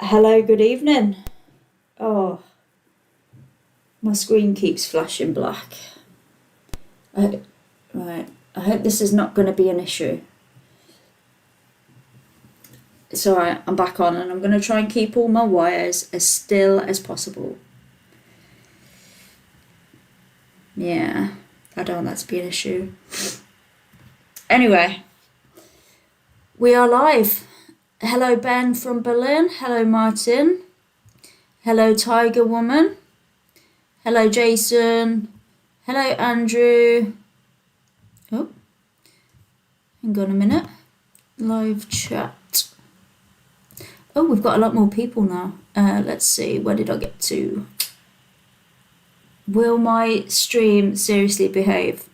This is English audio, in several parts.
Hello, good evening. Oh, my screen keeps flashing black. I, right, I hope this is not going to be an issue. It's alright, I'm back on and I'm going to try and keep all my wires as still as possible. Yeah, I don't want that to be an issue. Anyway, we are live. Hello, Ben from Berlin. Hello, Martin. Hello, Tiger Woman. Hello, Jason. Hello, Andrew. Oh, hang on a minute. Live chat. Oh, we've got a lot more people now. Let's see, where did I get to? Will my stream seriously behave?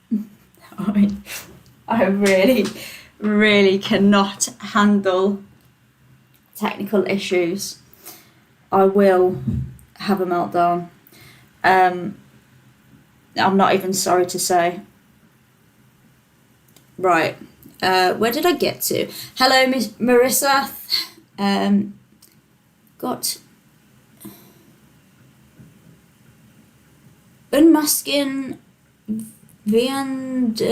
I really cannot handle technical issues. I will have a meltdown. I'm not even sorry to say. Right, where did I get to? Hello, Miss Marissa. Got unmasking vandalism.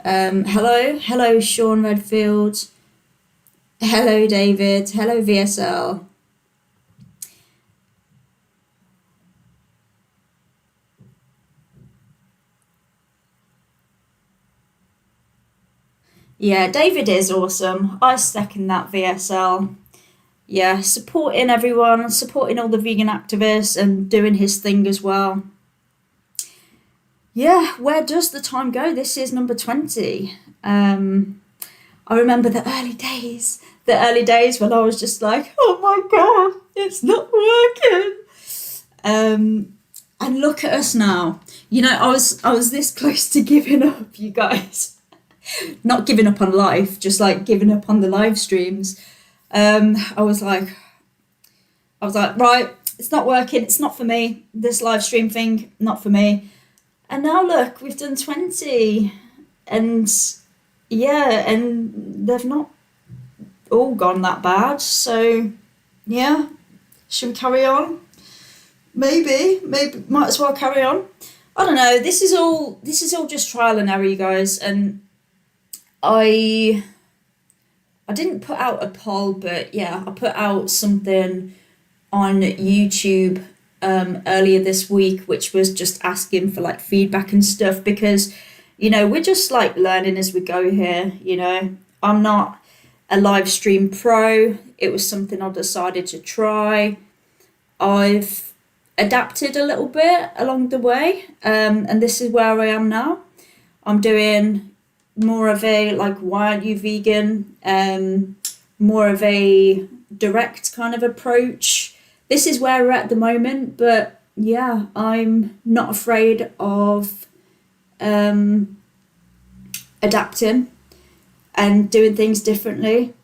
Hello, Sean Redfield. Hello, David. Hello, VSL. Yeah, David is awesome. I second that, VSL. Yeah, supporting everyone, supporting all the vegan activists and doing his thing as well. Yeah, where does the time go? This is number 20. I remember the early days when I was just like, oh my God, it's not working. And look at us now. You know, I was this close to giving up, you guys. Not giving up on life, just like giving up on the live streams. I was like, right, it's not working. It's not for me. This live stream thing, not for me. And now look, we've done 20 and yeah, and they've not all gone that bad. So yeah, should we carry on? Maybe, might as well carry on. I don't know. This is all just trial and error, you guys. And I didn't put out a poll, but yeah, I put out something on YouTube earlier this week, which was just asking for like feedback and stuff, because you know, we're just like learning as we go here. You know, I'm not a live stream pro. It was something I decided to try. I've adapted a little bit along the way, and this is where I am now. I'm doing more of a like, why aren't you vegan? More of a direct kind of approach. This is where we're at the moment, but yeah, I'm not afraid of adapting and doing things differently.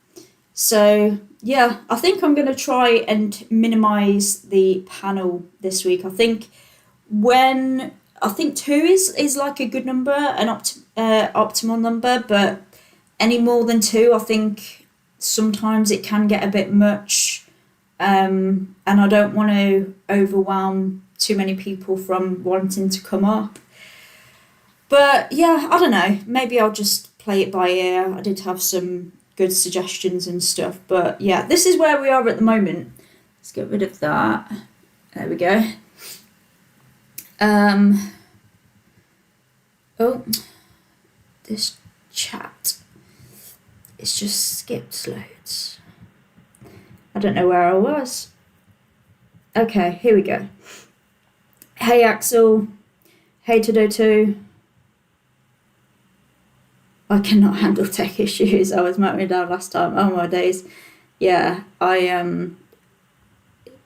So yeah, I think I'm going to try and minimize the panel this week. I think two is like a good number, an optimal number, but any more than two, I think sometimes it can get a bit much, and I don't want to overwhelm too many people from wanting to come up. But yeah, I don't know, maybe I'll just play it by ear. I did have some good suggestions and stuff, but yeah, this is where we are at the moment. Let's get rid of that. There we go. Oh, this chat, it's just skipped loads. I don't know where I was. Okay, here we go. Hey Axel. Hey Todoto. I cannot handle tech issues. I was melting down last time. Oh my days. Yeah,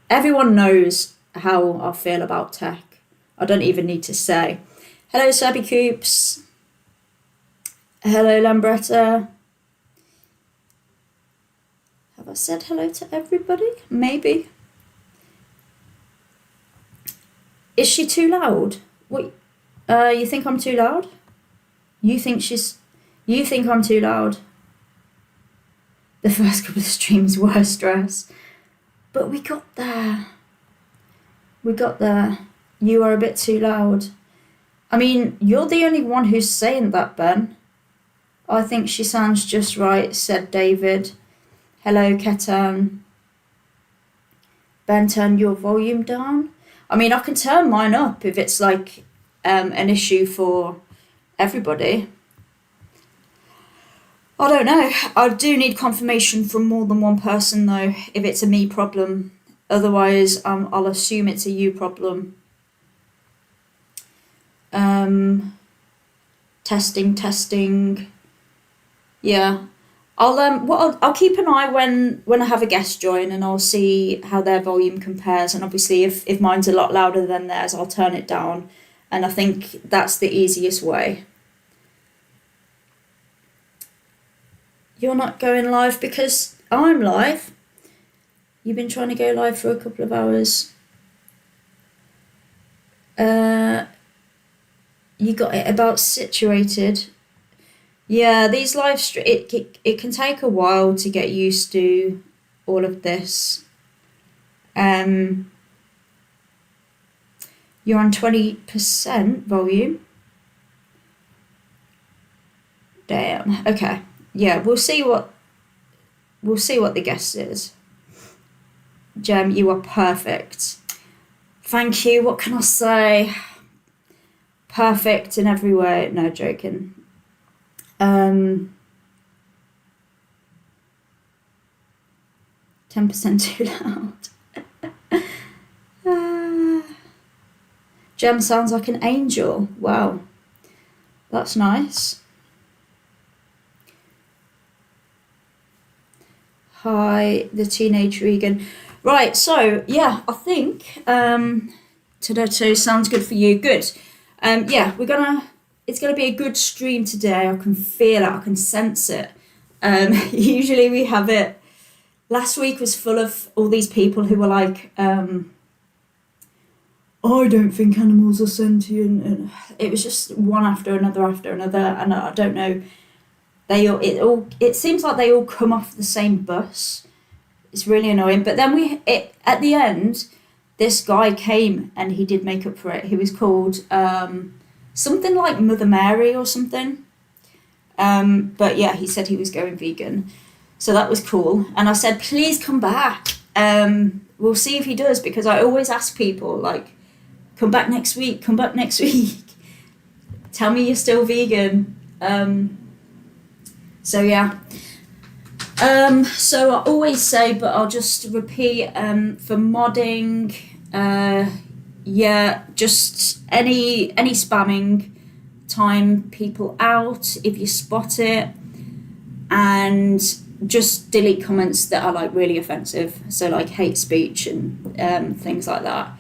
everyone knows how I feel about tech. I don't even need to say. Hello, Sabby Coops. Hello, Lambretta. Have I said hello to everybody? Maybe. Is she too loud? What? You think I'm too loud? You think I'm too loud? The first couple of streams were stress, but we got there. We got there. You are a bit too loud. I mean, you're the only one who's saying that, Ben. I think she sounds just right, said David. Hello, Ketan. Ben, turn your volume down. I mean, I can turn mine up if it's like an issue for everybody. I don't know. I do need confirmation from more than one person though, if it's a me problem. Otherwise, I'll assume it's a you problem. Testing. Yeah. I'll keep an eye when I have a guest join, and I'll see how their volume compares. And obviously, if mine's a lot louder than theirs, I'll turn it down. And I think that's the easiest way. You're not going live because I'm live. You've been trying to go live for a couple of hours. You got it about situated. Yeah, these live it can take a while to get used to all of this. You're on 20% volume. Damn. Okay. Yeah, we'll see what the guest is. Jem, you are perfect. Thank you. What can I say? Perfect in every way. No, joking. 10% too loud. Jem sounds like an angel. Wow. That's nice. Hi, the teenage vegan. Right, so yeah, I think today sounds good for you. Good. Yeah, it's gonna be a good stream today. I can feel it, I can sense it. Usually we have it. Last week was full of all these people who were like, I don't think animals are sentient, and it was just one after another, and I don't know. It seems like they all come off the same bus. It's really annoying. But then at the end, this guy came and he did make up for it. He was called something like Mother Mary or something. But yeah, he said he was going vegan. So that was cool. And I said, please come back. We'll see if he does, because I always ask people, like, come back next week. Tell me you're still vegan. So yeah. So I always say, but I'll just repeat, for modding, yeah, just any spamming, time people out if you spot it, and just delete comments that are like really offensive, so like hate speech and things like that.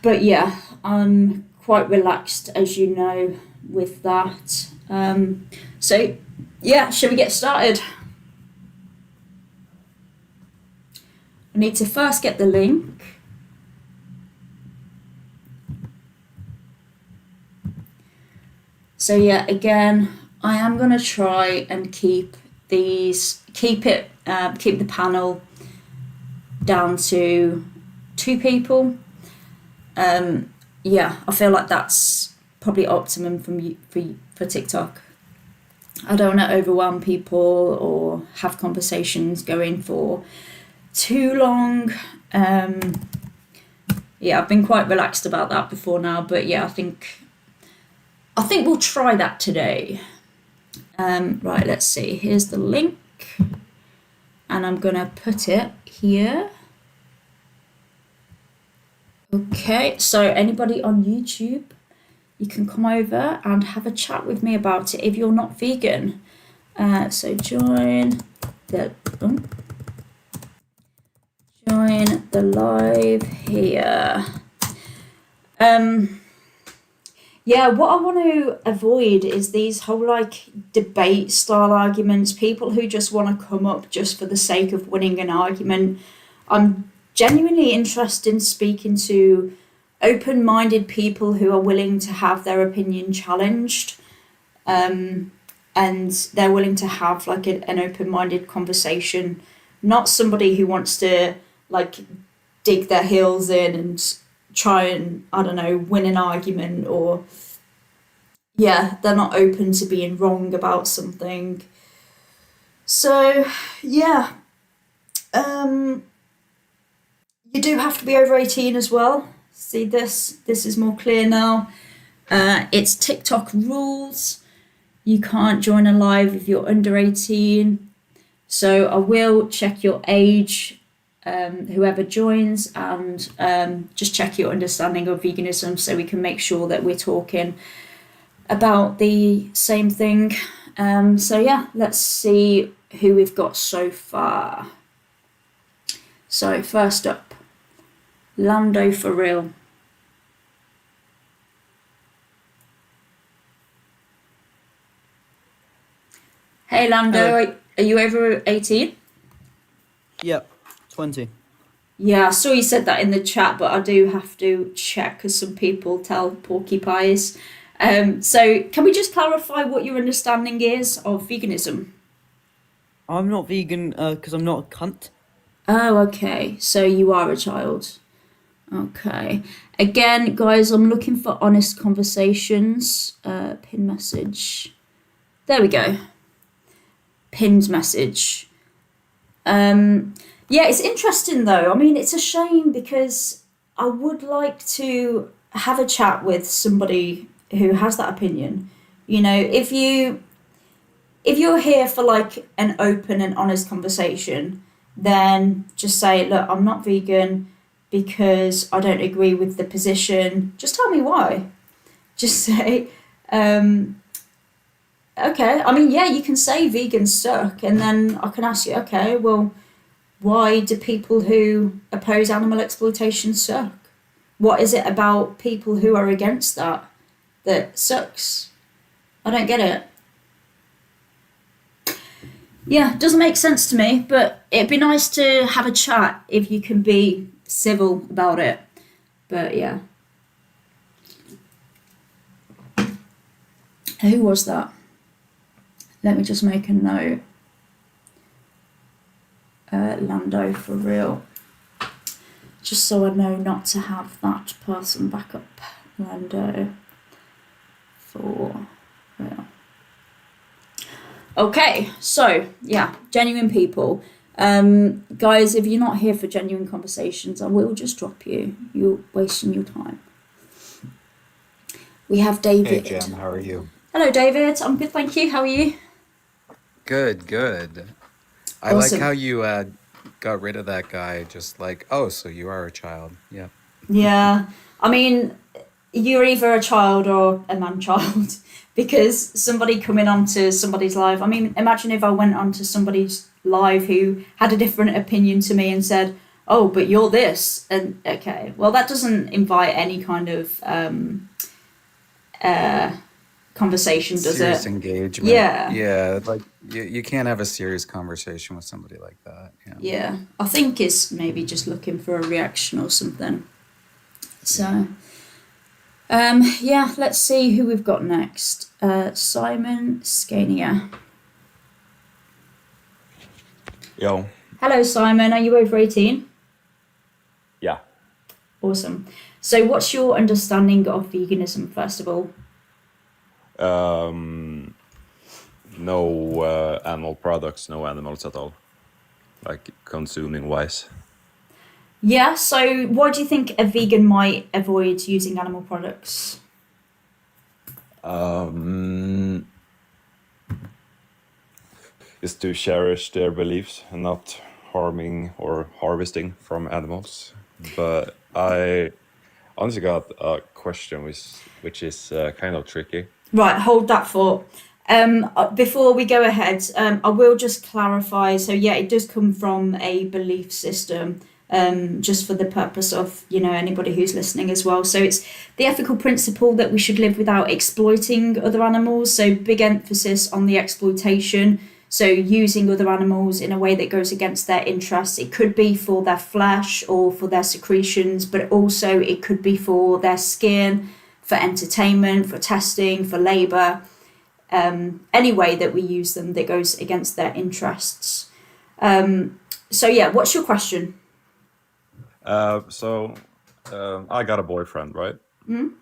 But yeah, I'm quite relaxed, as you know, with that. So yeah, shall we get started? I need to first get the link. So yeah, again, I am going to try and keep the panel down to 2 people. Yeah, I feel like that's probably optimum for TikTok. I don't want to overwhelm people or have conversations going for too long. Yeah, I've been quite relaxed about that before now, but yeah, I think we'll try that today. Right, let's see. Here's the link, and I'm gonna put it here. Okay, so anybody on YouTube, you can come over and have a chat with me about it if you're not vegan. So join the live here. Yeah, what I want to avoid is these whole like debate style arguments, people who just want to come up just for the sake of winning an argument. I'm genuinely interested in speaking to open-minded people who are willing to have their opinion challenged. and they're willing to have like an open-minded conversation, not somebody who wants to like dig their heels in and try and, I don't know, win an argument, or yeah, they're not open to being wrong about something. So yeah, um, you do have to be over 18 as well. See, this is more clear now. It's TikTok rules. You can't join a live if you're under 18. So I will check your age, whoever joins, and just check your understanding of veganism so we can make sure that we're talking about the same thing. So yeah, let's see who we've got so far. So first up, Lando for real. Hey Lando, Hello. are you over 18? Yep, 20. Yeah, I saw you said that in the chat, but I do have to check because some people tell porcupines. So can we just clarify what your understanding is of veganism? I'm not vegan because I'm not a cunt. Oh, okay. So you are a child. Okay. Again, guys, I'm looking for honest conversations. Pin message. There we go. Pinned message. Yeah, it's interesting though. I mean, it's a shame because I would like to have a chat with somebody who has that opinion. You know, if you're here for like an open and honest conversation, then just say, look, I'm not vegan because I don't agree with the position. Just tell me why. Just say, okay. I mean, yeah, you can say vegans suck, and then I can ask you, okay, well, why do people who oppose animal exploitation suck? What is it about people who are against that sucks? I don't get it. Yeah, doesn't make sense to me, but it'd be nice to have a chat if you can be civil about it. But yeah. Who was that? Let me just make a note. Lando for real. Just so I know not to have that person back up. Lando for real. Okay, so yeah, genuine people. Guys, if you're not here for genuine conversations, I will just drop you. You're wasting your time. We have Hey David. Jem, how are you? Hello, David. I'm good, thank you. How are you? Good, good. I like how Awesome. you got rid of that guy, just like, oh, so you are a child. Yeah. Yeah, I mean, you're either a child or a man-child because somebody coming onto somebody's live. I mean, imagine if I went onto somebody's live who had a different opinion to me and said, "Oh, but you're this," and okay, well, that doesn't invite any kind of uh, conversation, does Serious it? engagement. Yeah, Yeah, like you can't have a serious conversation with somebody like that. Yeah. yeah. I think it's maybe just looking for a reaction or something. Yeah. So, yeah, let's see who we've got next. Simon Scania. Yo, Hello, Simon. Are you over 18? yeah. Awesome. So, what's your understanding of veganism, first of all? Um, no animal products, no animals at all, like consuming wise. Yeah, so why do you think a vegan might avoid using animal products? Um, is to cherish their beliefs and not harming or harvesting from animals. But I honestly got a question which is kind of tricky. Right, hold that thought. Before we go ahead, I will just clarify. So, yeah, it does come from a belief system, just for the purpose of, anybody who's listening as well. So, it's the ethical principle that we should live without exploiting other animals. So, big emphasis on the exploitation. So, using other animals in a way that goes against their interests. It could be for their flesh or for their secretions, but also it could be for their skin, for entertainment, for testing, for labour. any way that we use them that goes against their interests. So yeah, what's your question? I got a boyfriend, right? And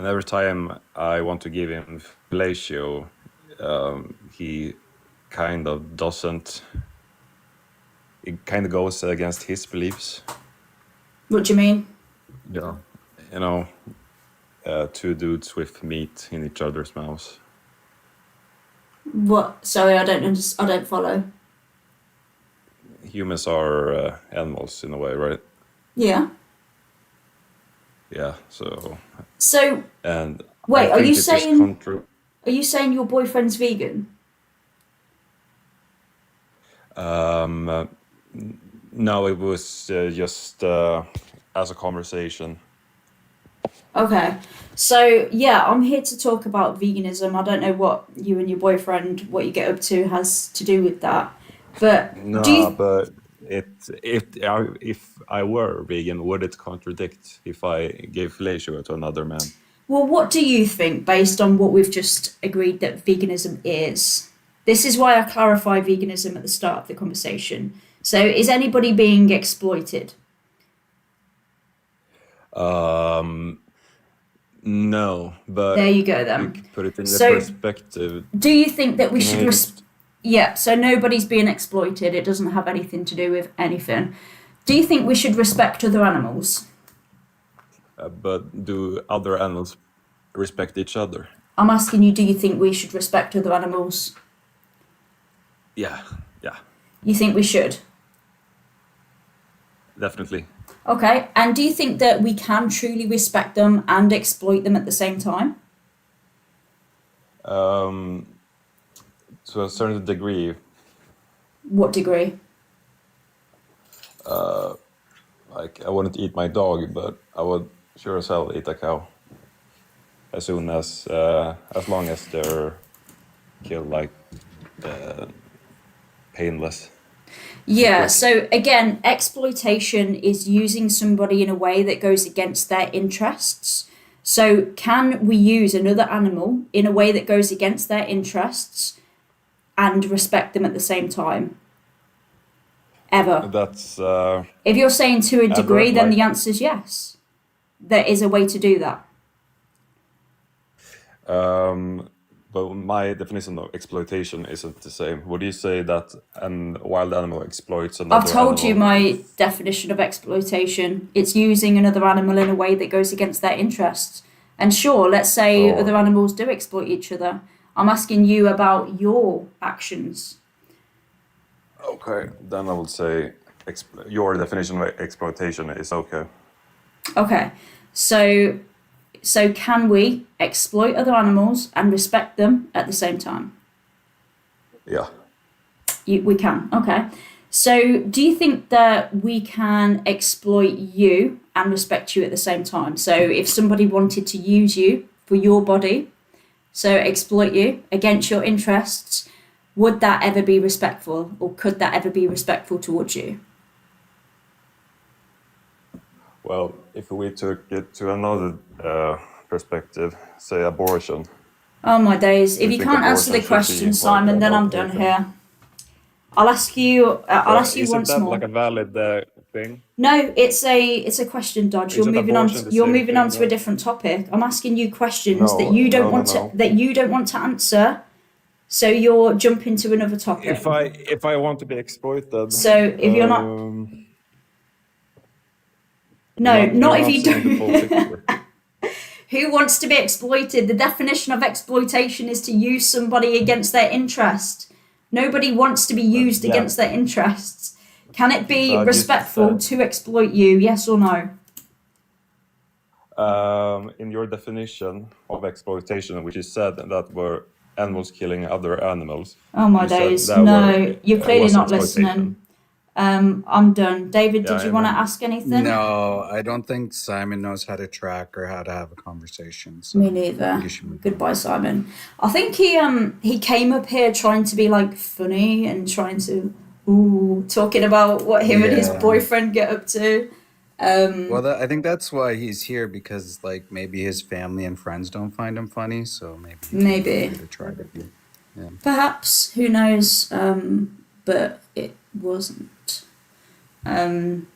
every time I want to give him fellatio, he kind of doesn't. It kind of goes against his beliefs. What do you mean? Yeah. You know, two dudes with meat in each other's mouths. What? Sorry, I don't follow. Humans are animals in a way, right? Yeah. Yeah. So. And wait, I think it just are you saying your boyfriend's vegan? No, it was just as a conversation. Okay. So yeah, I'm here to talk about veganism. I don't know what you and your boyfriend, what you get up to has to do with that. But But if I were vegan, would it contradict if I gave fellatio to another man? well, what do you think based on what we've just agreed that veganism is? This is why I clarify veganism at the start of the conversation. So is anybody being exploited? No, but There you go you then. could put it in the So perspective. do you think that we Can should I yeah, so nobody's being exploited. It doesn't have anything to do with anything. Do you think we should respect other animals? But do other animals respect each other? I'm asking you, do you think we should respect other animals? Yeah, You think we should? definitely. Okay, and do you think that we can truly respect them and exploit them at the same time? To a certain degree, What degree? like I wouldn't eat my dog, but I would sure as hell eat a cow. As long as they're killed like painless. Yeah, Quick. so again, exploitation is using somebody in a way that goes against their interests. So can we use another animal in a way that goes against their interests and respect them at the same time? Ever? That's If you're saying to a degree, then like- the answer is yes. There is a way to do that. but my definition of exploitation isn't the same. Would you say that a wild animal exploits another I've told you animal? my definition of exploitation. It's using another animal in a way that goes against their interests. And sure, let's say Oh. other animals do exploit each other. I'm asking you about your actions. Okay, then I would say your definition of exploitation is okay. Okay, so can we exploit other animals and respect them at the same time? Yeah. We can. Okay. So do you think that we can exploit you and respect you at the same time? So if somebody wanted to use you for your body, so exploit you against your interests, would that ever be respectful, or could that ever be respectful towards you? Well, if we took it to another perspective, say abortion. Oh my days. If You you think can't answer the abortion should be question, like Simon, then I'm done anything? here. I'll ask you Isn't once that more. like a valid thing? No, it's a question dodge. You're Isn't moving on. abortion the You're same moving on thing, to a though? different topic. I'm asking you questions No, that you don't no, want no. to that you don't want to answer. So you're jumping to another topic. If I want to be exploited, So if you're not, no, you're not if not you seeing the full don't. picture. Who wants to be exploited? The definition of exploitation is to use somebody against their interest. Nobody wants to be used yeah. against their interests. Can it be But you respectful said- to exploit you? Yes or no? In your definition of exploitation, which you said that were animals killing other animals. Oh my You said days. that No, you're clearly was not exploitation. listening. I'm done. David, Yeah, did you I want to remember. ask anything? No, I don't think Simon knows how to track or how to have a conversation. So Me neither. you should move Goodbye, Simon. I think he came up here trying to be like funny and trying to talking about what him and his Yeah. boyfriend get up to. Well, I think that's why he's here, because like maybe his family and friends don't find him funny, so maybe he came over here Maybe. to try to be. Yeah. Perhaps, who knows? But it wasn't. Um,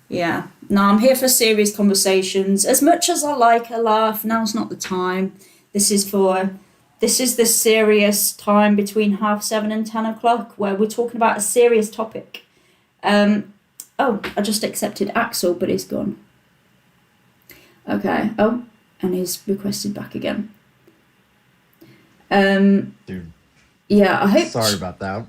yeah. No, I'm here for serious conversations. As much as I like a laugh, now's not the time. This is for this is the serious time between 7:30 and 10 o'clock where we're talking about a serious topic. Oh, I just accepted Axel, but he's gone. Okay. Oh, and he's requested back again. Dude, Yeah, I hope. sorry about that.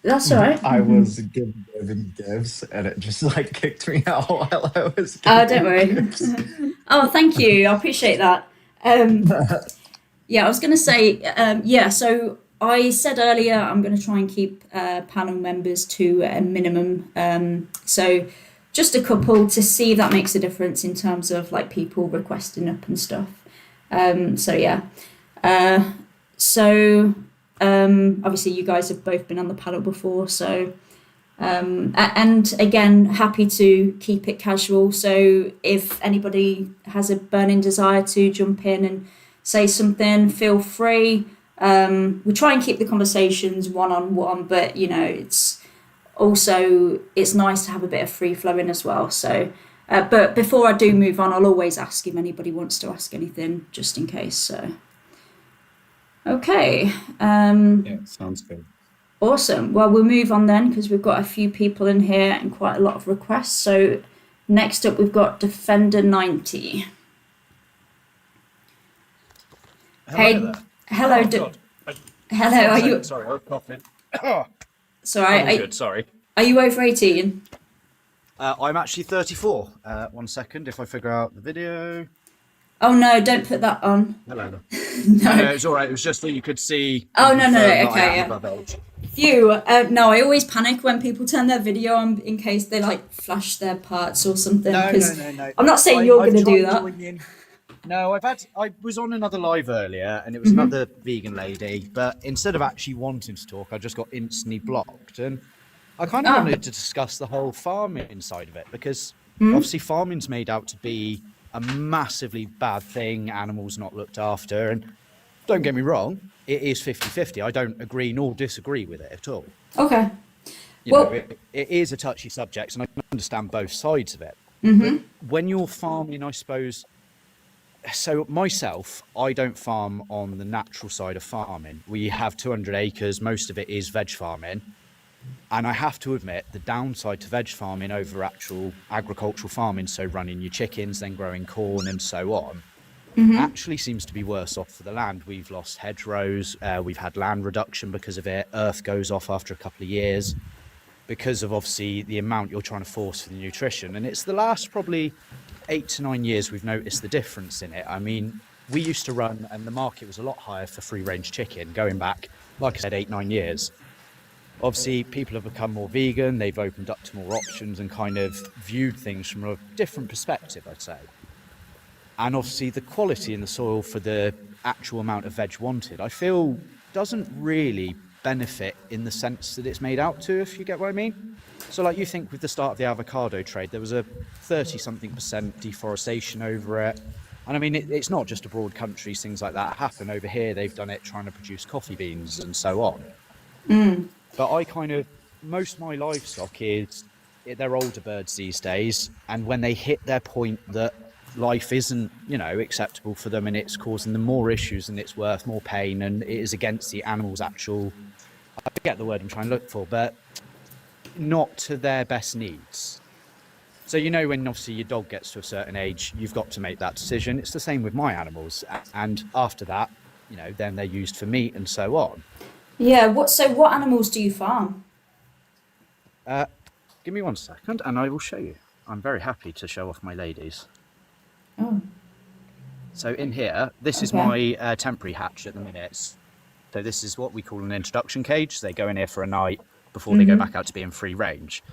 That's all right. I was giving gives and it just like kicked me out while I was Oh, giving don't worry. gives. Oh, thank you. I appreciate that. Yeah, I was going to say, yeah, so I said earlier I'm going to try and keep panel members to a minimum. So just a couple to see if that makes a difference in terms of like people requesting up and stuff. So yeah. So obviously you guys have both been on the panel before, so and again, happy to keep it casual. So if anybody has a burning desire to jump in and say something, feel free. We try and keep the conversations one-on-one, but you know, it's nice to have a bit of free flowing as well. So but before I do move on, I'll always ask if anybody wants to ask anything, just in case. So okay. Yeah, sounds good. Awesome. Well, we'll move on then because we've got a few people in here and quite a lot of requests. So next up, we've got Defender 90. Hello Hey, there. hello. Oh, God. Hello. Are you? Sorry, I was coughing. Oh, Sorry. I'm all good, sorry. Are you over 18? I'm actually 34. 1 second, if I figure out the video. Oh no! Don't put that on. Hello there. No. No, it's all right. It was just that you could see. Oh, no, confirm that I okay, am yeah. above age. Phew. No, I always panic when people turn their video on in case they like flash their parts or something. No. 'Cause I'm not saying you're I've going to do tried that. joining. No, I was on another live earlier, and it was another vegan lady. But instead of actually wanting to talk, I just got instantly blocked. And I kind of Ah. wanted to discuss the whole farming side of it, because obviously farming's made out to be a massively bad thing, animals not looked after. And don't get me wrong, it is 50-50. I don't agree nor disagree with it at all. Okay. You Well- know, it is a touchy subject, and I can understand both sides of it. But when you're farming, I suppose. So myself, I don't farm on the natural side of farming. We have 200 acres. Most of it is veg farming. And I have to admit, the downside to veg farming over actual agricultural farming, so running your chickens, then growing corn and so on, actually seems to be worse off for the land. We've lost hedgerows. We've had land reduction because of it. Earth goes off after a couple of years because of obviously the amount you're trying to force for the nutrition. And it's the last probably 8 to 9 years we've noticed the difference in it. I mean, we used to run, and the market was a lot higher for free range chicken going back, like I said, 8-9 years. Obviously, people have become more vegan, they've opened up to more options and kind of viewed things from a different perspective, I'd say. And obviously, the quality in the soil for the actual amount of veg wanted, I feel, doesn't really benefit in the sense that it's made out to, if you get what I mean. So like you think with the start of the avocado trade, there was a 30-something% deforestation over it. And I mean, it's not just abroad countries, things like that happen. Over here, they've done it trying to produce coffee beans and so on. But I kind of, most of my livestock they're older birds these days. And when they hit their point that life isn't, acceptable for them and it's causing them more issues than it's worth, more pain, and it is against the animal's actual, I forget the word I'm trying to look for, but not to their best needs. So, when obviously your dog gets to a certain age, you've got to make that decision. It's the same with my animals. And after that, then they're used for meat and so on. Yeah. What animals do you farm? Give me 1 second and I will show you. I'm very happy to show off my ladies. Oh. So in here, this is Okay. my temporary hatch at the minute. So this is what we call an introduction cage. They go in here for a night before they go back out to being free range.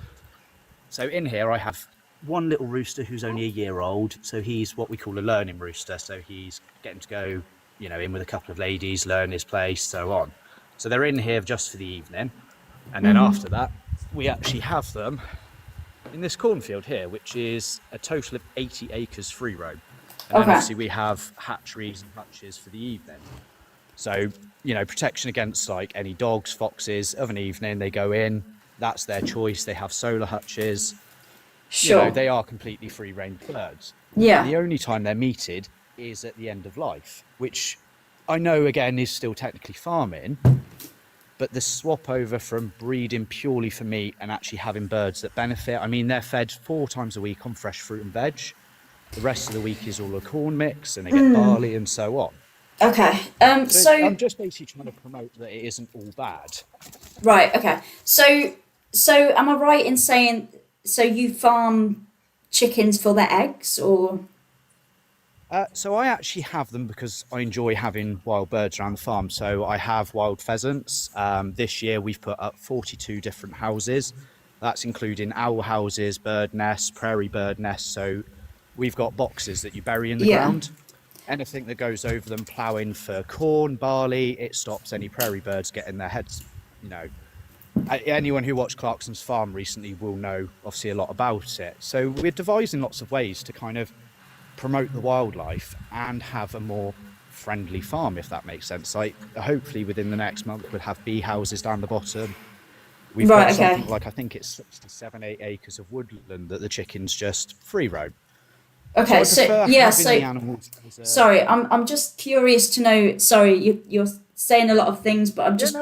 So in here I have one little rooster who's only a year old. So he's what we call a learning rooster. So he's getting to go, in with a couple of ladies, learn his place, so on. So they're in here just for the evening. And then after that, we actually have them in this cornfield here, which is a total of 80 acres free roam. And then Okay. obviously we have hatcheries and hutches for the evening. So, protection against like any dogs, foxes of an evening, they go in, that's their choice. They have solar hutches. Sure. They are completely free range birds. Yeah. The only time they're meted is at the end of life, which I know again is still technically farming, but the swap over from breeding purely for meat and actually having birds that benefit, I mean, they're fed 4 times a week on fresh fruit and veg. The rest of the week is all a corn mix and they get barley and so on. Okay. So I'm just basically trying to promote that it isn't all bad. Right. Okay. So am I right in saying so you farm chickens for their eggs, or? So I actually have them because I enjoy having wild birds around the farm. So I have wild pheasants. This year we've put up 42 different houses. That's including owl houses, bird nests, prairie bird nests. So we've got boxes that you bury in the ground. Anything that goes over them, ploughing for corn, barley, it stops any prairie birds getting their heads, Anyone who watched Clarkson's Farm recently will know obviously a lot about it. So we're devising lots of ways to kind of promote the wildlife and have a more friendly farm, if that makes sense. Like hopefully within the next month we'll have bee houses down the bottom. We've got something like, I think it's 67-8 acres of woodland that the chickens just free roam. Okay, Animals sorry, I'm just curious to know. Sorry, you're saying a lot of things, but I'm just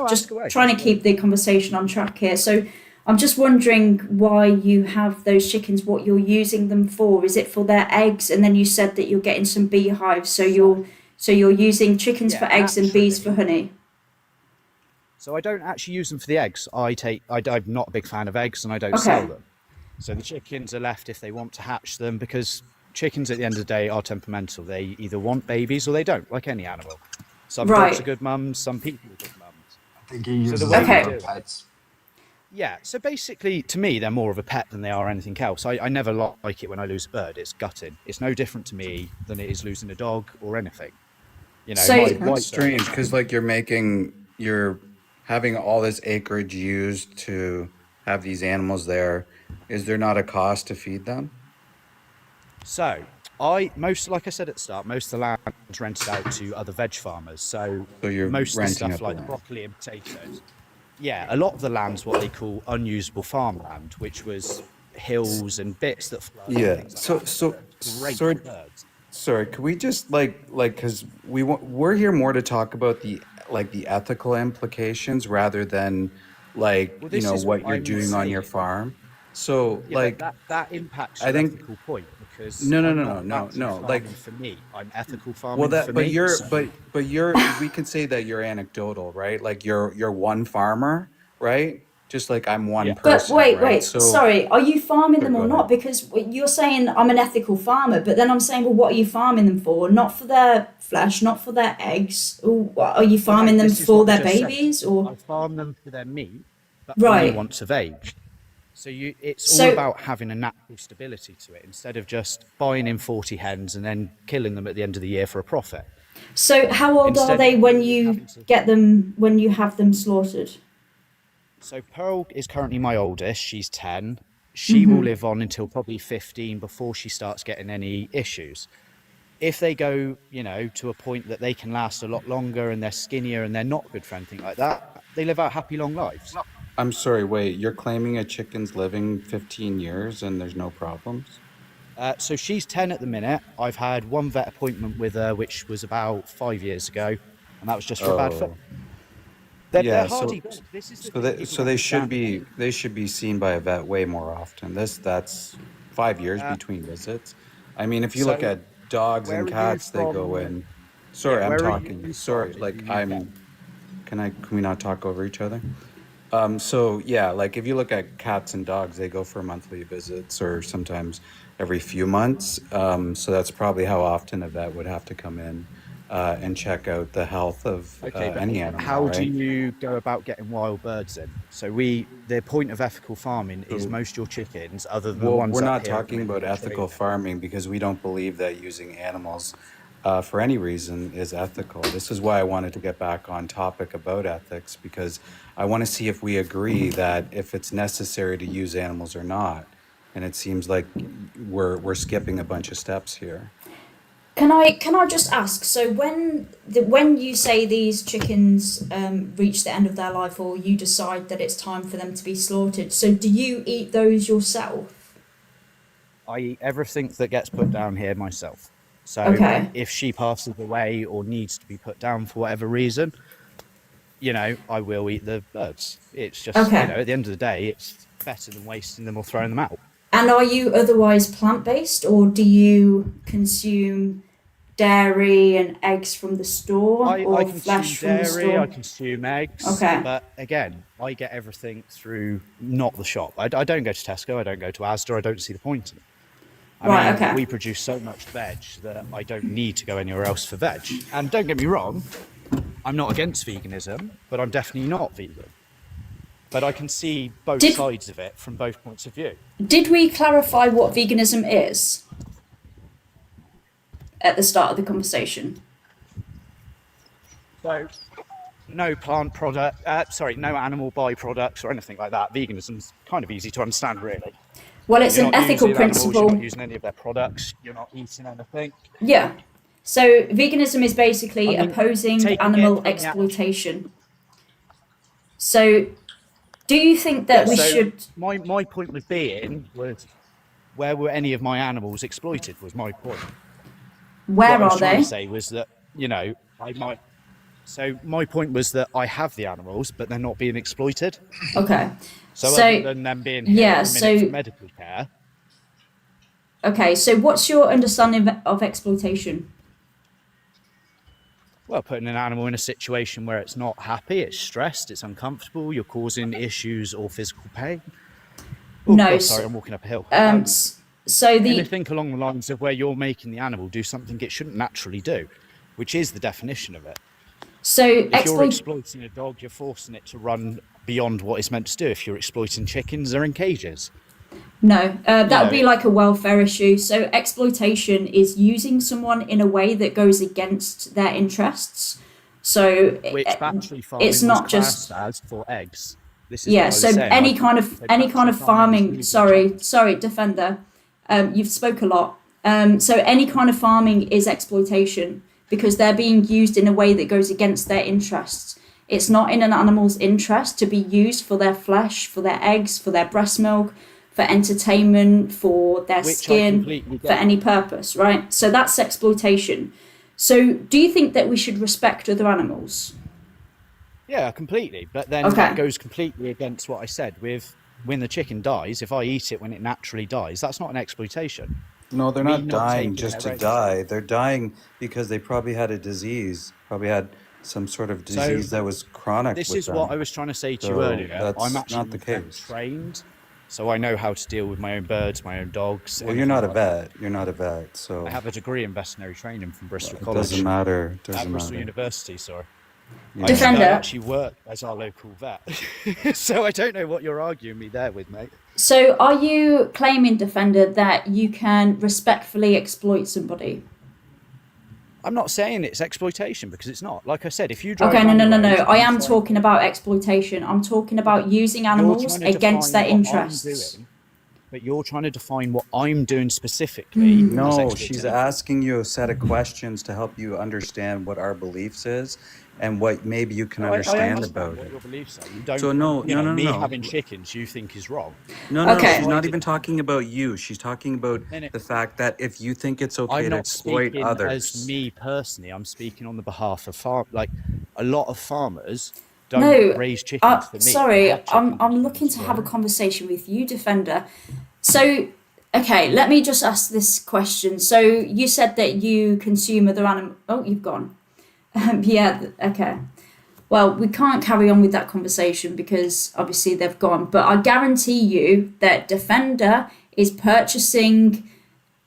trying to keep the conversation on track here. So I'm just wondering why you have those chickens. What you're using them for? Is it for their eggs? And then you said that you're getting some beehives. So you're using chickens for eggs and bees for honey. So I don't actually use them for the eggs. I'm not a big fan of eggs, and I don't sell them. So the chickens are left if they want to hatch them, because chickens at the end of the day are temperamental. They either want babies or they don't, like any animal. Some dogs are good mums, some people are good mums. I think he uses them for pets. Yeah, so basically, to me, they're more of a pet than they are anything else. I never like it when I lose a bird. It's gutting. It's no different to me than it is losing a dog or anything. That's strange, because like you're having all this acreage used to have these animals there. Is there not a cost to feed them? So like I said at the start, most of the land is rented out to other veg farmers. So you're most of the renting stuff out the like land. broccoli and potatoes. Yeah, a lot of the land's what they call unusable farmland, which was hills and bits that flood. Yeah. Great Sorry, birds. sorry. Could we just because we're here more to talk about the ethical implications rather than Well, this is what you're I'm doing on your saying. farm. So Yeah, that impacts I your think ethical point, because no, I'm not active no. Like, farming for meat. I'm ethical farming well, for meat. you're we can say that you're anecdotal, right? Like you're one farmer, right? Just like I'm one Yeah. But person, wait, right? So sorry, are you farming them go or ahead. not? Because you're saying I'm an ethical farmer, but then I'm saying, well, what are you farming them for? Not for their flesh, not for their eggs. Are you farming them This is for what I their just said. babies, or I farm them for their meat, but Right. only once of age. So it's So- all about having a natural stability to it, instead of just buying in 40 hens and then killing them at the end of the year for a profit. so? How old are Instead they of when you having to- get them? When you have them slaughtered? So Pearl is currently my oldest. She's 10. She will live on until probably 15 before she starts getting any issues. If they go, to a point that they can last a lot longer and they're skinnier and they're not good for anything like that, they live out happy long lives. I'm sorry, wait, you're claiming a chicken's living 15 years and there's no problems? So she's 10 at the minute. I've had one vet appointment with her, which was about 5 years ago, and that was just for a bad foot. Oh. They're Yeah, hardy. so This is the so thing they people so don't they should understand. be seen by a vet way more often. That's 5 years Uh, between visits. I mean, if you look so at dogs where and are you cats, they go from? in. Sorry, I'm Where are talking. you Sorry, from in like the UK? can we not talk over each other? So yeah, like if you look at cats and dogs, they go for monthly visits or sometimes every few months. So that's probably how often a vet would have to come in and check out the health of Okay, but any animal, how do right? you go about getting wild birds in? So the point of ethical farming is So- most of your chickens, other than the Well, ones we're up not here at the talking minute about that are ethical training. farming because we don't believe that using animals for any reason is ethical. This is why I wanted to get back on topic about ethics, because I want to see if we agree that if it's necessary to use animals or not. and it seems like we're skipping a bunch of steps here. Can I just ask? So when you say these chickens reach the end of their life, or you decide that it's time for them to be slaughtered, so do you eat those yourself? I eat everything that gets put down here myself. So Okay. if she passes away or needs to be put down for whatever reason, I will eat the birds. It's just, Okay. at the end of the day, it's better than wasting them or throwing them out. And are you otherwise plant-based, or do you consume dairy and eggs from the store, I or consume flesh from the dairy, I store? consume eggs, Okay. but again, I get everything through not the shop. I don't go to Tesco, I don't go to Asda, I don't see the point in it. Right, okay. We produce so much veg that I don't need to go anywhere else for veg. And don't get me wrong, I'm not against veganism, but I'm definitely not vegan. But I can see both Did- sides of it from both points of view. Did we clarify what veganism is at the start of the conversation? So, no plant product, no animal byproducts or anything like that. Veganism's kind of easy to understand, really. Well, it's You're an not ethical using animals, principle. you're not using any of their products, you're not eating anything. Yeah. So veganism is basically I mean, opposing taking animal it from the actual- exploitation. So, do you think that we so should? My point with being was, where were any of my animals exploited? Was my point. Where What I was are trying they? to say was that I might. So my point was that I have the animals, but they're not being exploited. Okay. So, So, other than them being here yeah, at the minute so- for medical care, Okay. So, what's your understanding of exploitation? well, putting an animal in a situation where it's not happy, it's stressed, it's uncomfortable, you're causing issues or physical pain. Oh, No, God, sorry, I'm walking up a hill. So the Anything along the lines of where you're making the animal do something it shouldn't naturally do, which is the definition of it. so If you're exploiting a dog, you're forcing it to run beyond what it's meant to do. If you're exploiting chickens, they're in cages. No, that would be know- like a welfare issue. So exploitation is using someone in a way that goes against their interests. So Which factory farming it's not was just classed as for eggs. This is yeah. what I was So saying. any Like, kind of so any kind factory of farming farming. is Sorry, defender. You've spoke a lot. So any kind of farming is exploitation because they're being used in a way that goes against their interests. It's not in an animal's interest to be used for their flesh, for their eggs, for their breast milk, for entertainment, for their Which I skin, completely for get. any purpose, right? So that's exploitation. So do you think that we should respect other animals? Yeah, completely. But then Okay. that goes completely against what I said with when the chicken dies, if I eat it when it naturally dies, that's not an exploitation. No, they're Me not not dying taking just to their eggs. die. They're dying because they probably had a disease, probably had some sort of disease that was chronic This with is them. what I was trying to say to you So earlier. that's I'm actually not the vet case. trained, so I know how to deal with my own birds, my own dogs. Well, you're anything not a like that. vet. You're not a vet, so I have a degree in veterinary training from Bristol it College. doesn't matter. At Doesn't Bristol matter. University, sorry. Yeah. I Defender. actually work as our local vet. So I don't know what you're arguing me there with, mate. So are you claiming, defender, that you can respectfully exploit somebody? I'm not saying it's exploitation because it's not. Like I said, if you drive Okay, no, down no, the no, no. road I and am find- talking about exploitation. I'm talking about using You're animals trying to against their define what I'm interests. doing, but you're trying to define what I'm doing specifically. as No, exploitation. she's asking you a set of questions to help you understand what our beliefs is and what maybe you can I understand understand about what it. your beliefs are. You don't. So no, you no, know, no, me no. having chickens, you think is wrong. No, no, Okay. she's not even talking about you. She's talking about No, no. the fact that if you think it's okay I'm to not exploit speaking others. as me personally. I'm speaking on the behalf of like a lot of farmers don't No, raise chickens for meat. They sorry, have chickens I'm for looking to have a meat. conversation with you, defender. So, okay, let me just ask this question. So you said that you consume other animals. Oh, you've gone. Okay. Well, we can't carry on with that conversation because obviously they've gone. But I guarantee you that defender is purchasing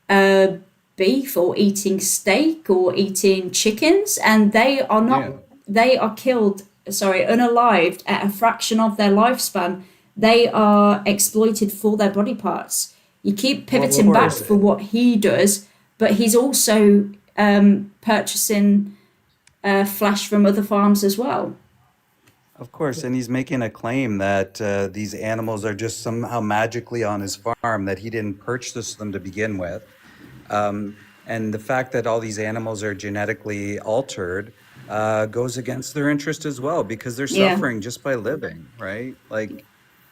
beef or eating steak or eating chickens, and they are not. Yeah. They are killed. Sorry, unalived at a fraction of their lifespan. They are exploited for their body parts. You keep pivoting back course. for what he does, but he's also purchasing flesh from other farms as well. Of course, and he's making a claim that these animals are just somehow magically on his farm, that he didn't purchase them to begin with. And the fact that all these animals are genetically altered goes against their interest as well, because they're Yeah. suffering just by living, right? Like,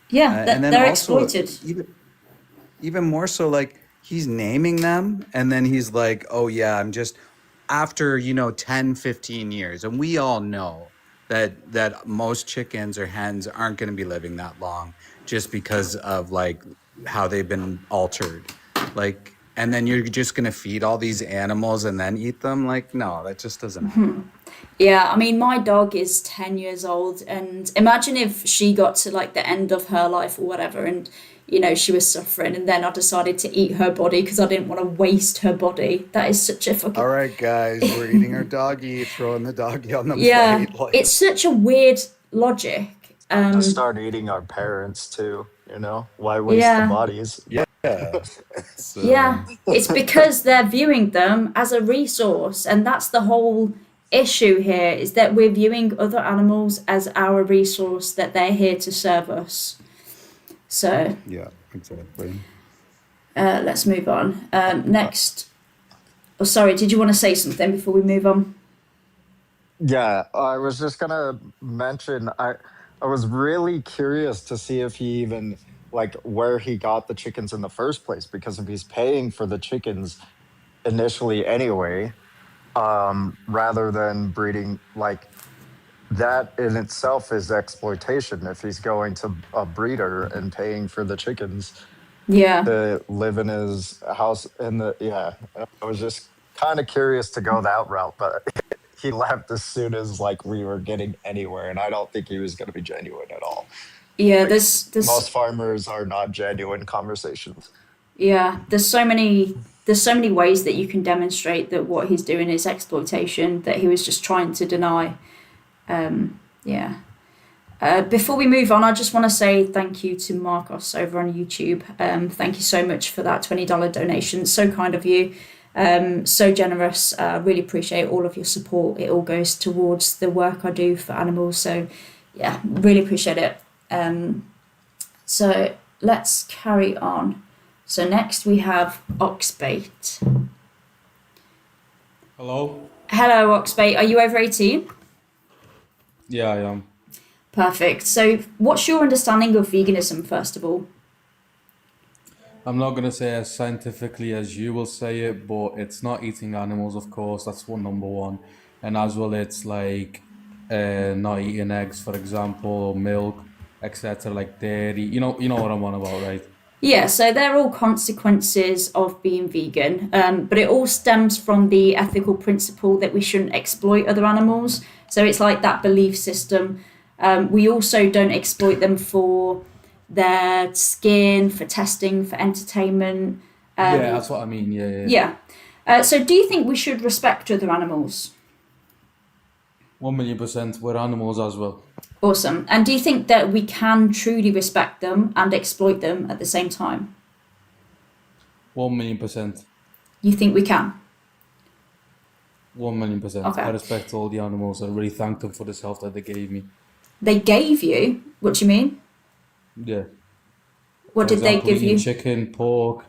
Yeah, and then they're also, exploited. even more so, like he's naming them and then he's like, oh yeah, I'm just after 10, 15 years, and we all know that most chickens or hens aren't going to be living that long just because of like how they've been altered, like, and then you're just going to feed all these animals and then eat them. Like, no, that just doesn't happen. Yeah, I mean, my dog is 10 years old, and imagine if she got to like the end of her life or whatever, and she was suffering, and then I decided to eat her body because I didn't want to waste her body. That is such a fucking. All right, guys, we're eating our doggy, throwing the doggy on the Yeah, plate. Like, it's such a weird logic. To start eating our parents too, Why waste the Yeah, bodies? yeah, it's yeah. It's because they're viewing them as a resource, and that's the whole issue here, is that we're viewing other animals as our resource, that they're here to serve us. So yeah, exactly. let's move on. Next. Oh, sorry, did you want to say something before we move on? Yeah, I was just gonna mention I was really curious to see if he even like where he got the chickens in the first place, because if he's paying for the chickens initially anyway, rather than breeding, like that in itself is exploitation if he's going to a breeder and paying for the chickens Yeah. to live in his house. And yeah, I was just kind of curious to go that route, but he left as soon as like we were getting anywhere, and I don't think he was going to be genuine at all. Yeah, Like there's most farmers are not genuine conversations. yeah, there's so many ways that you can demonstrate that what he's doing is exploitation, that he was just trying to deny. Yeah. Before we move on, I just want to say thank you to Marcos over on YouTube. Thank you so much for that $20 donation. So kind of you. So generous. Really appreciate all of your support. It all goes towards the work I do for animals. So yeah, really appreciate it. So let's carry on. So next we have Oxbait. Hello? Hello, Oxbait. Are you over 18? Yeah, I am. Perfect. So what's your understanding of veganism, first of all? I'm not gonna say as scientifically as you will say it, but it's not eating animals, of course. That's number one. And as well, it's like not eating eggs, for example, or milk, etc., like dairy. You know what I'm on about, right? Yeah, so they're all consequences of being vegan, but it all stems from the ethical principle that we shouldn't exploit other animals. So it's like that belief system. We also don't exploit them for their skin, for testing, for entertainment. Yeah, that's what I mean. Yeah. Yeah. So do you think we should respect other animals? 1,000,000%. We're animals as well. Awesome. And do you think that we can truly respect them and exploit them at the same time? 1,000,000%. You think we can? 1,000,000%. Okay. I respect all the animals. I really thank them for this help that they gave me. They gave you? What do you mean? Yeah. What For did they example, give eating you? chicken, pork,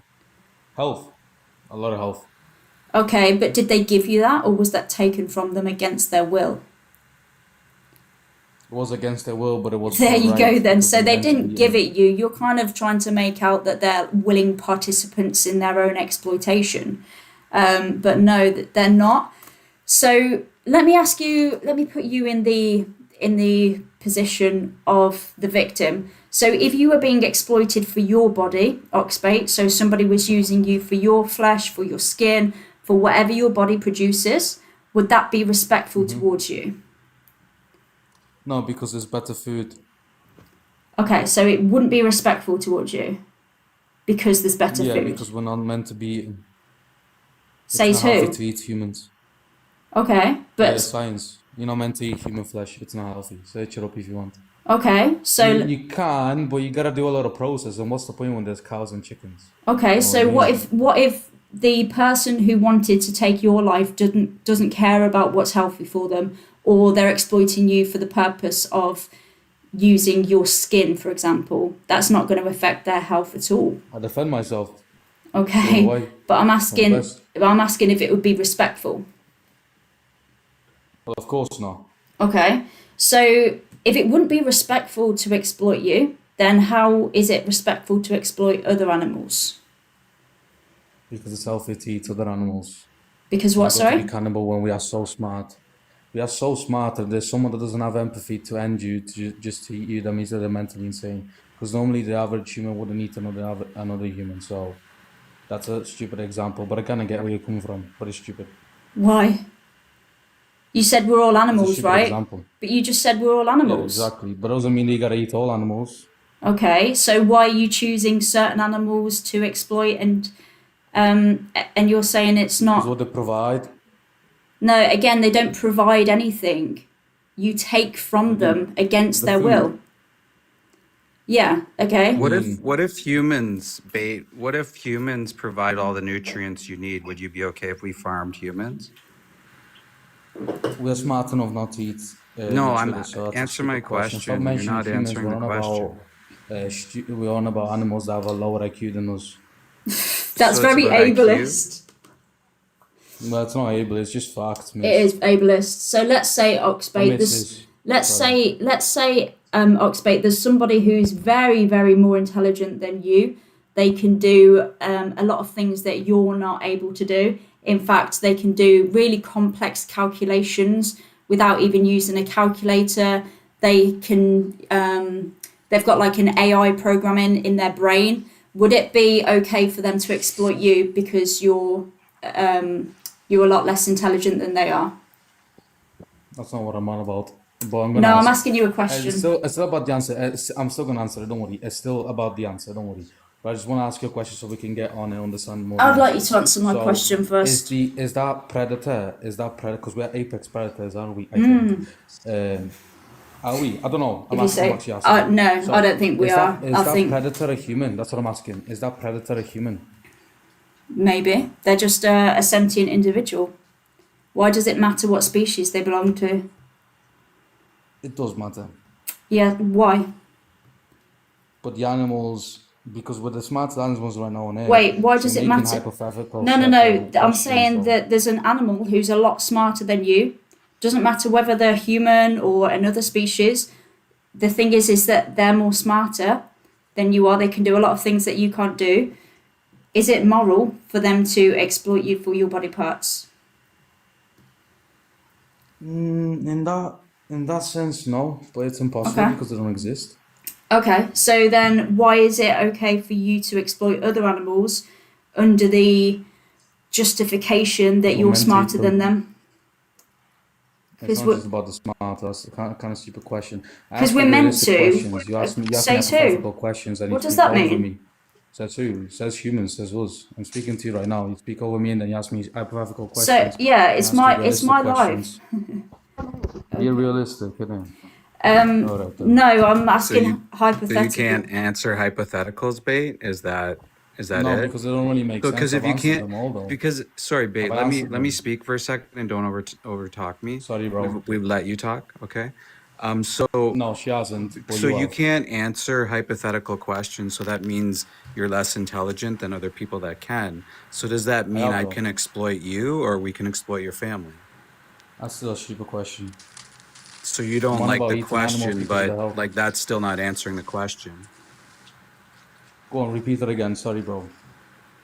health. A lot of health. Okay, but did they give you that, or was that taken from them against their will? It was against their will, but it was There for you right go then. because So they eventually, didn't give it you. You're kind of trying to make out that they're willing participants in their own exploitation. But no, that they're not. So let me ask you, let me put you in the position of the victim. So if you were being exploited for your body, Oxbait, so somebody was using you for your flesh, for your skin, for whatever your body produces, would that be respectful towards you? No, because there's better food. Okay, so it wouldn't be respectful towards you because there's better Yeah, food. because we're not meant to be eaten. Says It's not healthy who? to eat humans. Okay, Yeah, but it's science. You're not meant to eat human flesh. It's not healthy. Search it up if you want. okay, so You can, but you gotta do a lot of process. And what's the point when there's cows and chickens? okay, You know so what I mean? what if the person who wanted to take your life doesn't care about what's healthy for them, or they're exploiting you for the purpose of using your skin, for example, that's not going to affect their health at all. I defend myself. Okay, Why? but I'm best. asking if it would be respectful. Well, of course not. Okay, so if it wouldn't be respectful to exploit you, then how is it respectful to exploit other animals? Because it's healthy to eat other animals. Because We what, got to sorry? be cannibal when we are so smart. We are so smart that there's someone that doesn't have empathy to end you, just to eat you. That means that they're mentally insane. Because normally the average human wouldn't eat another human. So that's a stupid example, but I kind of get where you're coming from. But it's stupid. Why? You said we're all It's a animals, stupid right? example. But you just said we're all Yeah, animals. exactly. But doesn't mean that you gotta eat all animals. Okay, so why are you choosing certain animals to exploit and you're saying it's Because not? what they provide, No, again, they don't provide anything. You take from they do. them against The their food. will. Yeah, okay. What if humans provide all the nutrients you need? Would you be okay if we farmed humans? We're smart enough not to eat No, each I'm other, so that's a answer my stupid question. Stop question. You're mentioning not humans. answering the question. We're on about animals that have a lower IQ than us. That's So it's very about IQ? ableist. Well, it's not able. It's just fact, miss. It is ableist. So let's say Oxbait. Misses. Let's say Oxbait. There's somebody who's very, very more intelligent than you. They can do a lot of things that you're not able to do. In fact, they can do really complex calculations without even using a calculator. They can. They've got like an AI programming in their brain. Would it be okay for them to exploit you because you're a lot less intelligent than they are? That's not what I'm on about. But I'm gonna No, I'm ask. asking you a question. It's still about the answer. I'm still gonna answer it. Don't worry. It's still about the answer. Don't worry. But I just want to ask you a question so we can get on and understand more. I'd like you to answer my question Is first. that predator? Is that predator? Because we're apex predators, aren't we? I think. Are we? I don't know. I'm If you asking say, what you're asking. no, So I don't think we are. Is I that think predator a human? That's what I'm asking. Is that predator a human? maybe they're just a sentient individual. Why does it matter what species they belong to? It does matter. Yeah, why? But the animals, because we're the smartest animals right now on Earth. Wait, why does so it making matter? hypothetical No. I'm questions, saying though. that there's an animal who's a lot smarter than you. Doesn't matter whether they're human or another species. The thing is that they're more smarter than you are. They can do a lot of things that you can't do. Is it moral for them to exploit you for your body parts? In that sense, no, but it's impossible Okay. because they don't exist. Okay, so then why is it okay for you to exploit other animals under the justification that We're you're meant to eat smarter than them? It's not we're- just about the smart. That's a kind of stupid question. I 'Cause ask we're you meant realistic to. questions. You ask me Says who? hypothetical questions and What you does speak that over mean? me. Says who? Says humans. Says us. I'm speaking to you right now. You speak over me and then you ask me hypothetical questions. So yeah, I it's ask you my realistic life. questions. Be realistic, innit? All right, then. No, I'm asking So you hypothetical. can't answer hypotheticals, Bait? Is that No, it? because they don't really make So sense. because if I've you answered can't, them all, though. because sorry, Bait, Have I answered let me them? speak for a second and don't over talk me. Sorry, bro. We've let you talk, okay? No, she hasn't. But So you you have. can't answer hypothetical questions, so that means you're less intelligent than other people that can. So does that mean have, I though. can exploit you or we can exploit your family? That's still a stupid question. So you don't on like about the eating animals question, because of the but health. like that's still not answering the question. Go on, repeat it again. Sorry, bro.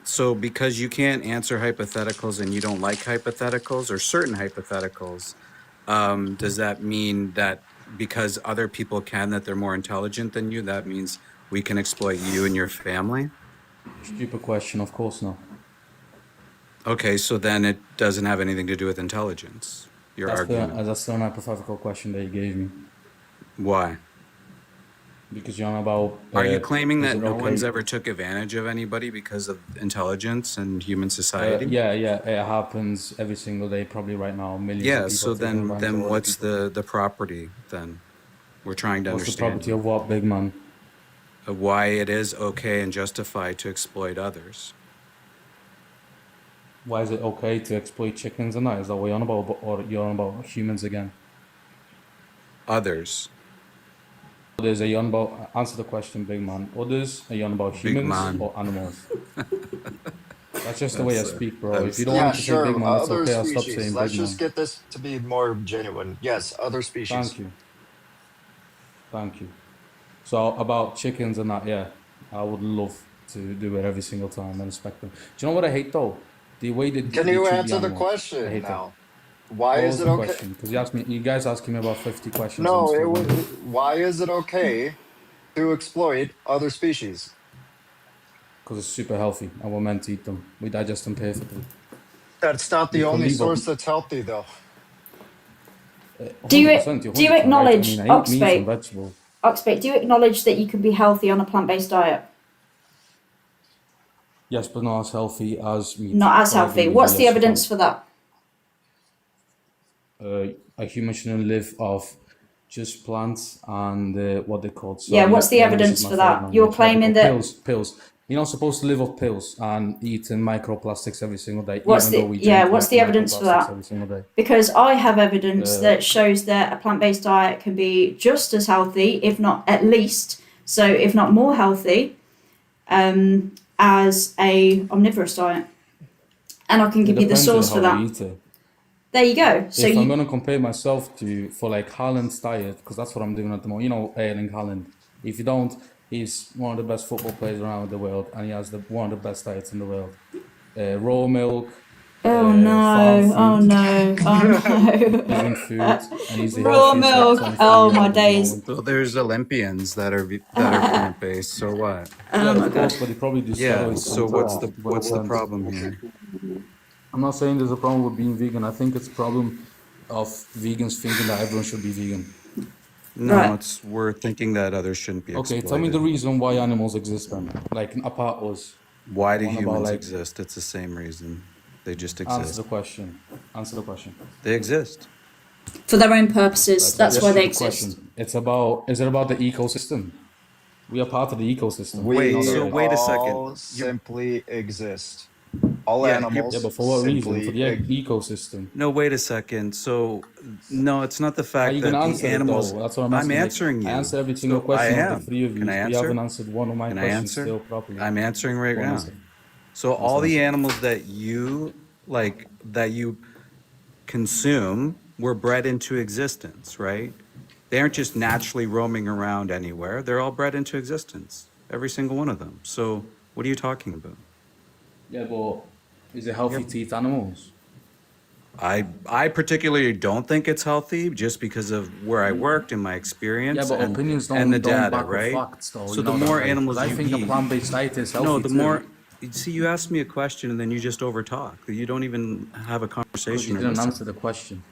So because you can't answer hypotheticals and you don't like hypotheticals or certain hypotheticals, does that mean that because other people can, that they're more intelligent than you, that means we can exploit you and your family? Stupid question. Of course not. Okay, so then it doesn't have anything to do with intelligence, your argument. That's still an hypothetical question that you gave me. Why? Because you're on about. Are you claiming is that it no okay? one's ever took advantage of anybody because of intelligence and human society? Yeah, it happens every single day, probably right now. Millions of Yeah, people. so are taking advantage of then other what's people. the property then? We're trying to What's the understand property of what, big man? why it is okay and justified to exploit others. Why is it okay to exploit chickens and that? Is that what you're on about, or you're on about humans again? Others. Others, are you on about, answer the question, big man. Others, are you on about Big humans man. or animals? That's just the way I That's speak, bro. If you that's don't want Yeah, me to say big sure. man, it's Other okay. I'll stop species. saying Let's big just man. get this to be more genuine. Yes, other Thank species. you. Thank you. So about chickens and that, yeah, I would love to do it every single time and respect them. Do you know what I hate though? The way Can they you treat the answer the animals. I question hate that. now? Why What is was it the okay? question? Because you guys asking me about 50 questions. I'm No, still wondering. why is it okay to exploit other species? Because it's super healthy and we're meant to eat them. We digest them perfectly. That's not We the could only leave up source that's healthy, though. Do you 100%. You're do you 100% right. I mean, acknowledge I eat meat and Oxbait? vegetables. Oxbait, do you acknowledge that you can be healthy on a plant-based diet? Yes, but not as healthy as meat. Not as So I agree healthy. with you. What's the Yes, you evidence can. for that? A human shouldn't live off just plants and what they called. Yeah, Sorry, what's the this is evidence my for third that? You're language. What they claiming call that. pills. You're not supposed to live off pills and eating microplastics every single day, even though we drink What's the evidence for microplastics that? every single day. Because I have evidence Uh, that shows that a plant-based diet can be just as healthy, if not at least, so if not more healthy, as a omnivorous diet. And I can it give you the depends on source for how you that. eat it. There you go. So If I'm you gonna compare myself to for like Haaland's diet, because that's what I'm doing at the moment. You know, Erling Haaland. If you don't, he's one of the best football players around the world, and he has one of the best diets in the world. Raw milk, Oh farm no, oh food, no, oh no. vegan food, and he's the Raw healthiest like milk. 23 Oh year my old at the days. moment. so there's Olympians that are plant based. So what? Yeah, Oh my of god. course, but they probably do Yeah. steroids So sometimes. what's But the problem here? I'm not saying there's a problem with being vegan. I think it's a problem of vegans thinking that everyone should be vegan. No, Right. it's we're thinking that others shouldn't be Okay, tell me the exploited. reason why animals exist then. Like apart us. Why do One about humans like exist? It's the same reason. They just answer exist. the question. Answer the question. They exist. For their own purposes. Right, that's That's a why they stupid exist. question. It's about is it about the ecosystem? We are part of the ecosystem. You know Wait, so We that, right? wait a second. all You simply exist. All yeah, you're Yeah, animals but for what reason? For simply the ecosystem. no, wait a second. So no, it's not the Are fact you gonna that the answer it animals though? That's what I'm I'm asking. Like answering I you. answer every single So I question of the am. three of Can you, I but you haven't answer? answered one of my Can I questions answer? still properly. I'm answering right Go on, now. answer. So all the Answer. animals that you consume were bred into existence, right? They aren't just naturally roaming around anywhere. They're all bred into existence, every single one of them. So what are you talking about? Yeah, but is it healthy Yep. to eat animals? I particularly don't think it's healthy just because of where I worked and my Yeah, experience but opinions and the don't data, back up right? facts, though. So You the know that, more right? Because animals I you think a eat, plant-based diet is no, healthy the too. more see you asked me a question and then you just overtalk. You don't even have a Because you conversation or didn't listen. answer the question.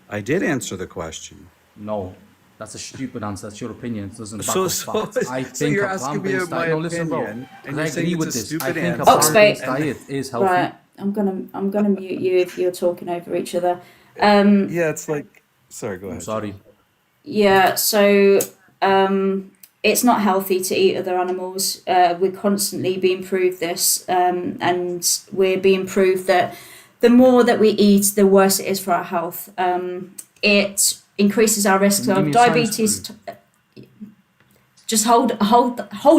I did answer the question. No, that's a stupid answer. That's your opinion. It doesn't back So up so facts. I so think you're a asking me plant-based my diet. No, listen, bro. opinion and Because you're I saying agree it's a with this. I stupid think a answer Oxbait. plant-based and diet is healthy. Right. I'm gonna mute you if you're talking over each other. yeah, it's like sorry, go I'm ahead, Jay. sorry. Yeah, so it's not healthy to eat other animals. We're constantly being proved this, and we're being proved that the more that we eat, the worse it is for our health. It increases our risk Can you give of me a science diabetes. proof? Just hold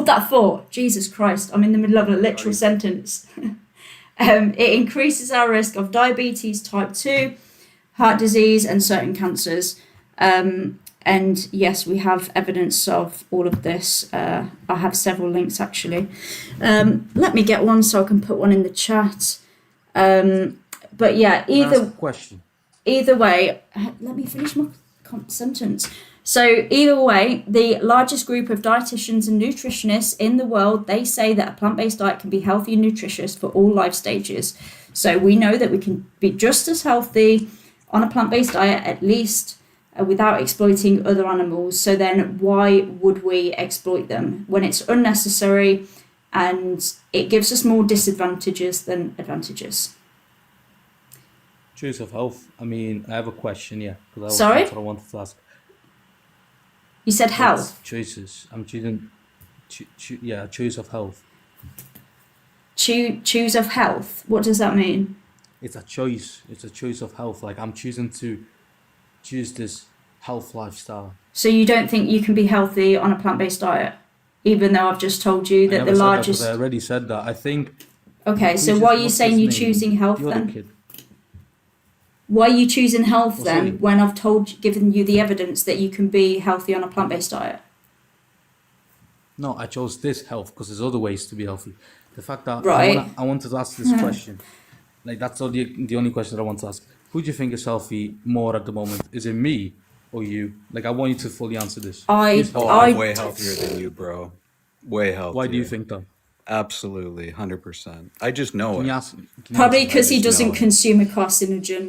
that thought. Jesus Christ, I'm in the middle of a literal Sorry. sentence. It increases our risk of diabetes type 2, heart disease, and certain cancers. And yes, we have evidence of all of this. I have several links actually. Let me get one so I can put one in the chat. But yeah, Can I ask a question? either way, let me finish my sentence. So either way, the largest group of dietitians and nutritionists in the world, they say that a plant-based diet can be healthy and nutritious for all life stages. So we know that we can be just as healthy on a plant-based diet, at least without exploiting other animals. So then why would we exploit them when it's unnecessary and it gives us more disadvantages than advantages? Choice of health. I mean, I have a question, yeah. Sorry? That's what I wanted to ask. You said It's health. choices. I'm choosing, yeah, choice of health. Choose of health. What does that mean? It's a choice. It's a choice of health. Like I'm choosing to choose this health lifestyle. So you don't think you can be healthy on a plant-based diet, even though I've just told you I that never the said that because I largest. already said that. I think. Okay, so Who's why his- are you what's saying his you're name? choosing health The other then? kid. Why are you choosing health What's then he? when I've given you the evidence that you can be healthy on a plant-based diet? No, I chose this health because there's other ways to be healthy. The fact that Right. I wanted to ask this question, like that's the only question that I want to ask. Who do you think is healthy more at the moment? Is it me or you? Like I want you to fully answer this. Who's Oh, healthier? I'm I way healthier than you, bro. Way Why do you healthier. think that? Absolutely, 100%. I just know Can you it. ask? Can you answer probably that? I because he just doesn't know it. consume a carcinogen.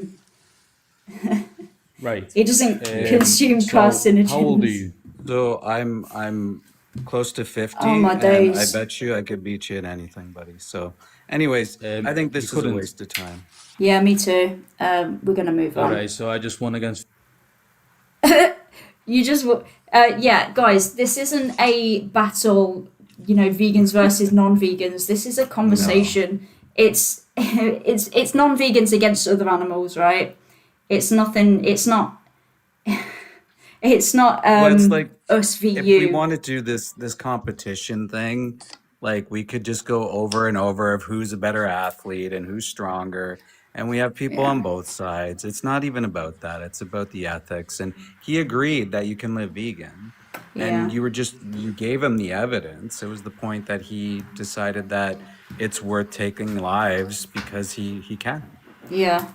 Right. He doesn't consume So how old are carcinogens. you? So I'm close to Oh 50, my and I days. bet you I could beat you at anything, buddy. So, anyways, I think You this is a couldn't. waste of time. Yeah, me too. We're gonna move All on. right. So I just won against. You just, yeah, guys, this isn't a battle, vegans versus non-vegans. This is a No. conversation. It's non-vegans against other animals, right? It's nothing. It's not. It's not Well, it's like us v if we you. want to do this competition thing, like we could just go over and over of who's a better athlete and who's stronger. And we have people Yeah, on both sides. It's not even about that. It's about the ethics. And he agreed that you can live vegan. yeah, And you gave him the evidence. It was the point that he decided that it's worth taking lives because he can. yeah,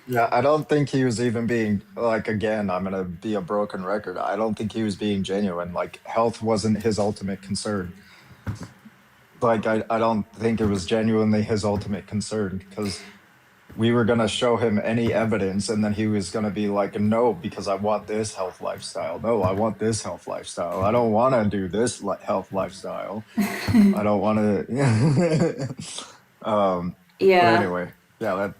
Yeah, I don't think he was even being like, again, I'm gonna be a broken record. I don't think he was being genuine. Like health wasn't his ultimate concern. Like I don't think it was genuinely his ultimate concern because we were gonna show him any evidence and then he was gonna be like, no, because I want this health lifestyle. No, I want this health lifestyle. I don't wanna do this health lifestyle. I don't wanna but yeah. anyway, yeah, that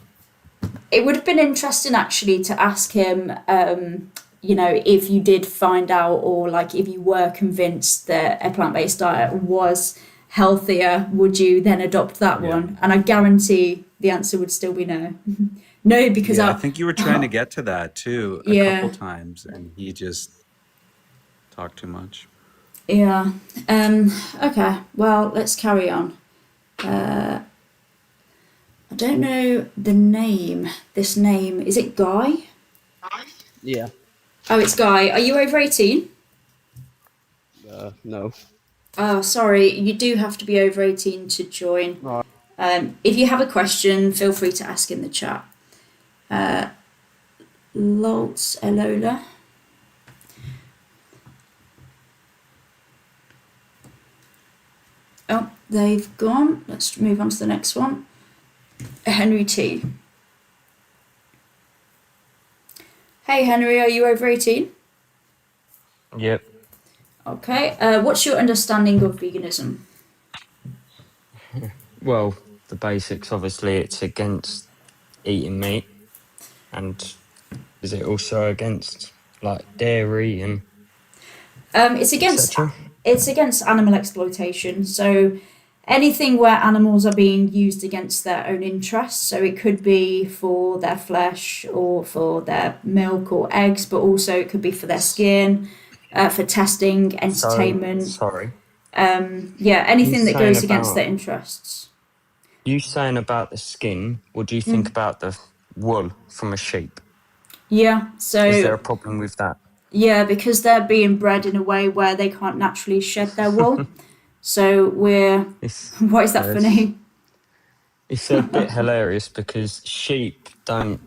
It would have been interesting actually to ask him, if you did find out or like if you were convinced that a plant-based diet was healthier, would you then adopt that Yeah. one? And I guarantee the answer would still be no. No, because Yeah, I think you were trying to get to that too a couple yeah, times, and he just talked too much. yeah. Okay, well, let's carry on. I don't know the name. This name, is it Guy? Yeah. Oh, it's Guy. Are you over 18? No. Oh, sorry, you do have to be over 18 to join. Right. If you have a question, feel free to ask in the chat. Lolts Elola. Oh, they've gone. Let's move on to the next one. Henry T. Hey, Henry, are you over 18? Yep. Okay. What's your understanding of veganism? Well, the basics, obviously, it's against eating meat. And is it also against, like, dairy and It's against etc.? it's against animal exploitation. So anything where animals are being used against their own interests. So it could be for their flesh or for their milk or eggs, but also it could be for their skin, for testing, So, entertainment. sorry. Yeah, You anything that saying goes against their about interests. you saying about the skin, what do you think about the wool from a sheep? Yeah. Is there So a problem with that? yeah, because they're being bred in a way where they can't naturally shed their wool. So we're It's, why is that funny? it's a bit hilarious because sheep don't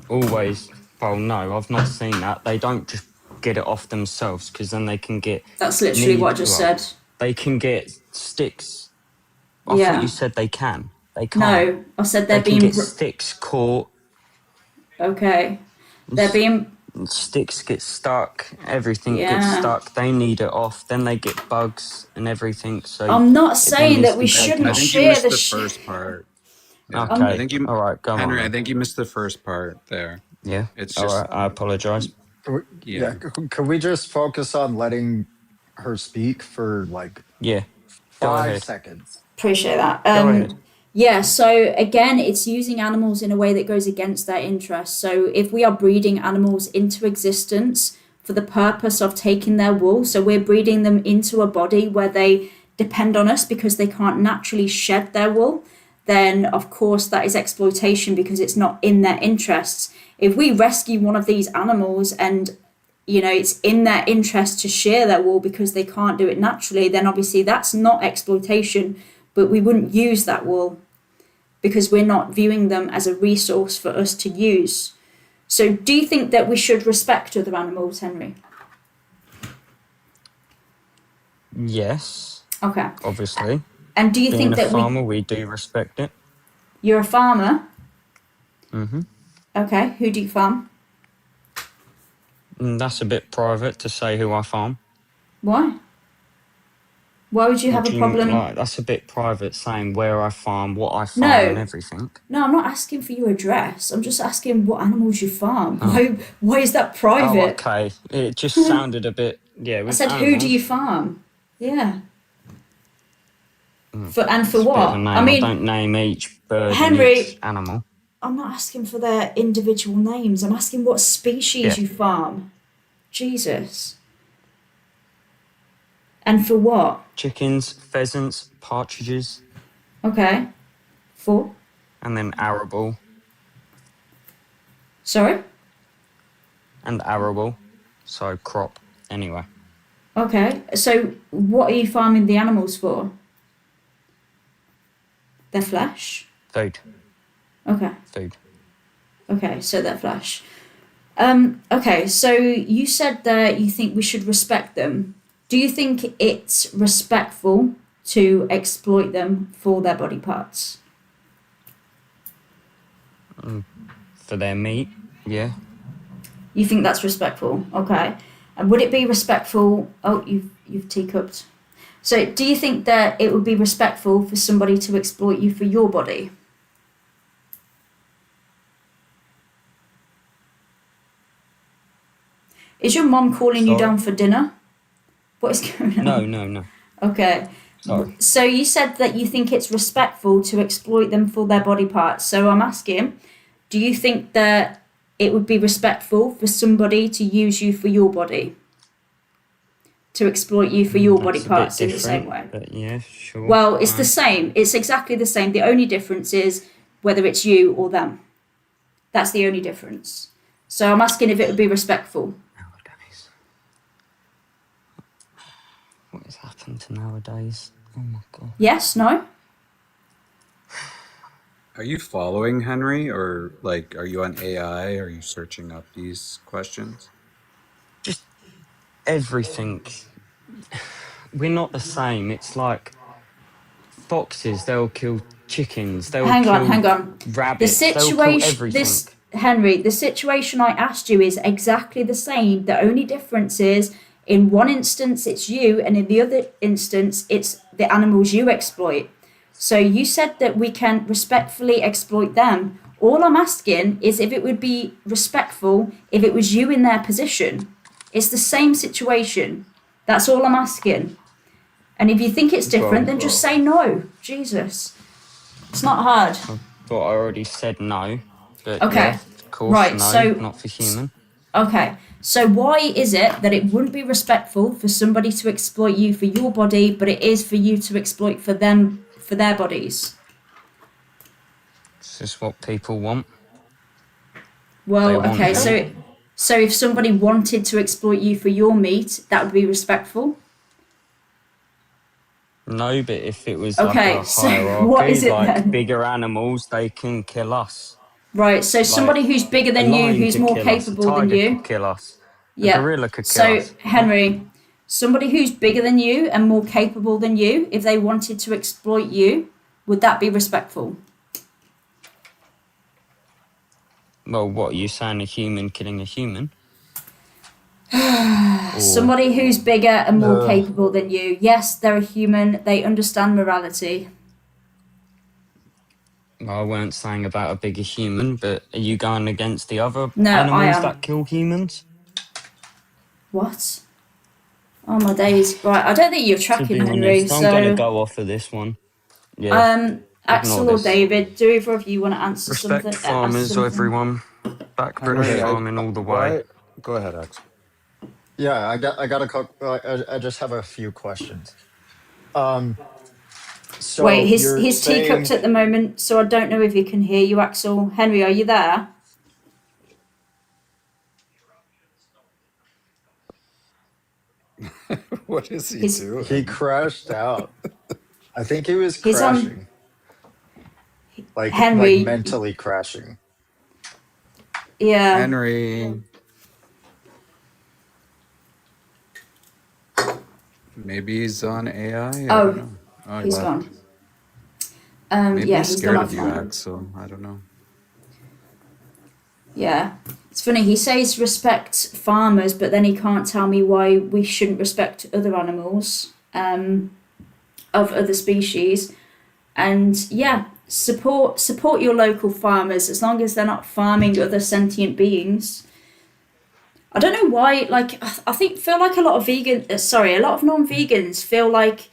always, well, no, I've not seen that. They don't just get it off themselves because then they can get That's literally what I just well, said. they can get sticks. I thought you Yeah. said they can. They can't. No, I said they're They can being get sticks caught, okay. They're being sticks get stuck, everything gets yeah. stuck. They need it off. Then they get bugs and everything. So I'm not it then saying needs that to we be shouldn't I taken think off. you share missed the the first part. Yeah, I Okay. think you, All right. Go on Henry. I then. think you missed the first part there. Yeah. It's All just right. I apologize. yeah, yeah. could we just focus on letting her speak for like Yeah. Go 5 ahead. seconds? appreciate that. Go ahead. Yeah, so again, it's using animals in a way that goes against their interests. So if we are breeding animals into existence for the purpose of taking their wool, so we're breeding them into a body where they depend on us because they can't naturally shed their wool, then of course that is exploitation because it's not in their interests. If we rescue one of these animals and it's in their interest to shear their wool because they can't do it naturally, then obviously that's not exploitation, but we wouldn't use that wool because we're not viewing them as a resource for us to use. So do you think that we should respect other animals, Henry? Yes, Okay. obviously. And do you Being think a that farmer, we do respect it. you're a farmer? Mm-hmm. Okay, who do you farm? That's a bit private to say who I farm. Why? Why would you have a problem? Like, that's a bit private saying where I farm, what I farm, and No, everything. no, I'm not asking for your address. I'm just asking what animals you farm. Oh. Why is that Oh, private? okay. It just sounded a bit, I with said, animals. who do you farm? Yeah. Mm, For it's a bit of a what? name. I mean, don't name each bird and Henry, each animal. I'm not asking for their individual names. I'm asking what species Yeah. you farm. Jesus. And for what? Chickens, pheasants, partridges, Okay. For? and then arable. Sorry? And arable. So crop. Anyway. Okay. So what are you farming the animals for? Their flesh? Food. Okay. Food. Okay, so their flesh. Okay, so you said that you think we should respect them. Do you think it's respectful to exploit them for their body parts? For their meat. Yeah. You think that's respectful? Okay. And would it be respectful? Oh, you've teacupped. So do you think that it would be respectful for somebody to exploit you for your body? Is your mom calling you Sorry? down for dinner? What is going on? No. Okay. Sorry. So you said that you think it's respectful to exploit them for their body parts. So I'm asking, do you think that it would be respectful for somebody to use you for your body? To exploit you for your body That's a parts bit in the same different, way? but yeah, sure. Well, it's the same. It's exactly the same. The only difference is whether it's you or them. That's the only difference. So I'm asking if it would be respectful. Nowadays. What has happened to nowadays? Oh my god. Yes? No? Are you following Henry, or like, are you on AI? Are you searching up these questions? Just everything. We're not the same. It's like foxes, they'll kill chickens, they'll Hang kill on. The rabbits, they'll kill situation, everything. Henry, the situation I asked you is exactly the same. The only difference is in one instance it's you, and in the other instance it's the animals you exploit. So you said that we can respectfully exploit them. All I'm asking is if it would be respectful if it was you in their position. It's the same situation. That's all I'm asking. And if you think it's different, then just say no. Jesus. It's not hard. I thought I already said no. But Okay. yeah, of course, Right, no, so- not for human. Okay, so why is it that it wouldn't be respectful for somebody to exploit you for your body, but it is for you to exploit for them for their bodies? It's just what people want. Well, They want okay, meat. so if somebody wanted to exploit you for your meat, that would be respectful. No, but if it was Okay, like a so hierarchy, what is it like then? bigger animals, they can kill us. Right, so somebody who's bigger A than you, lion who's could more kill us, a capable than tiger you. could kill us, a Yeah. gorilla could kill So us. Henry, somebody who's bigger than you and more capable than you, if they wanted to exploit you, would that be respectful? Well, what, are you saying a human killing a human? Or, Somebody who's bigger and more Yeah. capable than you. Yes, they're a human. They understand morality. I weren't saying about a bigger human, but are you going against the other No, I animals am. that kill humans? What? Oh my days! Right, I don't think you're To tracking, be Henry. honest, I'm going to So, go off of this one. Yeah, ignore Axel or this. David, do either of you want to answer Respect something? farmers, everyone. Back British Henry, farming all the way. why? Go ahead, Axel. Yeah, I got a I just have a few questions. Um, Wait, so his you're his teacups saying at the moment, so I don't know if he can hear you, Axel. Henry, are you there? What is he He's he doing? crashed out. I think he was he's on crashing, like Henry. mentally crashing. Yeah. Henry, maybe he's on AI. I don't Oh, know. Oh, he he's left. gone. Maybe Yeah, he's he's gone scared of you, offline. Axel. I don't know. Yeah. It's funny, he says respect farmers, but then he can't tell me why we shouldn't respect other animals, of other species. And yeah, support your local farmers as long as they're not farming other sentient beings. I don't know why, like, I think, feel like a lot of a lot of non-vegans feel like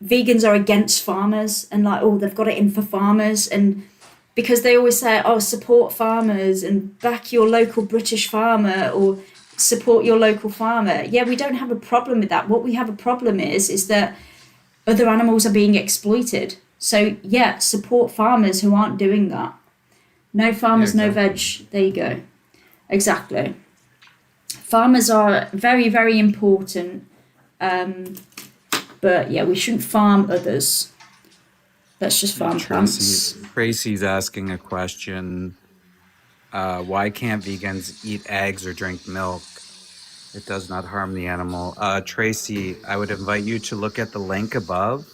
vegans are against farmers and like, oh, they've got it in for farmers. And because they always say, oh, support farmers and back your local British farmer or support your local farmer. Yeah, we don't have a problem with that. What we have a problem is that other animals are being exploited. So yeah, support farmers who aren't doing that. No Yeah, farmers, no veg. exactly. There you go. Exactly. Farmers are very, very important. Um, but yeah, we shouldn't farm others. Let's just farm Tracy, plants. Tracy's asking a question. Why can't vegans eat eggs or drink milk? It does not harm the animal. Tracy, I would invite you to look at the link above.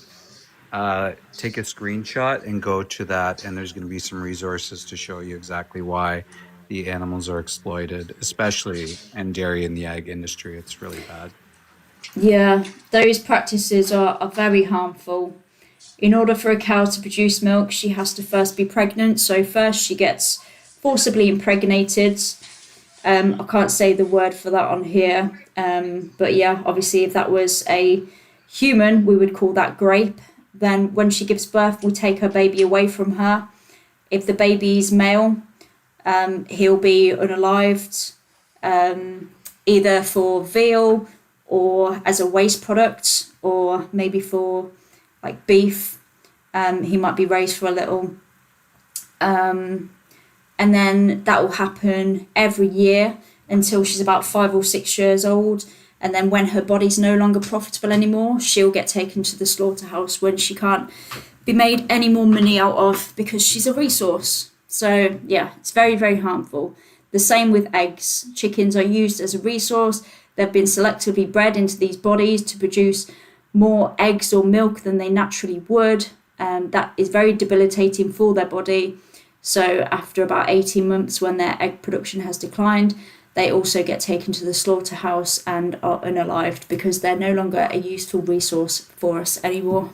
Take a screenshot and go to that, and there's going to be some resources to show you exactly why the animals are exploited, especially in dairy and the egg industry. It's really bad. Yeah, those practices are very harmful. In order for a cow to produce milk, she has to first be pregnant. So first she gets forcibly impregnated. I can't say the word for that on here. But yeah, obviously, if that was a human, we would call that grape. Then, when she gives birth, we take her baby away from her. If the baby's male, he'll be unalived, either for veal or as a waste product, or maybe for like beef. He might be raised for a little. And then that will happen every year until she's about 5 or 6 years old. And then when her body's no longer profitable anymore, she'll get taken to the slaughterhouse when she can't be made any more money out of because she's a resource. So yeah, it's very, very harmful. The same with eggs. Chickens are used as a resource. They've been selectively bred into these bodies to produce more eggs or milk than they naturally would. That is very debilitating for their body. So after about 18 months, when their egg production has declined, they also get taken to the slaughterhouse and are unalived because they're no longer a useful resource for us anymore.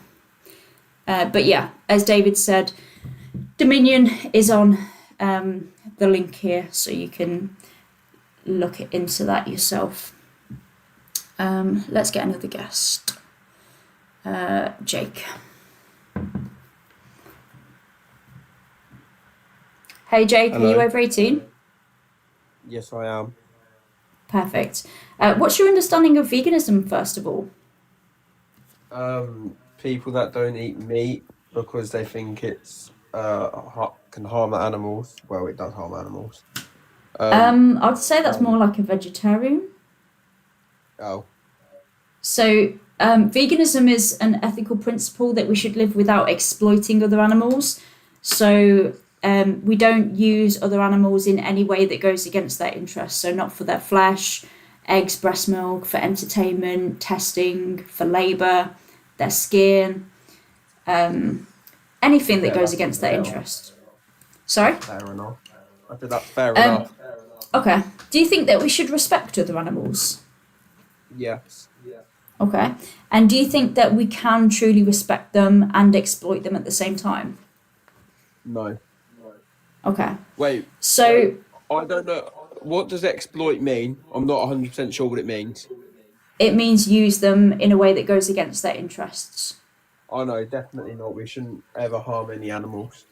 But yeah, as David said, Dominion is on the link here, so you can look into that yourself. Let's get another guest. Jake. Hey Jake, Hello. are you over 18? Yes, I am. Perfect. What's your understanding of veganism, first of all? People that don't eat meat because they think it's can harm animals. Well, it does harm animals. I'd say that's more like a vegetarian. Oh, So, veganism is an ethical principle that we should live without exploiting other animals. So, we don't use other animals in any way that goes against their interests. So, not for their flesh, eggs, breast milk, for entertainment, testing, for labour, their skin, anything that yeah, goes that's against their fair enough. interest. Sorry? Fair enough. I said that's fair Um, enough. okay. Do you think that we should respect other animals? Yes. Okay. And do you think that we can truly respect them and exploit them at the same time? No. Okay. Wait. So I don't know. What does exploit mean? I'm not 100% sure what it means. it means use them in a way that goes against their interests. I know, definitely not. We shouldn't ever harm any animals.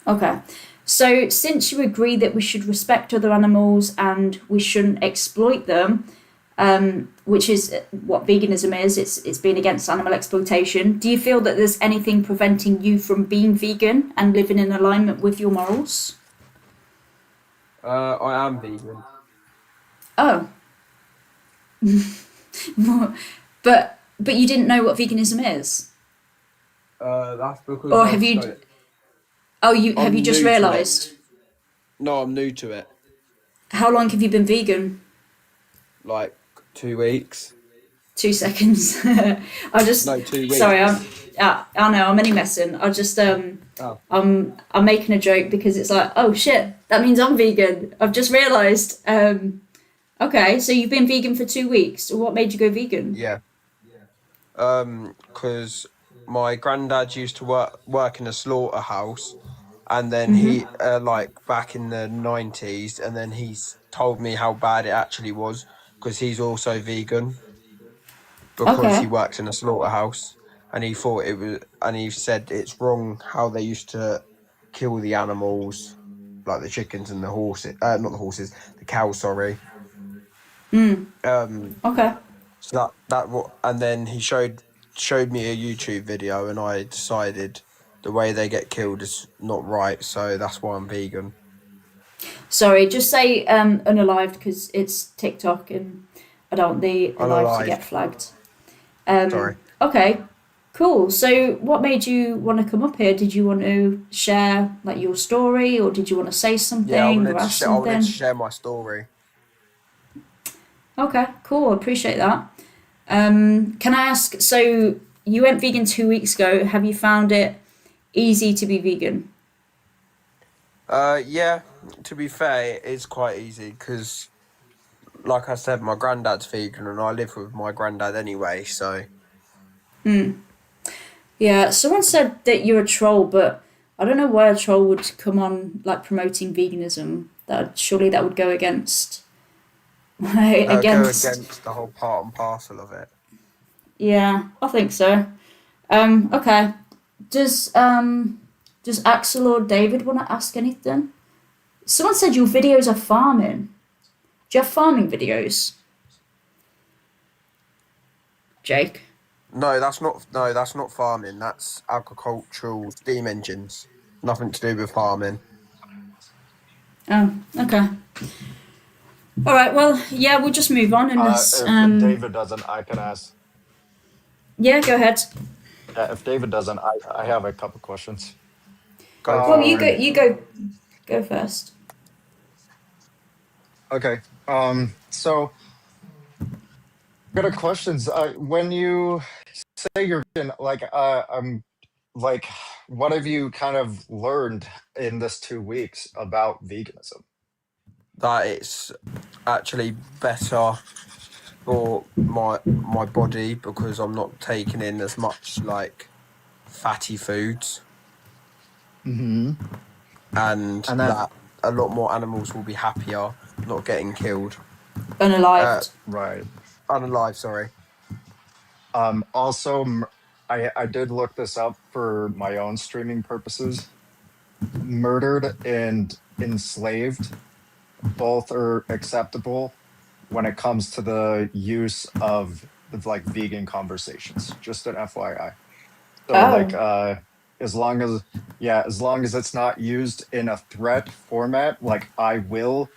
Okay. So since you agree that we should respect other animals and we shouldn't exploit them, which is what veganism is. It's being against animal exploitation. Do you feel that there's anything preventing you from being vegan and living in alignment with your morals? I am vegan. Oh, but you didn't know what veganism is, That's because or I have just you? don't. Oh, have you I'm just new to it. realised? No, I'm new to it. How long have you been vegan? Like 2 weeks. 2 seconds. I just No, two sorry. weeks. I know I'm only messing. Oh, I'm making a joke because it's like, oh shit, that means I'm vegan. I've just realised. Okay, so you've been vegan for 2 weeks. What made you go vegan? yeah. Because my granddad used to work in a slaughterhouse, and then he like back in the 90s, and then he's told me how bad it actually was because he's also vegan because he Okay. works in a slaughterhouse, and he thought it was, and he said it's wrong how they used to kill the animals, like the chickens and the horses, not the horses, the cows, sorry. Um, Okay. so that what, and then he showed me a YouTube video, and I decided the way they get killed is not right, so that's why I'm vegan. Sorry, just say unalived because it's TikTok and I don't want the live to get Unalived. flagged. Sorry. Okay, cool. So what made you want to come up here? Did you want to share like your story, or did you want to say Yeah, something or ask I wanted to something? share my story. Okay, cool. Appreciate that. Can I ask? So you went vegan 2 weeks ago. Have you found it easy to be vegan? Yeah, to be fair, it's quite easy because, like I said, my granddad's vegan, and I live with my granddad anyway, so Yeah, someone said that you're a troll, but I don't know why a troll would come on like promoting veganism. That surely that would go against that would go against. against the whole part and parcel of it. Yeah, I think so. Okay. Does does Axel or David want to ask anything? Someone said your videos are farming. Do you have farming videos, Jake? No, that's not. No, that's not farming. That's agricultural steam engines. Nothing to do with farming. Oh, okay. All right. Well, yeah, we'll just move on unless. If David doesn't, I can ask. Yeah, go ahead. If David doesn't, I have a couple questions. Go Well, for you it. go. You go. Go first. Okay. So got a questions. When you say you're vegan, like, like, what have you kind of learned in this 2 weeks about veganism? That it's actually better for my body because I'm not taking in as much like fatty foods, Hmm. and And then, that a lot more animals will be happier not getting killed. Uh, Unalived. right. unalive, sorry. Also, I did look this up for my own streaming purposes. Murdered and enslaved both are acceptable when it comes to the use of like vegan conversations. Just an FYI. So like Oh. as long as yeah, as long as it's not used in a threat format, like I will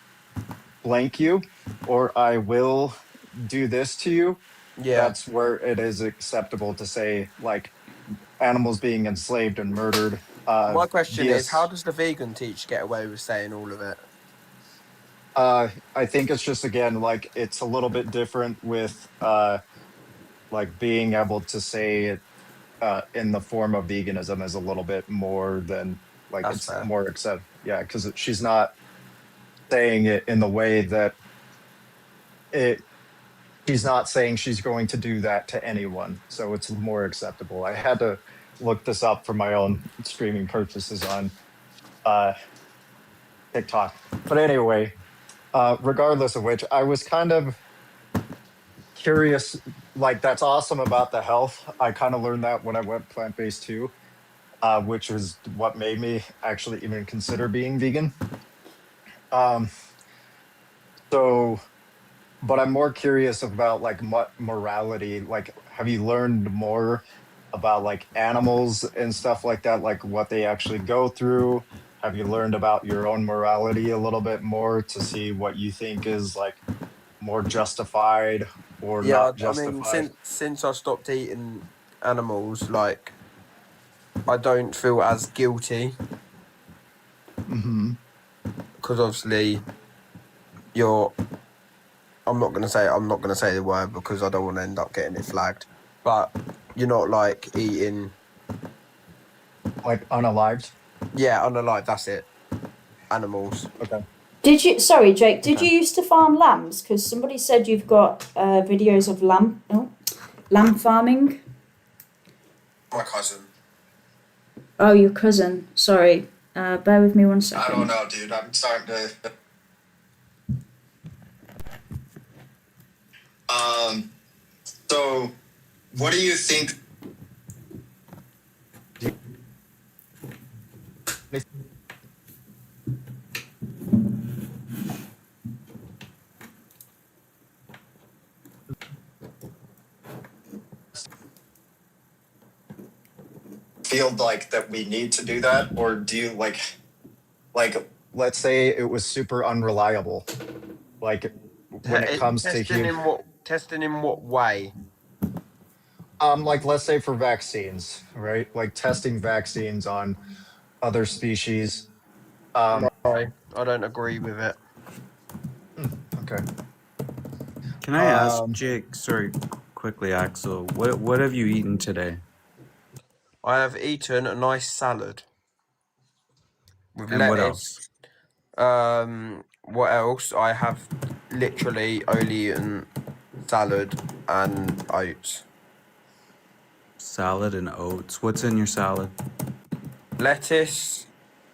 blank you or I will do this to you, Yeah. that's where it is acceptable to say like animals being enslaved and murdered My question via is, how does the vegan teach get away with saying all of it? I think it's just again like it's a little bit different with like being able to say it in the form of veganism is a little bit more than like That's it's fair. more accept yeah because she's not saying it in the way that it she's not saying she's going to do that to anyone, so it's more acceptable. I had to look this up for my own streaming purposes on uh TikTok, but anyway, regardless of which, I was kind of curious. Like that's awesome about the health. I kind of learned that when I went plant-based too, which was what made me actually even consider being vegan. Um, so but I'm more curious about like morality. Like, have you learned more about like animals and stuff like that, like what they actually go through? Have you learned about your own morality a little bit more to see what you think is like more justified or Yeah, not I mean, justified? since I stopped eating animals, like I don't feel as guilty Hmm. because obviously you're. I'm not gonna say the word because I don't want to end up getting it flagged. But you're not like eating. Like unalived? Yeah, on the like that's it. Animals. Okay. Did you? Sorry, Jake. Did Okay. you used to farm lambs? Because somebody said you've got videos of lamb farming. My cousin. Oh, your cousin. Sorry. Bear with me one I second. don't know, dude. I'm starting to. So, what do you think? Feel like that we need to do that, or do you like let's say it was super unreliable, like when it comes to Testing in what way? like let's say for vaccines, right? Like testing vaccines on other species. No, I don't agree with it. Okay. Can I ask Jake, sorry, quickly, Axel, what have you eaten today? I have eaten a nice salad with And what lettuce. else? What else? I have literally only eaten salad and oats. Salad and oats. What's in your salad? Lettuce,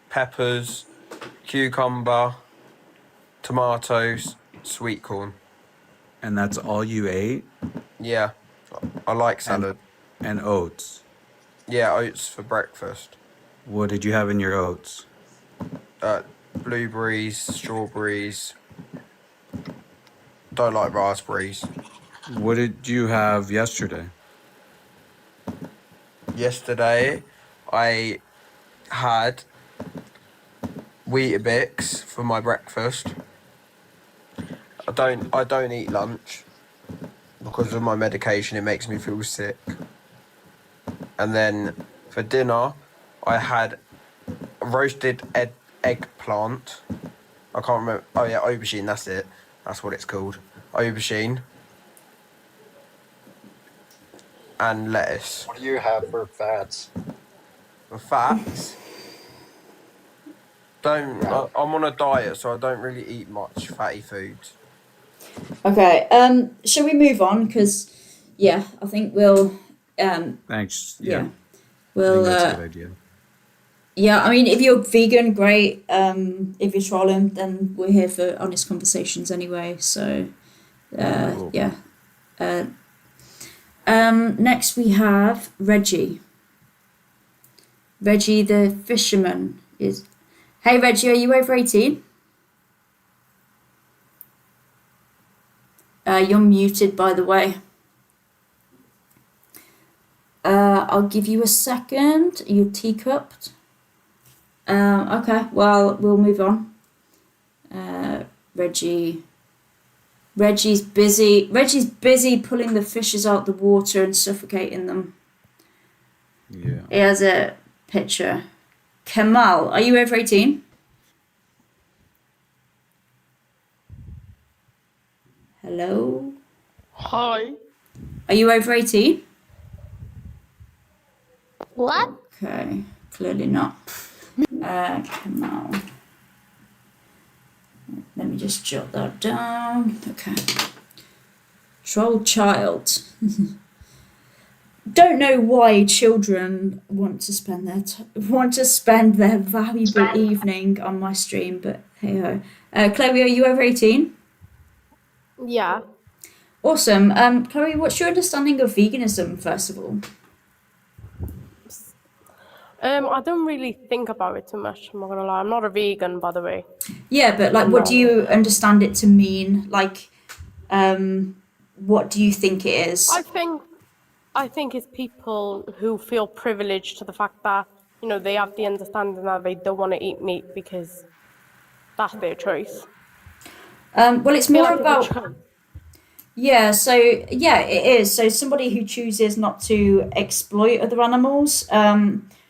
peppers, cucumber, tomatoes, sweet corn. And that's all you ate? Yeah, I like And salad. and oats. Yeah, oats for breakfast. What did you have in your oats? Blueberries, strawberries. Don't like raspberries. What did you have yesterday? Yesterday, I had Weetabix for my breakfast. I don't eat lunch because of my medication. It makes me feel sick. And then for dinner, I had roasted eggplant. I can't remember. Oh yeah, aubergine. That's it. That's what it's called. Aubergine and lettuce. What do you have for fats? For fats, Yeah. I'm on a diet, so I don't really eat much fatty foods. Okay. Shall we move on? Because yeah, I think we'll. Thanks. Yeah. Yeah. I We'll. think that's a good idea. Yeah. I mean, if you're vegan, great. If you're trolling, then we're here for honest conversations anyway. So. Cool. Yeah. Next we have Reggie. Reggie the fisherman is. Hey Reggie, are you over 18? You're muted, by the way. I'll give you a second. You're teacupped. Okay, well, we'll move on. Reggie's busy. Reggie's busy pulling the fishes out the water and suffocating them. Yeah. Here's a picture. Kamal, are you over 18? Hello? Hi. Are you over 18? What? Okay, clearly not. Kamal. Let me just jot that down. Okay. Troll child. Don't know why children want to spend their valuable evening on my stream, but hey ho. Chloe, are you over 18? Yeah. Awesome. Chloe, what's your understanding of veganism, first of all? I don't really think about it too much, I'm not gonna lie. I'm not a vegan, by the way. Yeah, but like, what do you understand it to mean? Like, What do you think it is? I think it's people who feel privileged to the fact that, you know, they have the understanding that they don't want to eat meat because that's their choice. Well, it's I feel more like it's a about choice. yeah. So yeah, it is. So somebody who chooses not to exploit other animals.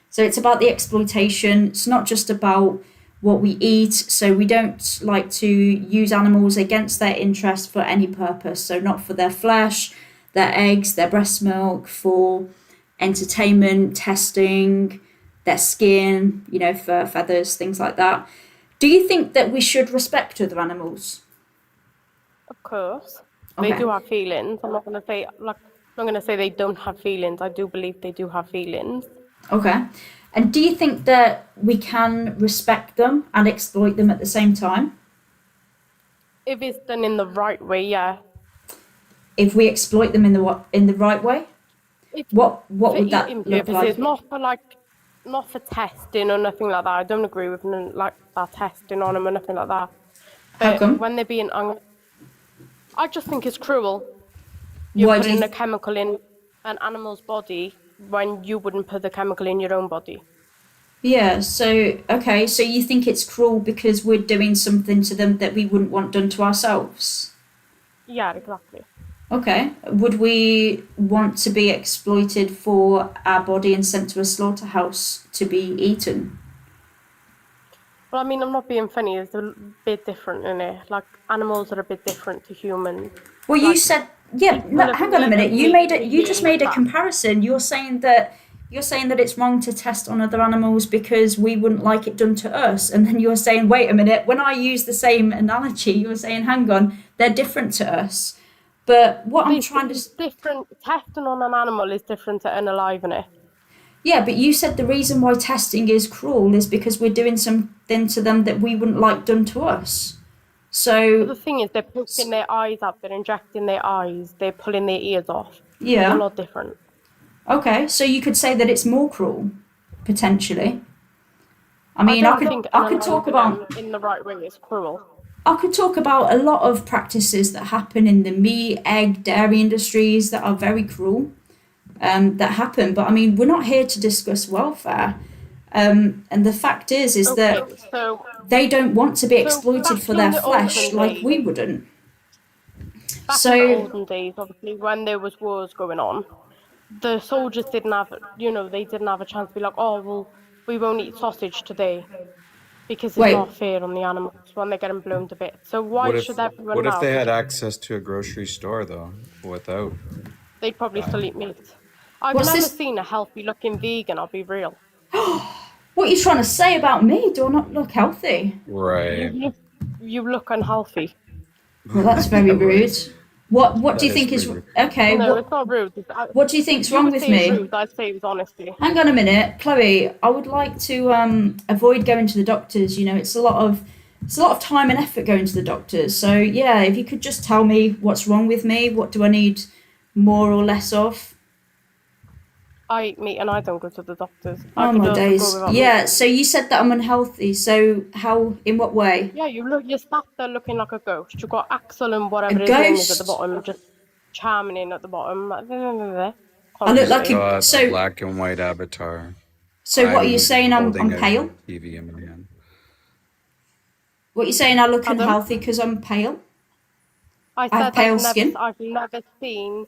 So it's about the exploitation. It's not just about what we eat. So we don't like to use animals against their interest for any purpose. So not for their flesh, their eggs, their breast milk, for entertainment, testing, their skin, you know, for feathers, things like that. Do you think that we should respect other animals? Of course, they Okay. do have feelings. I'm not gonna say they don't have feelings. I do believe they do have feelings. Okay. And do you think that we can respect them and exploit them at the same time? If it's done in the right way, yeah. If we exploit them in the right way, If what for would that eating look like? purposes, not for testing or nothing like that. I don't agree with like that testing on them or nothing like that. How But come? when they're being, I just think it's cruel. You're Why do putting you? a chemical in an animal's body when you wouldn't put the chemical in your own body. Yeah. So okay. So you think it's cruel because we're doing something to them that we wouldn't want done to ourselves? Yeah, exactly. Okay. Would we want to be exploited for our body and sent to a slaughterhouse to be eaten? Well, I mean, I'm not being funny. It's a bit different in it. Like animals are a bit different to humans. Well, you Like said, yeah. No, people have hang on a minute. needed You meat made for it. You just years. made a comparison. You're saying that it's wrong to test on other animals because we wouldn't like it done to us, and then you're saying, wait a minute. When I use the same analogy, you're saying, hang on, they're different to us. But what I'm trying to, It's different. Testing on an animal is different to unaliving it. yeah. But you said the reason why testing is cruel is because we're doing something to them that we wouldn't like done to us. But So, the thing is, they're poking their eyes out, they're injecting their eyes, they're pulling their ears off. It's a yeah. lot different. Okay. So you could say that it's more cruel, potentially. I I mean, I don't could think I could talk unaliving them about in the right way is cruel. I could talk about a lot of practices that happen in the meat, egg, dairy industries that are very cruel, that happen. But I mean, we're not here to discuss welfare. And the fact is Okay, that so they don't want to be exploited back for in their the flesh olden like days, we wouldn't. back in the So, olden days, obviously, when there was wars going on, the soldiers didn't have, they didn't have a chance to be like, oh, well, we won't eat sausage today because it's wait, not fair on the animals when they're getting blown to bits. So why What if should everyone what if have? they had access to a grocery store though, without They'd probably that? still eat meat. I've what's never this? seen a healthy looking vegan, I'll be real. What are you trying to say about me? Do I not look healthy? You Right. look, you look unhealthy. Well, that's Yeah, very right. rude. What do That you is think is pretty rude. okay? No, it's not rude. What do you think's If you wrong would with say it's me? rude, I'd say it was honesty. Hang on a minute, Chloe. I would like to avoid going to the doctors. You know, it's a lot of time and effort going to the doctors. So yeah, if you could just tell me what's wrong with me, what do I need more or less of? I eat meat and I don't go to the doctors. I Oh could my also go days. without meat. Yeah. So you said that I'm unhealthy. So how? In what way? Yeah, you're sat there looking like a ghost. You've got Axel and A whatever his name is at the ghost? bottom, just charming in at the bottom. I Can't look see like straight. a Got a so. black and white avatar. So what are you I'm saying? I'm holding I'm a pale. TV in my hand. What are you saying? I look Adam, unhealthy because I'm pale. I I have said pale skin. I've never seen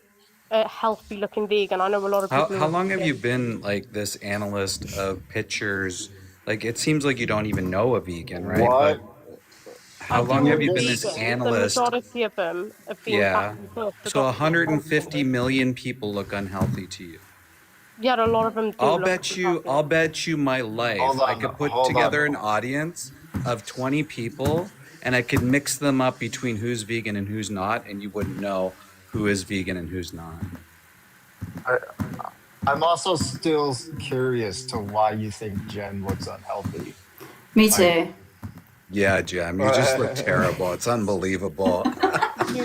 a healthy looking vegan. I know a lot of How people how who long have do. you been like this analyst of pictures? Like it seems like you don't even know a vegan, right? But What? how I long do have You're you been this just vegans. The analyst? majority of them have been back Yeah. and forth to So doctors 150 constantly. million people look unhealthy to you. Yeah, a lot of them do I'll look bet you, unhealthy. I'll bet you my hold life I on, could put hold on. together an audience of 20 people and I could mix them up between who's vegan and who's not, and you wouldn't know who is vegan and who's not. I, I'm also still curious to why you think Jen looks unhealthy. Me Like, too. Yeah, Jem, you just look terrible. It's unbelievable.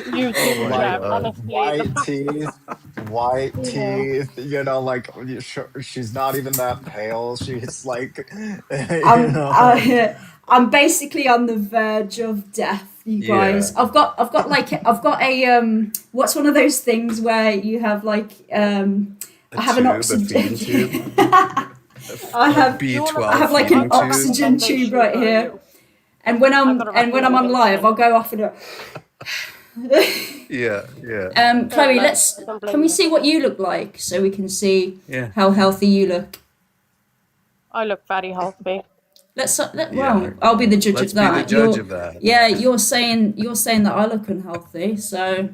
You oh do, my Jeb. God, Honestly, the white fact teeth. white Yeah. teeth, like she's not even that pale. She's like, I'm I'm basically on the verge of death, you Yeah. guys. I've got a what's one of those things where you have like A I have an tube, a oxygen feeding tube, I a have Do you want to I know B12 have what like I an feeding got a tube. oxygen tube recommendation right for here. you? And I got a when I'm on live, recommendation. I'll go off and Yeah, yeah, So Chloe, let's can we explain. see what you look like so we can see yeah, how healthy you look? I look very healthy. yeah. I'll be the judge Let's of be the that. judge of that. You're saying that I look unhealthy, so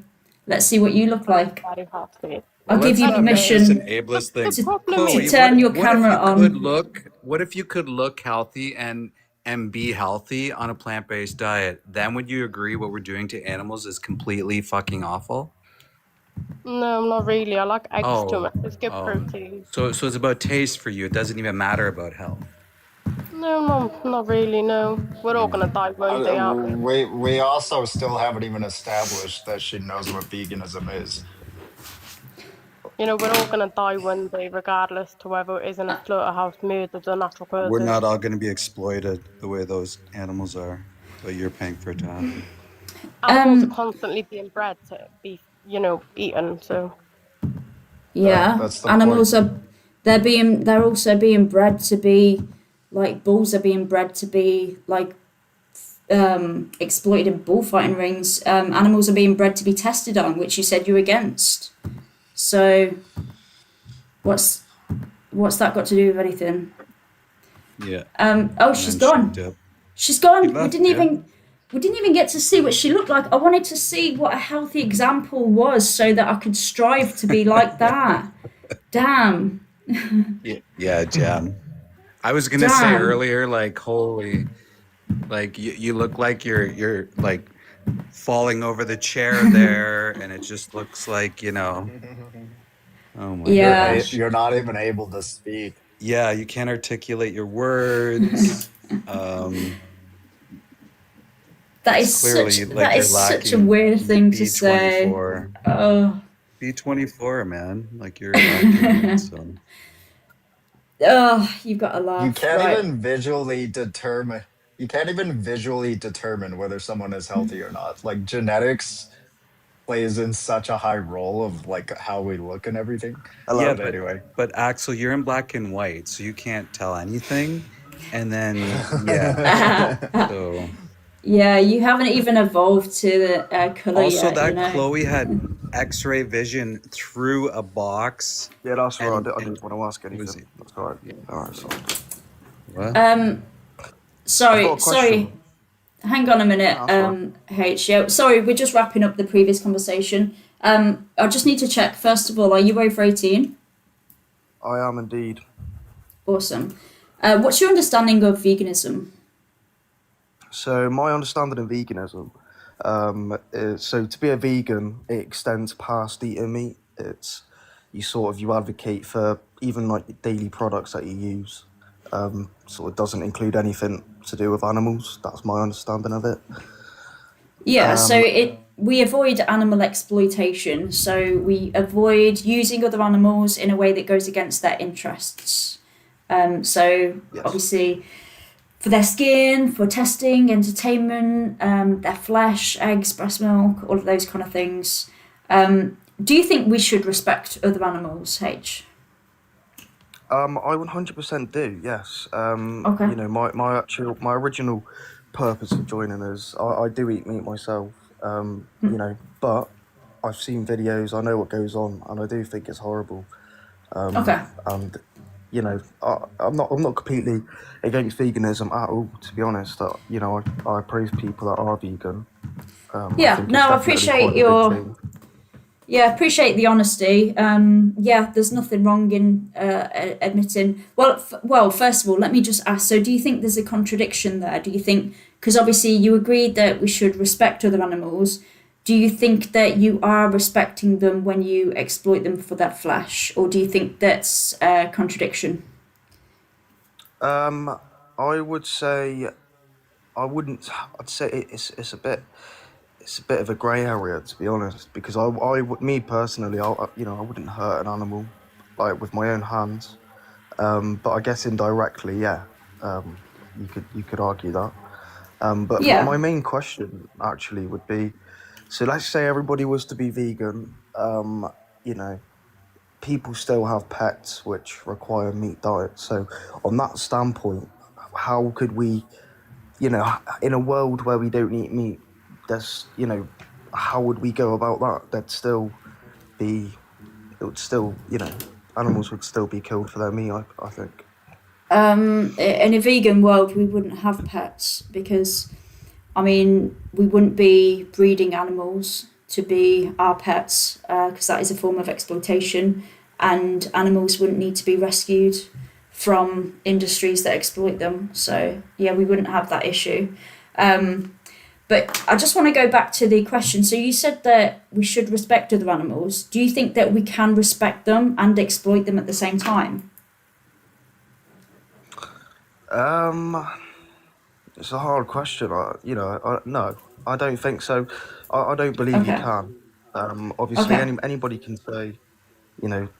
let's see what you look I look like. very healthy. I'll Well, give let's you not make this an permission ableist The thing. problem to Chloe, is, turn your what if camera you could on. look? What if you could look healthy and be healthy on a plant-based diet? Then would you agree what we're doing to animals is completely fucking awful? no, not really. I like eggs too Oh, much. It's good oh. protein. So it's about taste for you. It doesn't even matter about health. No, no, not really. No, we're all gonna die one day, aren't we? we also still haven't even established that she knows what veganism is. You know, we're all gonna die one day, regardless to whether it is in a slaughterhouse, murdered, or natural We're causes. not all going to be exploited the way those animals are, but you're paying for it to happen. Animals are constantly being bred to be, eaten. So Yeah, That's the point. animals are they're also being bred to be like bulls are being bred to be like exploited in bullfighting rings. Animals are being bred to be tested on, which you said you're against. So what's that got to do with anything? Yeah. Oh, And she's then she gone. dipped. She's She gone. left, yeah. We didn't even get to see what she looked like. I wanted to see what a healthy example was so that I could strive to be like that. Damn. Yeah, Jam. I was gonna say Damn. earlier, like, holy, like you look like you're like falling over the chair there, and it just looks like, oh my Yeah. gosh. You're not even able to speak. Yeah, you can't articulate your words. That It's is such clearly like you're a lacking weird thing to say. B24. Oh. B24, man. Like you're lacking it, so. Oh, you've got to You laugh. can't Right. even visually determine. You can't even visually determine whether someone is healthy or not. Like genetics plays in such a high role of like how we look and everything. Yeah, But anyway. but Axel, you're in black and white, so you can't tell anything. And then yeah, so Yeah, you haven't even evolved to the color also yet, that Chloe had X-ray vision through a box, Yeah, that's right. I and didn't want to ask it was anything. That's all right. yeah. All right, so What? I've got a Sorry. question. Hang on a minute. No, that's all right. H. Yeah, sorry, we're just wrapping up the previous conversation. I just need to check. First of all, are you over 18? I am indeed. Awesome. What's your understanding of veganism? So my understanding of veganism, is, so to be a vegan, it extends past eating meat. You advocate for even like the daily products that you use. So it doesn't include anything to do with animals. That's my understanding of it. Yeah, so Um, we avoid animal exploitation. So we avoid using other animals in a way that goes against their interests. So yes. obviously, for their skin, for testing, entertainment, their flesh, eggs, breast milk, all of those kind of things. Do you think we should respect other animals, H? I 100% do. Yes. Okay. My original purpose for joining is I do eat meat myself. But I've seen videos. I know what goes on, and I do think it's horrible. Okay. And I'm not completely against veganism at all. To be honest, I praise people that are vegan. I Yeah, think no, it's I definitely appreciate quite a good thing. appreciate the honesty. Yeah, there's nothing wrong in admitting. Well, first of all, let me just ask. So, do you think there's a contradiction there? Do you think, because obviously you agreed that we should respect other animals, do you think that you are respecting them when you exploit them for their flesh, or do you think that's a contradiction? I would say I wouldn't. I'd say it's it's a bit of a grey area, to be honest, because me personally, I wouldn't hurt an animal like with my own hands. But I guess indirectly, yeah, you could argue that. But Yeah. my main question actually would be, so let's say everybody was to be vegan. You know, people still have pets which require meat diet. So on that standpoint, how could we, in a world where we don't eat meat, how would we go about that? Be, it would still, animals would still be killed for their meat, I think. In a vegan world, we wouldn't have pets because, I mean, we wouldn't be breeding animals to be our pets because that is a form of exploitation, and animals wouldn't need to be rescued from industries that exploit them. So yeah, we wouldn't have that issue. But I just want to go back to the question. So you said that we should respect other animals. Do you think that we can respect them and exploit them at the same time? It's a hard question. No, I don't think so. I don't believe you Okay. can. Obviously, Okay. anybody can say,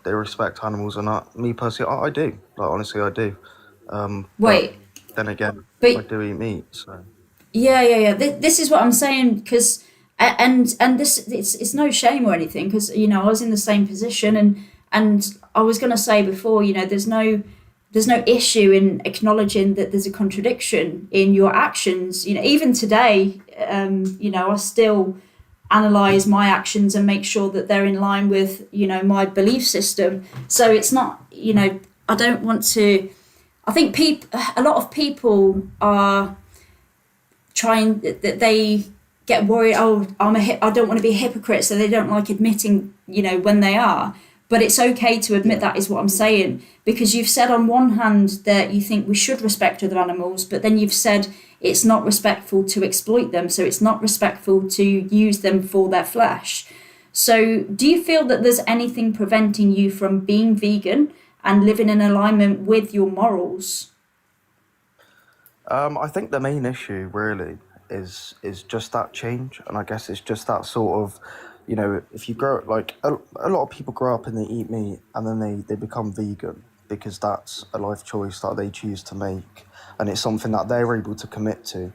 they respect animals or not. Me personally, I do. Like, honestly, I do. But Wait. then again, I But do eat meat, so. yeah. This is what I'm saying because, and this it's no shame or anything because I was in the same position and I was gonna say before there's no issue in acknowledging that there's a contradiction in your actions. Even today, I still analyze my actions and make sure that they're in line with my belief system. So it's not I don't want to. I think a lot of people are trying that they get worried. Oh, I don't want to be a hypocrite, so they don't like admitting when they are. But it's okay to admit that is what I'm saying, because you've said on one hand that you think we should respect other animals, but then you've said it's not respectful to exploit them, so it's not respectful to use them for their flesh. So do you feel that there's anything preventing you from being vegan and living in alignment with your morals? I think the main issue really is just that change, and I guess it's just that sort of, if you grow like a lot of people grow up and they eat meat, and then they become vegan because that's a life choice that they choose to make, and it's something that they're able to commit to.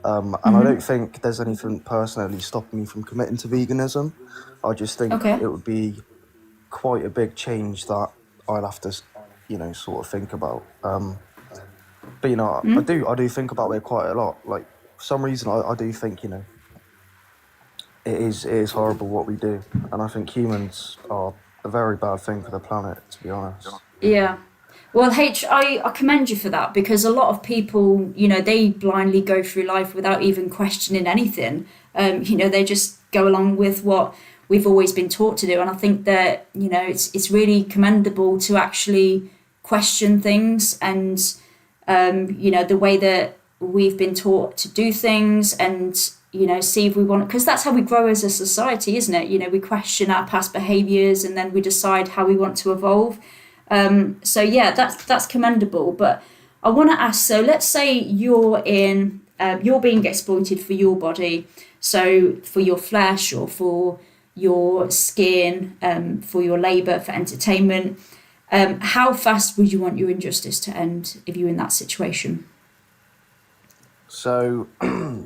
And I don't think there's anything personally stopping me from committing to veganism. I just think Okay. it would be quite a big change that I'd have to, sort of think about. But I do think about it quite a lot. Like for some reason, I do think it is horrible what we do, and I think humans are a very bad thing for the planet, to be honest. Yeah. Well, I commend you for that because a lot of people, they blindly go through life without even questioning anything. They just go along with what we've always been taught to do. And I think that, it's really commendable to actually question things and, the way that we've been taught to do things and, see if we want, because that's how we grow as a society, isn't it? We question our past behaviours and then we decide how we want to evolve. So yeah, that's commendable. But I want to ask. So let's say you're being exploited for your body, so for your flesh or for your skin, for your labour, for entertainment. How fast would you want your injustice to end if you're in that situation? So,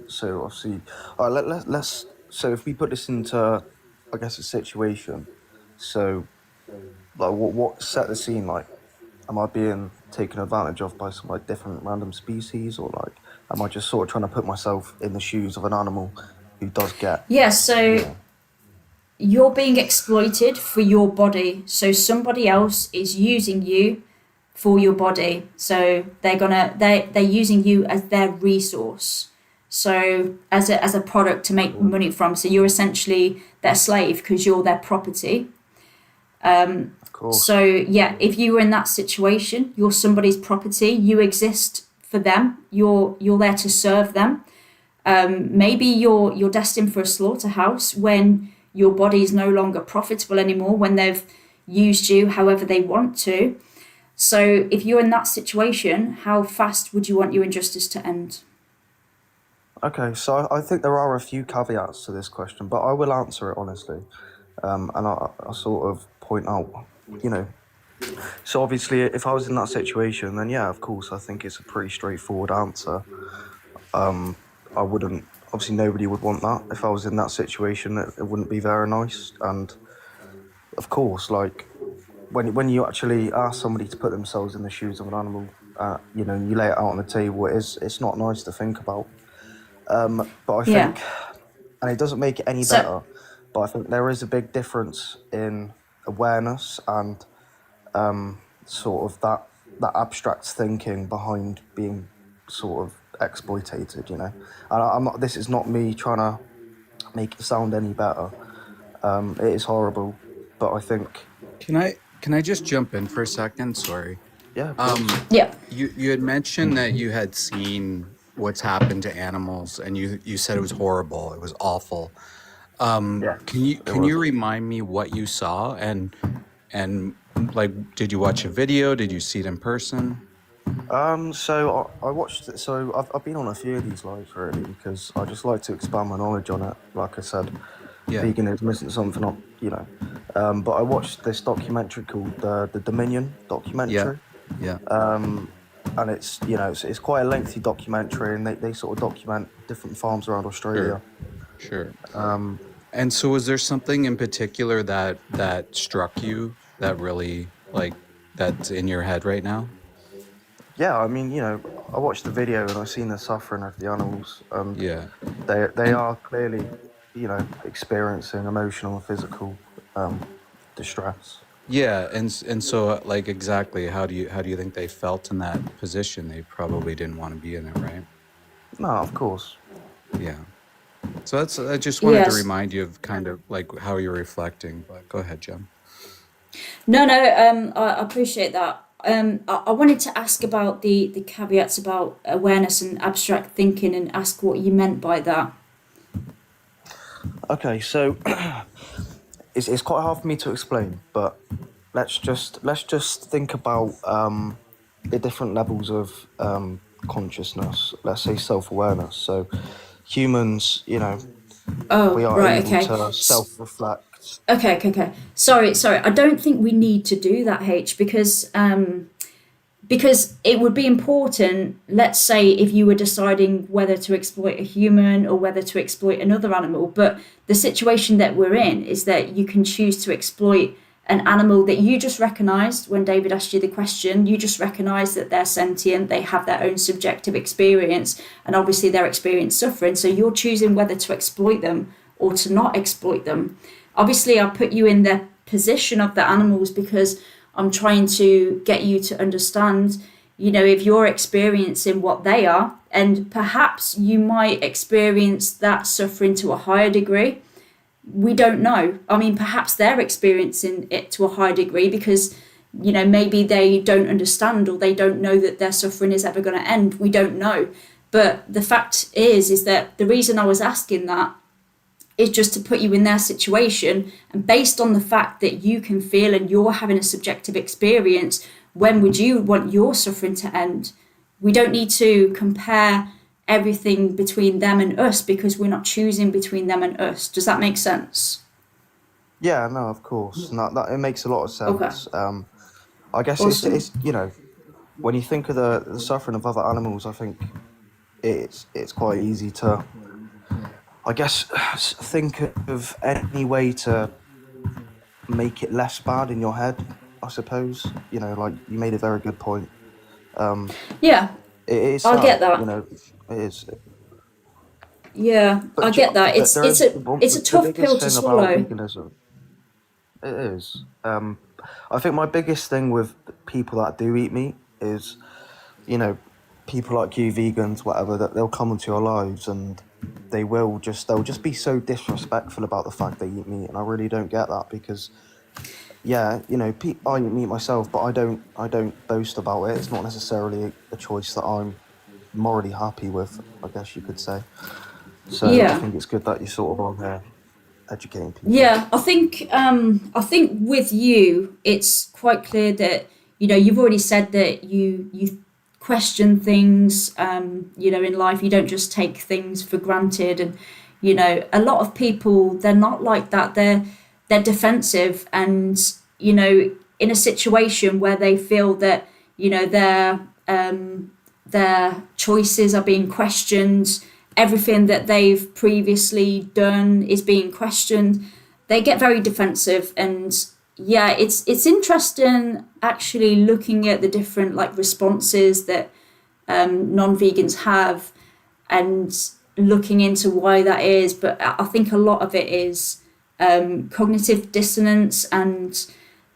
so obviously, all right, let's. So if we put this into, I guess, a situation. So, like, what set the scene? Like, am I being taken advantage of by some like different random species, or like, am I just sort of trying to put myself in the shoes of an animal who does get, Yeah. you So know? you're being exploited for your body. So somebody else is using you for your body. So they're using you as their resource. So as a product to make money from. So you're essentially their slave because you're their property. Of course. So yeah, if you were in that situation, you're somebody's property. You exist for them. You're there to serve them. Maybe you're destined for a slaughterhouse when your body is no longer profitable anymore, when they've used you however they want to. So if you're in that situation, how fast would you want your injustice to end? Okay, so I think there are a few caveats to this question, but I will answer it honestly. And I'll sort of point out, you know, so obviously if I was in that situation, then yeah, of course, I think it's a pretty straightforward answer. I wouldn't, obviously nobody would want that. If I was in that situation, it wouldn't be very nice. And of course, like when you actually ask somebody to put themselves in the shoes of an animal, you know, and you lay it out on the table, it's not nice to think about. But I Yeah. think, and it doesn't make it any So better, but I think there is a big difference in awareness and sort of that abstract thinking behind being sort of exploitated, you know. And I'm not. This is not me trying to make it sound any better. It is horrible, but I think, Can I just jump in for a second? Sorry. yeah, of course. yeah. You had mentioned that you had seen what's happened to animals, and you said it was horrible. It was awful. Yeah, it Can was. you remind me what you saw, and like, did you watch a video? Did you see it in person? So I watched it. So I've been on a few of these lives really because I just like to expand my knowledge on it. Like I said, Yeah. veganism isn't something I, you know. But I watched this documentary called the Dominion Yeah. documentary. Yeah. And it's, you know, it's quite a lengthy documentary, and they sort of document different farms around Sure. Australia. Sure. And so, was there something in particular that struck you that really, like, that's in your head right now? Yeah, I mean, you know, I watched the video and I seen the suffering of the animals, and Yeah. they And are clearly, you know, experiencing emotional and physical distress. yeah, and so, like, exactly, how do you think they felt in that position? They probably didn't want to be in it, right? No, of course. Yeah. So that's, I just wanted to Yes. remind you of kind of like how you're reflecting, but go ahead, Jem. No, no. I appreciate that. I wanted to ask about the caveats about awareness and abstract thinking, and ask what you meant by that. Okay, so it's quite hard for me to explain, but let's just think about the different levels of consciousness. Let's say self-awareness. So humans, you know, we Oh, are right. able Okay. to self-reflect. Okay. Okay. Okay. Sorry. Sorry. I don't think we need to do that, H, because it would be important. Let's say if you were deciding whether to exploit a human or whether to exploit another animal, but the situation that we're in is that you can choose to exploit an animal that you just recognized when David asked you the question. You just recognize that they're sentient, they have their own subjective experience, and obviously they're experiencing suffering. So you're choosing whether to exploit them or to not exploit them. Obviously, I put you in the position of the animals because I'm trying to get you to understand, you know, if you're experiencing what they are, and perhaps you might experience that suffering to a higher degree. We don't know. I mean, perhaps they're experiencing it to a high degree because, you know, maybe they don't understand or they don't know that their suffering is ever going to end. We don't know. But the fact is that the reason I was asking that is just to put you in their situation, and based on the fact that you can feel and you're having a subjective experience, when would you want your suffering to end? We don't need to compare everything between them and us because we're not choosing between them and us. Does that make sense? Yeah, no, of course. No, that it makes a lot of Okay. sense. I guess Awesome. it's you know, when you think of the suffering of other animals, I think it's quite easy to, I guess, think of any way to make it less bad in your head. I suppose, you know, like you made a very good point. Yeah, It is I sad, get you that. know, it is. Yeah, I get that. But there is It's a the tough biggest pill to thing about swallow. veganism. It is. I think my biggest thing with people that do eat meat is, you know, people like you, vegans, whatever, that they'll come into your lives and they'll just be so disrespectful about the fact they eat meat, and I really don't get that because, yeah, you know, I eat meat myself, but I don't boast about it. It's not necessarily a choice that I'm morally happy with, I guess you could say. So I Yeah. think it's good that you're sort of on there educating people. Yeah, I think with you, it's quite clear that, you know, you've already said that you question things, in life. You don't just take things for granted. And, a lot of people, they're not like that. They're defensive and, in a situation where they feel that, their choices are being questioned, everything that they've previously done is being questioned, they get very defensive. And yeah, it's interesting actually looking at the different like responses that non-vegans have and looking into why that is. But I think a lot of it is cognitive dissonance, and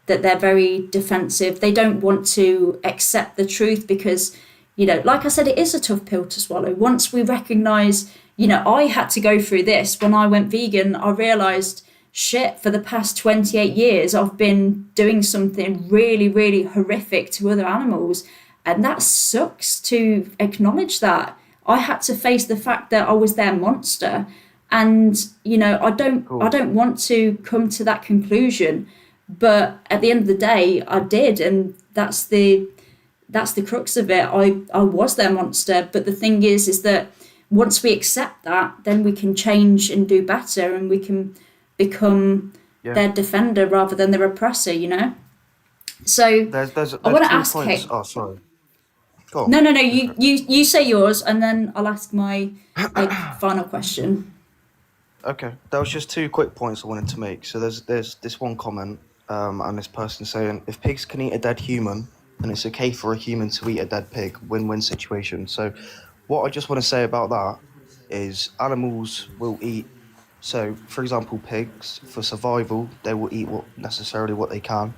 that they're very defensive. They don't want to accept the truth because, like I said, it is a tough pill to swallow. Once we recognize, I had to go through this when I went vegan. I realized, shit, for the past 28 years, I've been doing something really, really horrific to other animals. And that sucks to acknowledge that. I had to face the fact that I was their monster. And, I don't want to come to that conclusion. But at the end of the day, I did, and that's the crux of it. I was their monster. But the thing is that once we accept that, then we can change and do better, and we can become their defender rather than their oppressor. So there's I want to two ask points. Kate. Oh, sorry. Go on. No. You say yours, and then I'll ask my final question. Okay, that was just two quick points I wanted to make. So there's this one comment, and this person saying, if pigs can eat a dead human, then it's okay for a human to eat a dead pig. Win-win situation. So what I just want to say about that is animals will eat. So, for example, pigs, for survival, they will eat what they can.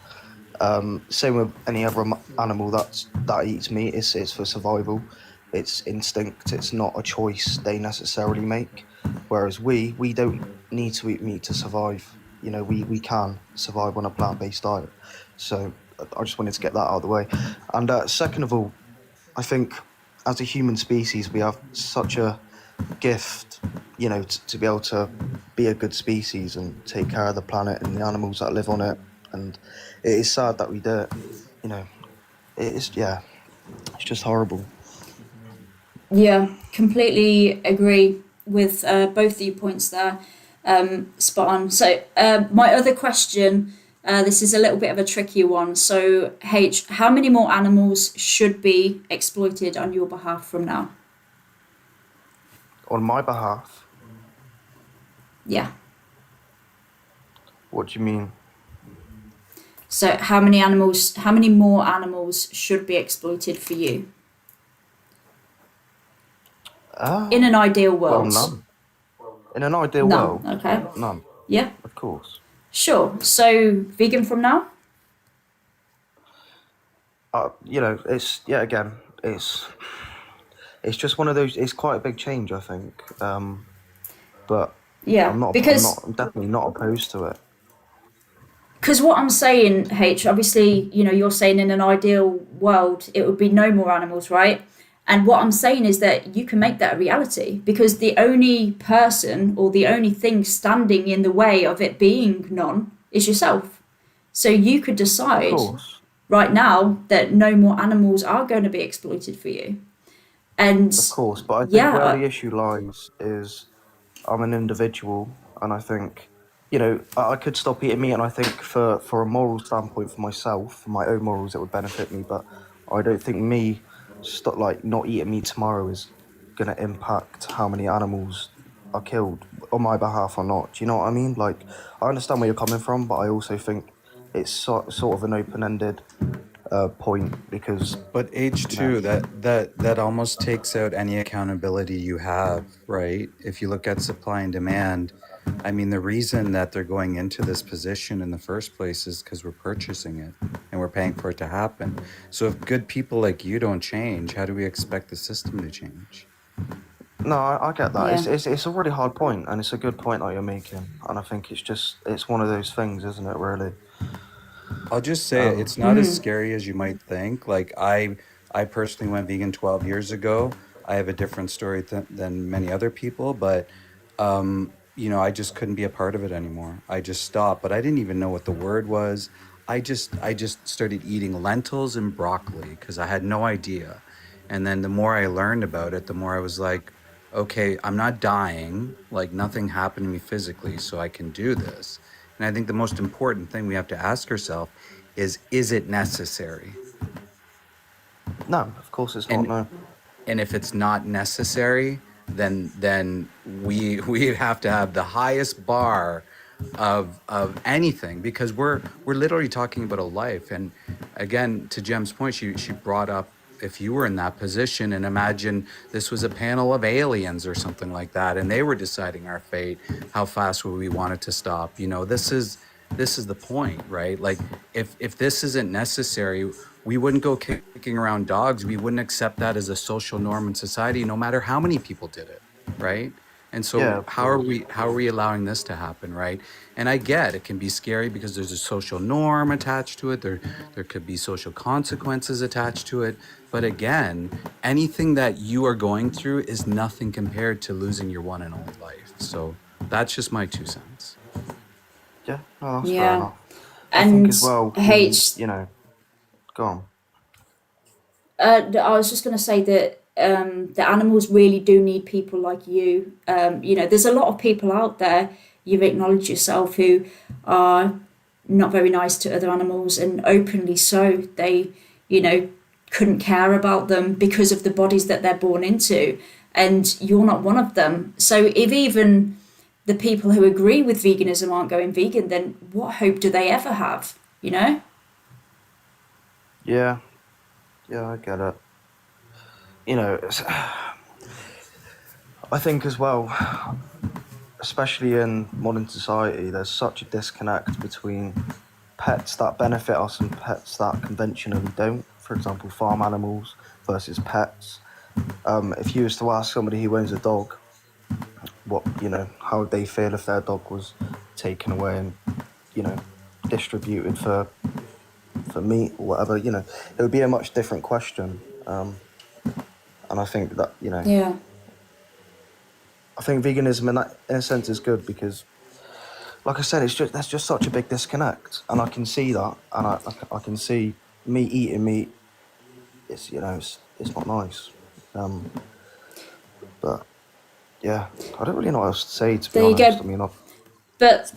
Same with any other animal that eats meat. It's for survival. It's instinct. It's not a choice they necessarily make. Whereas we don't need to eat meat to survive. We can survive on a plant-based diet. So I just wanted to get that out of the way. And second of all, I think as a human species, we have such a gift, to be able to be a good species and take care of the planet and the animals that live on it. And it is sad that we do it. It's just horrible. Yeah, completely agree with both of your points there. Spot on. So my other question, this is a little bit of a tricky one. So H, how many more animals should be exploited on your behalf from now? On my behalf? Yeah. What do you mean? So how many more animals should be exploited for you? In an ideal world. Well, none. In an ideal None. world? Okay. None. Yeah. Of course. Sure. So vegan from now? It's just one of those. It's quite a big change, I think. But yeah, I'm definitely not opposed to it. Because what I'm saying, H, obviously, you're saying in an ideal world it would be no more animals, right? And what I'm saying is that you can make that a reality, because the only person or the only thing standing in the way of it being none is yourself. So you could decide right now that no more animals are going to be exploited for you. And of course, but I think where the issue lies is I'm an individual, and I think, I could stop eating meat, and I think for a moral standpoint, for myself, for my own morals, it would benefit me. But I don't think me not eating meat tomorrow is going to impact how many animals are killed on my behalf or not. Do you know what I mean? Like, I understand where you're coming from, but I also think it's sort of an open-ended point, because But H2, that almost takes out any accountability you have, right? If you look at supply and demand, I mean, the reason that they're going into this position in the first place is because we're purchasing it and we're paying for it to happen. So if good people like you don't change, how do we expect the system to change? No, I get that. Yeah. It's a really hard point, and it's a good point that you're making. And I think it's one of those things, isn't it, really? I'll just say it's not as scary as you might think. Like I personally went vegan 12 years ago. I have a different story than many other people, but I just couldn't be a part of it anymore. I just stopped, but I didn't even know what the word was. I just started eating lentils and broccoli because I had no idea. And then the more I learned about it, the more I was like, okay, I'm not dying, like nothing happened to me physically, so I can do this. And I think the most important thing we have to ask ourselves is it necessary? No, of course it's not. And No. and if it's not necessary, then we have to have the highest bar of anything, because we're literally talking about a life. And again, to Jem's point, she brought up, if you were in that position and imagine this was a panel of aliens or something like that, and they were deciding our fate, how fast would we want it to stop? This is the point, right? Like, if this isn't necessary, we wouldn't go kicking around dogs. We wouldn't accept that as a social norm in society, no matter how many people did it, right? And Yeah, so of how are course. we allowing this to happen, right? And I get it can be scary because there's a social norm attached to it. There could be social consequences attached to it. But again, anything that you are going through is nothing compared to losing your one and only life. So that's just my 2 cents. Yeah, no, that's fair Yeah. enough. I think And as well, H, go on. I was just going to say that the animals really do need people like you. There's a lot of people out there, you've acknowledged yourself, who are not very nice to other animals, and openly so. They, couldn't care about them because of the bodies that they're born into. And you're not one of them. So if even the people who agree with veganism aren't going vegan, then what hope do they ever have, you know? Yeah, yeah, I get it. I think as well, especially in modern society, there's such a disconnect between pets that benefit us and pets that conventionally don't. For example, farm animals versus pets. If you was to ask somebody who owns a dog, how would they feel if their dog was taken away and, distributed for meat or whatever, it would be a much different question. And I think that, Yeah. I think veganism in a sense is good because, like I said, there's just such a big disconnect, and I can see that, and I can see me eating meat. It's it's not nice, but yeah, I don't really know what else to say, to be There you honest. go. I mean, But,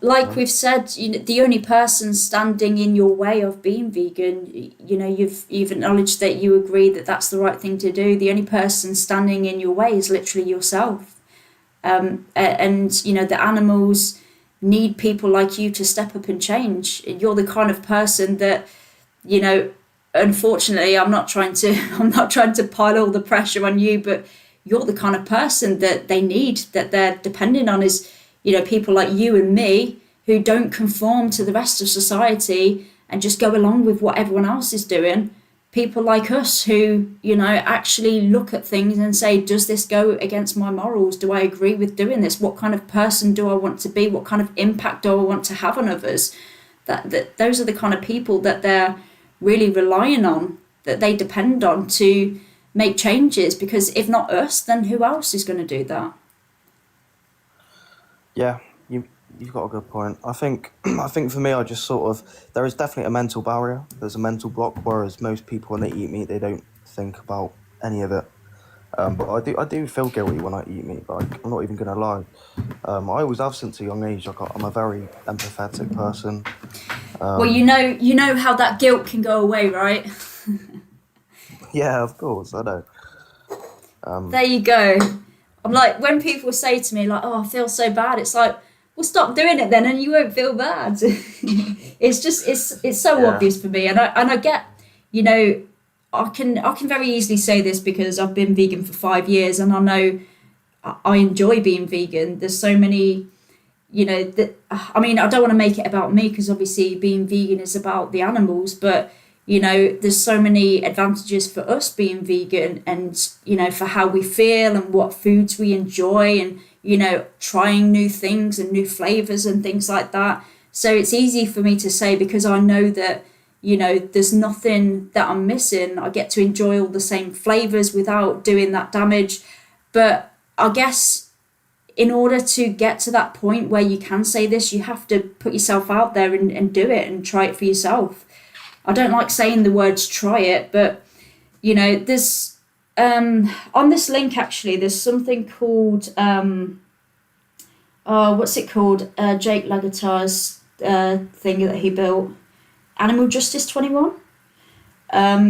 like we've said, the only person standing in your way of being vegan, you've acknowledged that you agree that that's the right thing to do. The only person standing in your way is literally yourself. And, the animals need people like you to step up and change. You're the kind of person that, unfortunately, I'm not trying to pile all the pressure on you, but you're the kind of person that they need, that they're depending on, is people like you and me who don't conform to the rest of society and just go along with what everyone else is doing. People like us who, actually look at things and say, does this go against my morals? Do I agree with doing this? What kind of person do I want to be? What kind of impact do I want to have on others? That those are the kind of people that they're really relying on, that they depend on to make changes, because if not us, then who else is going to do that? yeah, you've got a good point. I think I think for me, I just sort of, there is definitely a mental barrier. There's a mental block, whereas most people when they eat meat, they don't think about any of it. But I do feel guilty when I eat meat. Like, I'm not even gonna lie. I always have since a young age. I'm a very empathetic person. Well, you know how that guilt can go away, right? Yeah, of course, I know. There you go. I'm like, when people say to me like, "Oh, I feel so bad," it's like, well, stop doing it then, and you won't feel bad. It's so Yeah. obvious for me, and I get, I can very easily say this because I've been vegan for 5 years, and I know I enjoy being vegan. There's so many, that, I mean, I don't want to make it about me because obviously being vegan is about the animals, but there's so many advantages for us being vegan, and for how we feel and what foods we enjoy, and trying new things and new flavors and things like that. So it's easy for me to say, because I know that there's nothing that I'm missing. I get to enjoy all the same flavors without doing that damage. But I guess in order to get to that point where you can say this, you have to put yourself out there and do it and try it for yourself. I don't like saying the words try it, but you know, there's on this link actually, there's something called what's it called? Jake Lagatar's thing that he built, Animal Justice 21.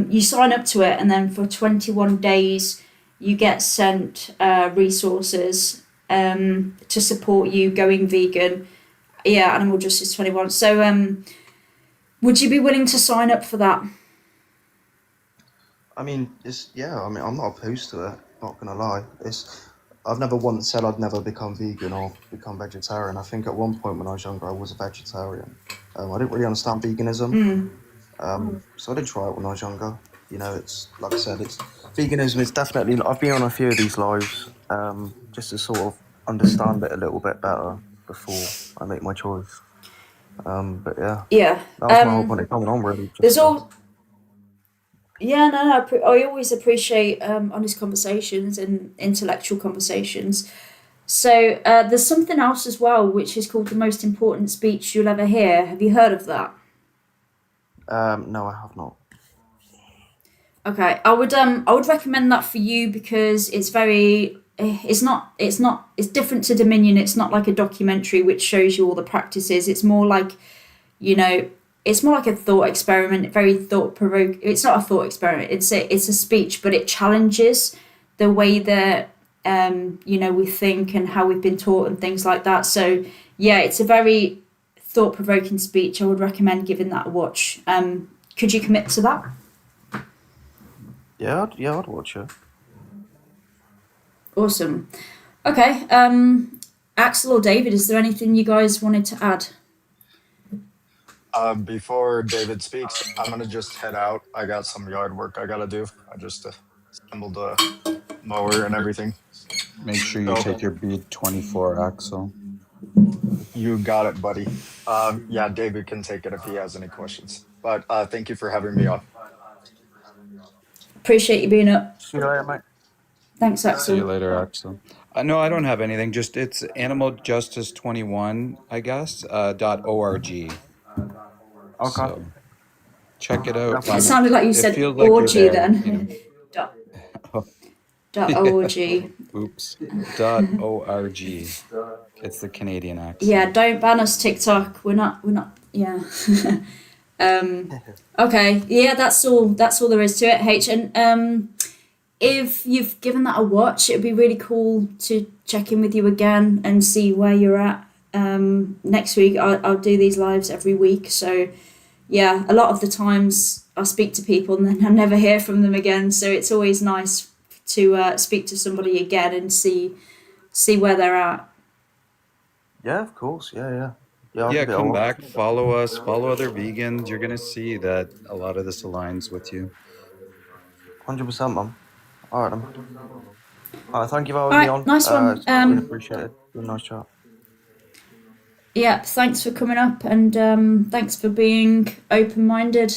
You sign up to it, and then for 21 days, you get sent resources to support you going vegan. Yeah, Animal Justice 21. So, would you be willing to sign up for that? I mean, I'm not opposed to it. Not gonna lie. I've never once said I'd never become vegan or become vegetarian. I think at one point when I was younger, I was a vegetarian. I didn't really understand veganism. So I did try it when I was younger. You know, it's like I said, it's veganism is definitely. I've been on a few of these lives, just to sort of understand it a little bit better before I make my choice. But yeah, Yeah. that was my whole point of coming on, really. There's all. Yeah, no, I always appreciate honest conversations and intellectual conversations. So there's something else as well, which is called the most important speech you'll ever hear. Have you heard of that? No, I have not. Okay, I would recommend that for you because it's very it's different to Dominion. It's not like a documentary which shows you all the practices. It's more like, you know, it's more like a thought experiment, very thought provoking. It's not a thought experiment. It's a speech, but it challenges the way that you know, we think and how we've been taught and things like that. So yeah, it's a very thought provoking speech. I would recommend giving that a watch. Could you commit to that? Yeah, I'd watch it. Awesome. Okay. Axel or David, is there anything you guys wanted to add? Before David speaks, I'm gonna just head out. I got some yard work I gotta do. I just assembled a mower and everything. Make sure you So take your bead 24, Axel. you got it, buddy. Yeah, David can take it if he has any questions. But thank you for having me on. Appreciate you being up. See you later, mate. Thanks, See you Axel. later, Axel. No, I don't have anything. Just it's Animal Justice 21, I guess, .org. Okay. So check it out. It Definitely. sounded like you It said feels like you're orgy there, then. dot, dot org. Oops. .org. It's the Canadian accent. Yeah, don't ban us, TikTok. We're not. Yeah. Okay. Yeah, that's all. That's all there is to it. H, and if you've given that a watch, it'd be really cool to check in with you again and see where you're at. Next week, I'll do these lives every week. So yeah, a lot of the times I speak to people and then I never hear from them again. So it's always nice to speak to somebody again and see where they're at. Yeah, of course. Yeah. I'll Yeah, give it a come watch. back, follow us, follow other vegans. You're gonna see that a lot of this aligns with you. 100%, man. All right, then. All right, thank you for All having me right, on. nice one. It's been appreciated. Been a nice chat. Yeah, thanks for coming up and thanks for being open-minded.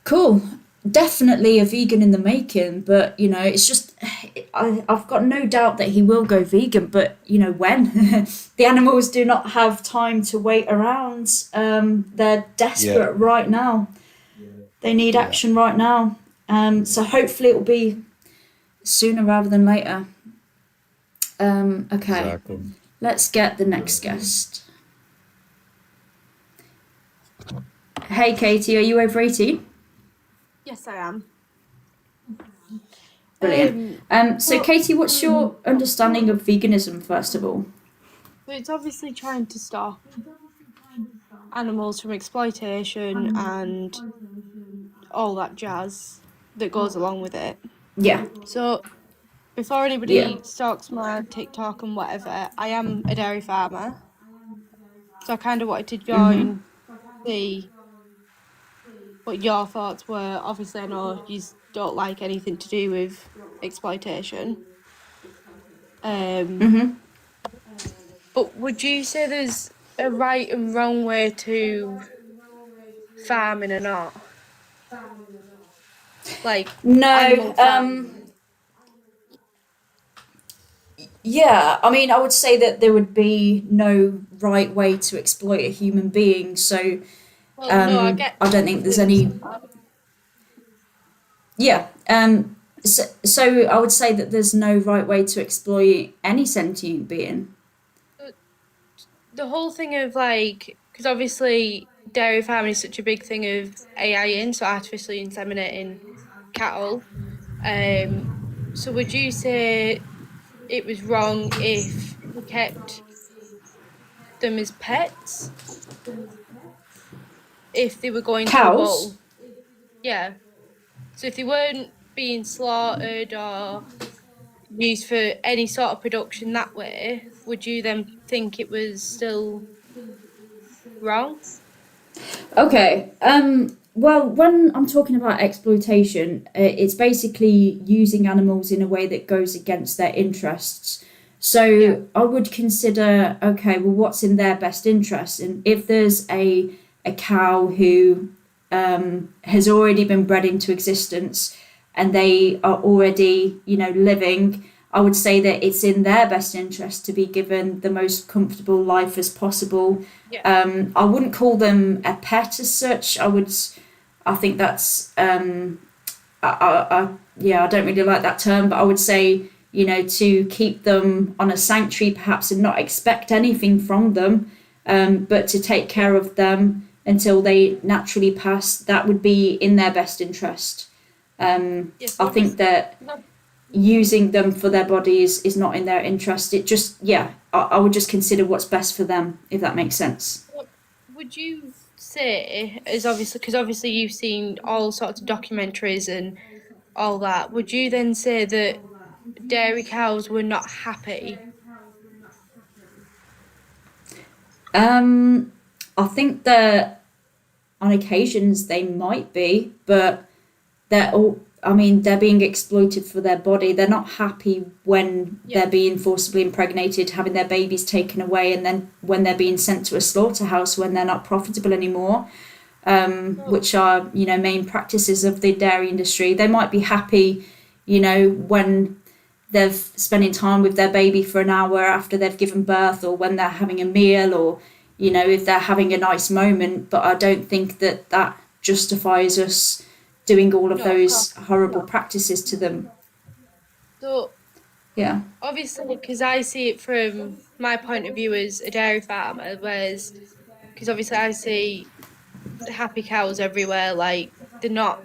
Cool. Definitely a vegan in the making, but you know, it's just I've got no doubt that he will go vegan, but you know when? The animals do not have time to wait around. They're desperate right now. They need action right now. So hopefully it will be sooner rather than later. Okay. Exactly. Let's get the next guest. Hey Katie, are you over 18? Yes, I am. Brilliant. So well- Katie, what's your understanding of veganism first of all? So it's obviously trying to stop animals from exploitation and all that jazz that goes along with it. Yeah. So before anybody Yeah. stalks my TikTok and whatever, I am a dairy farmer. So I kind of wanted to join, see what your thoughts were. Obviously, I know you don't like anything to do with exploitation. But would you say there's a right and wrong way to farming or not? Like No. animal farming. Yeah, I mean, I would say that there would be no right way to exploit a human being. So Well, no, I get. I don't think there's any. Yeah. So I would say that there's no right way to exploit any sentient being. The whole thing of like, because obviously dairy farming is such a big thing of AI in, so artificially inseminating cattle. Um, so would you say it was wrong if we kept them as pets if they were going to a Cows. bull? Yeah. So if they weren't being slaughtered or used for any sort of production that way, would you then think it was still wrong? Okay. Well, when I'm talking about exploitation, it's basically using animals in a way that goes against their interests. Yeah. So I would consider, okay, well, what's in their best interest? And if there's a cow who has already been bred into existence and they are already, living, I would say that it's in their best interest to be given the most comfortable life as possible. Yeah. I wouldn't call them a pet as such. I think that's, yeah, I don't really like that term, but I would say, to keep them on a sanctuary perhaps and not expect anything from them, but to take care of them until they naturally pass, that would be in their best interest. Yes. I think that using them for their bodies is not in their interest. It just, yeah, I would just consider what's best for them, if that makes sense. Would you say, as obviously, because obviously you've seen all sorts of documentaries and all that, would you then say that dairy cows were not happy? I think that on occasions they might be, but they're all, I mean, they're being exploited for their body. They're not happy when Yeah. they're being forcibly impregnated, having their babies taken away, and then when they're being sent to a slaughterhouse when they're not profitable anymore, which are, main practices of the dairy industry. They might be happy, when they're spending time with their baby for an hour after they've given birth, or when they're having a meal, or, if they're having a nice moment. But I don't think that that justifies us doing all of No, of those course. horrible practices to them. So Yeah. obviously, because I see it from my point of view as a dairy farmer, whereas because obviously I see happy cows everywhere, like they're not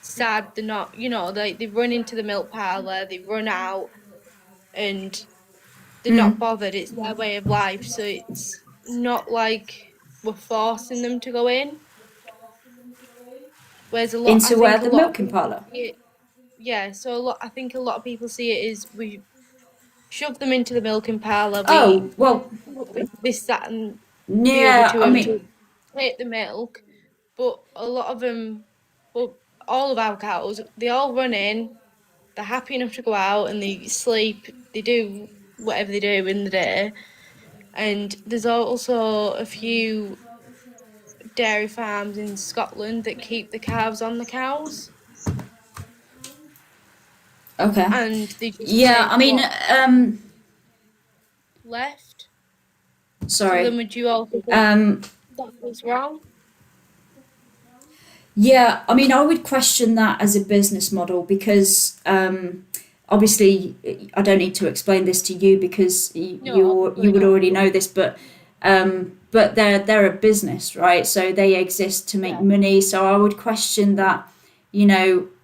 sad, they're not, they run into the milk parlour, they run out, and they're not Mm. bothered. It's their way of life, so it's not like we're forcing them to go in. Whereas I Into where think a the lot of milking people parlour. see it, yeah. So I think a lot of people see it as we shove them into the milking parlour, we Oh, well, this, that, and the other yeah, to I them to mean, take the milk, but a lot of them, well, all of our cows, they all run in, they're happy enough to go out and they sleep, they do whatever they do in the day. And there's also a few dairy farms in Scotland that keep the calves on the cows okay. and they just Yeah, I take mean, what's left. So then sorry. would you also think Um, that was wrong? Yeah, I mean, I would question that as a business model because obviously I don't need to explain this to you because No, you obviously would not. already know this, but they're a business, right? So they exist to make Yeah. money. So I would question that,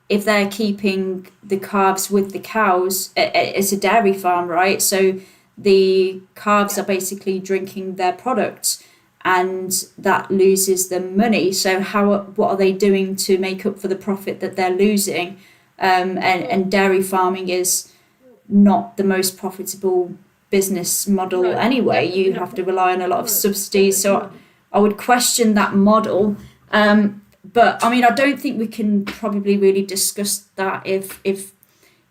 if they're keeping the calves with the cows, it's a dairy farm, right? So the calves Yeah. are basically drinking their products and that loses them money. So what are they doing to make up for the profit that they're losing? And dairy farming is not the most profitable business No, model it's anyway. definitely You not. have to rely on a lot of subsidies. So I would question that model. But I mean, I don't think we can probably really discuss that if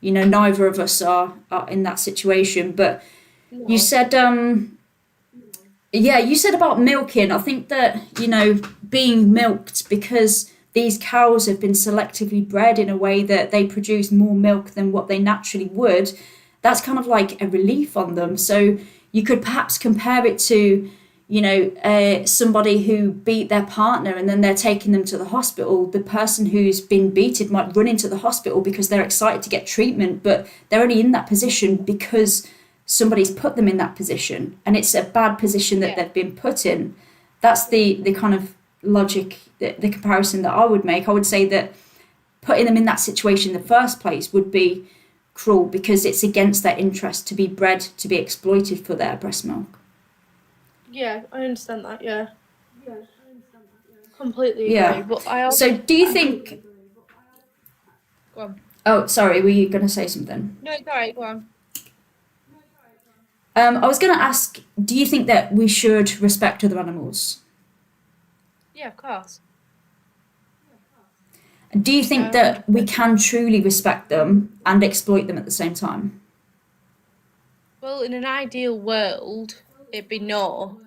neither of us are in that situation. But you No. said yeah, you said about milking. I think that, being milked because these cows have been selectively bred in a way that they produce more milk than what they naturally would, that's kind of like a relief on them. So you could perhaps compare it to, somebody who beat their partner and then they're taking them to the hospital. The person who's been beaten might run into the hospital because they're excited to get treatment, but they're only in that position because somebody's put them in that position, and it's a bad position that they've been put in. That's the kind of logic, the comparison that I would make. I would say that putting them in that situation in the first place would be cruel because it's against their interest to be bred to be exploited for their breast milk. Yeah, I understand that. Yeah, completely agree. Yeah. But I also. So do you think? Go on. Oh, sorry. Were you going to say something? No, it's alright. Go on. I was going to ask. Do you think that we should respect other animals? Yeah, of course. Do you think that we can truly respect them and exploit them at the same time? Well, in an ideal world, it'd be no.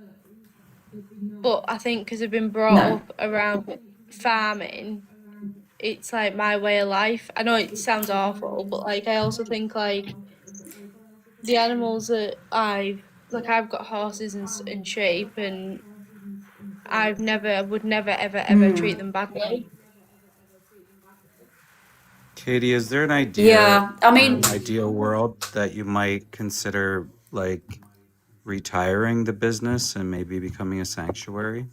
But I think because I've been brought No. up around farming, it's like my way of life. I know it sounds awful, but like I also think like the animals that I've got horses and sheep, and I would never ever treat them badly. Katie, is there an idea Yeah. I or mean, an ideal world that you might consider like retiring the business and maybe becoming a sanctuary?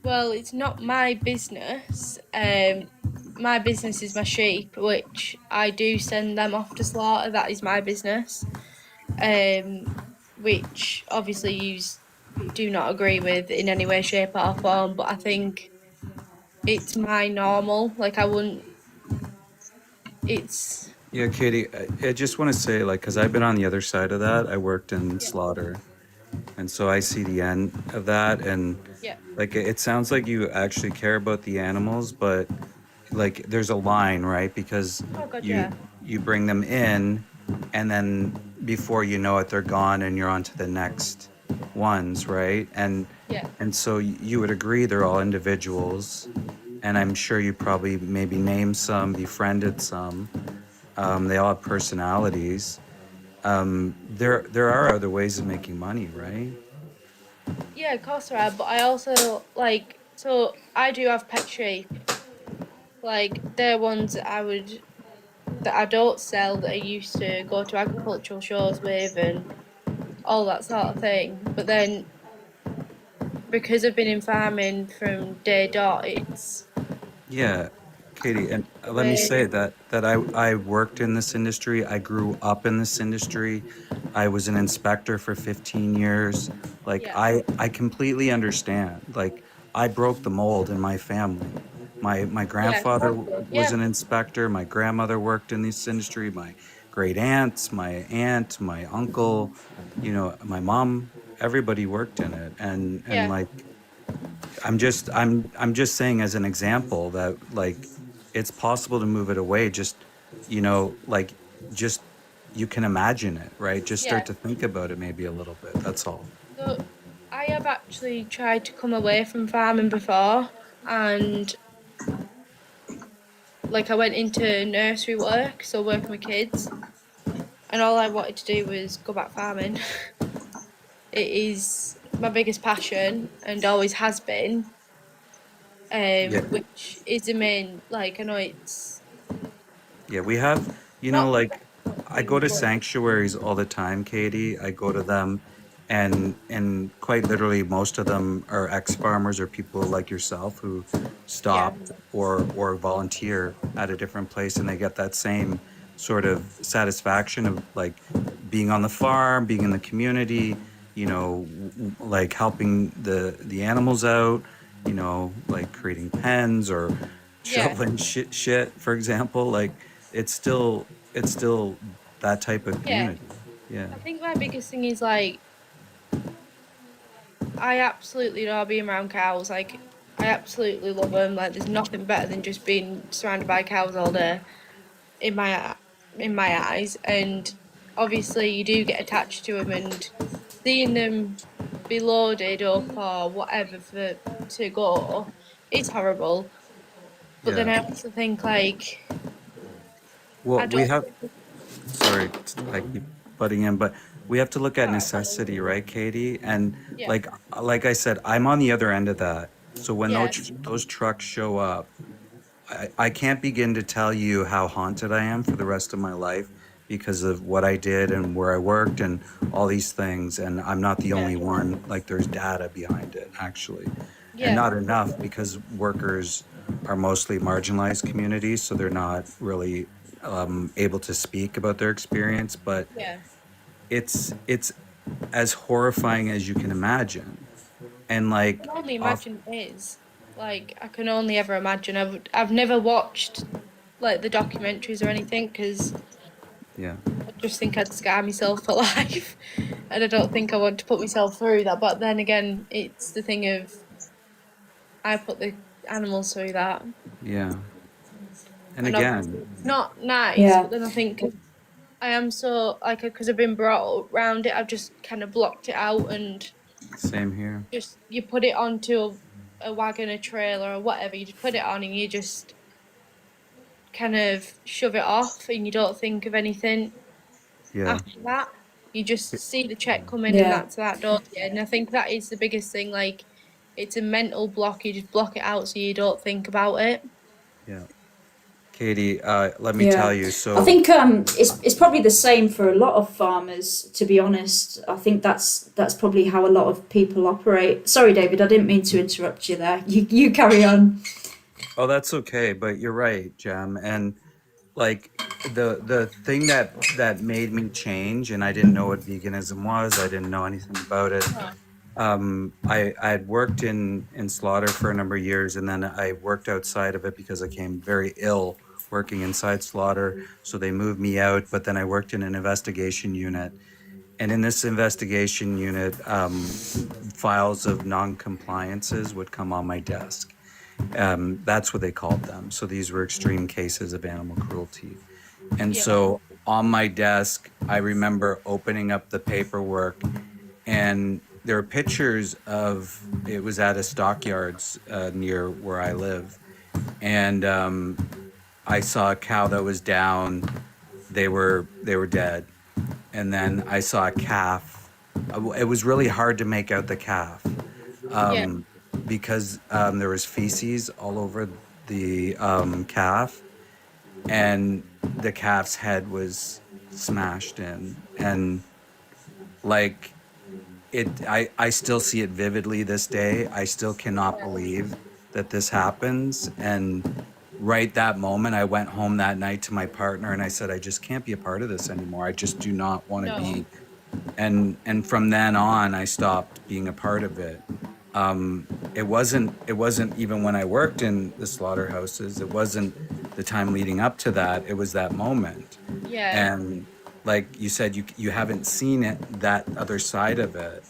Well, it's not my business. My business is my sheep, which I do send them off to slaughter. That is my business. Which obviously you do not agree with in any way, shape, or form. But I think it's my normal. Like I wouldn't. It's Yeah, Katie, I just want to say, like, because I've been on the other side of that. I worked in yeah, slaughter, and so I see the end of that. And yeah, like, it sounds like you actually care about the animals, but like, there's a line, right? Because oh god, you yeah, you bring them in, and then before you know it, they're gone, and you're on to the next ones, right? yeah, And so you would agree they're all individuals, and I'm sure you probably maybe named some, befriended some. They all have personalities. There are other ways of making money, right? yeah. Of course there are, but I also like. So I do have pet sheep. Like they're ones that I don't sell, that I used to go to agricultural shows with and all that sort of thing. But then because I've been in farming from day dot, it's Yeah, Katie, and let me way say that I worked in this industry. I grew up in this industry. I was an inspector for 15 years. Like yeah, I completely understand. Like I broke the mold in my family. My yeah, grandfather was yeah, an inspector. My grandmother worked in this industry. My great aunts, my aunt, my uncle, my mom, everybody worked in it. And yeah, like I'm just saying as an example that like it's possible to move it away. Just like just you can imagine it, right? Just start yeah. to think about it maybe a little bit. That's all. So I have actually tried to come away from farming before, and like I went into nursery work, so working with kids, and all I wanted to do was go back farming. It is my biggest passion and always has been. Yeah. Which is the main, like I know it's Yeah, we have, not the like best sort of I go thing, to but sanctuaries all the time, Katie. I go to them and quite literally most of them are ex-farmers or people like yourself who yeah, stopped or volunteer at a different place and they get that same sort of satisfaction of like being on the farm, being in the community, like helping the animals out, like creating pens or yeah, shoveling shit, for example. Like it's still that type of yeah. community. Yeah. I think my biggest thing is like I absolutely love being around cows. Like I absolutely love them. Like there's nothing better than just being surrounded by cows all day in my eyes. And obviously you do get attached to them, and seeing them be loaded up or whatever for to go, it's horrible. But then Yeah. I also think like Well, I we don't. have, sorry, I keep butting in, but we have to look at Alright. necessity, right, Katie? And Yeah. like I said, I'm on the other end of that. So when Yeah. those trucks show up, I can't begin to tell you how haunted I am for the rest of my life because of what I did and where I worked and all these things. And I'm not the Yeah. only one. Like there's data behind it, actually. And Yeah. not enough because workers are mostly marginalized communities, so they're not really able to speak about their experience. But Yeah. it's as horrifying as you can imagine. And I like can only off, imagine it is. Like, I can only ever imagine. I've never watched like the documentaries or anything because yeah, I just think I'd scar myself for life, and I don't think I want to put myself through that. But then again, it's the thing of I put the animals through that, yeah. And and obviously again, it's not nice. Yeah. But then I think I am so like because I've been brought around it, I've just kind of blocked it out and same here. just you put it onto a wagon, a trailer, or whatever. You just put it on and you just kind of shove it off, and you don't think of anything Yeah. after that. You just see the check come in, and Yeah. that's that, don't you? And I think that is the biggest thing. Like, it's a mental block. You just block it out so you don't think about it. Yeah. Katie, let me Yeah, tell you. I So, think it's probably the same for a lot of farmers. To be honest, I think that's probably how a lot of people operate. Sorry, David, I didn't mean to interrupt you there. You carry on. oh, that's okay, but you're right, Jem. And like the thing that made me change, and I didn't know what veganism was. I didn't know anything about it. Oh, I had worked in slaughter for a number of years, and then I worked outside of it because I came very ill working inside slaughter. So they moved me out, but then I worked in an investigation unit. And in this investigation unit, files of non-compliances would come on my desk. That's what they called them. So these were extreme cases of animal cruelty. And yeah, so on my desk, I remember opening up the paperwork, and there are pictures of it was at a stockyards near where I live. And I saw a cow that was down. They were dead. And then I saw a calf. It was really hard to make out the calf yeah, because there was feces all over the calf, and the calf's head was smashed in, and like I still see it vividly this day. I still cannot believe that this happens. And right that moment, I went home that night to my partner and I said, I just can't be a part of this anymore. I just do not want to no, be. And from then on, I stopped being a part of it. It wasn't even when I worked in the slaughterhouses. It wasn't the time leading up to that. It was that moment. yeah. And like you said, you haven't seen it, that other side of it.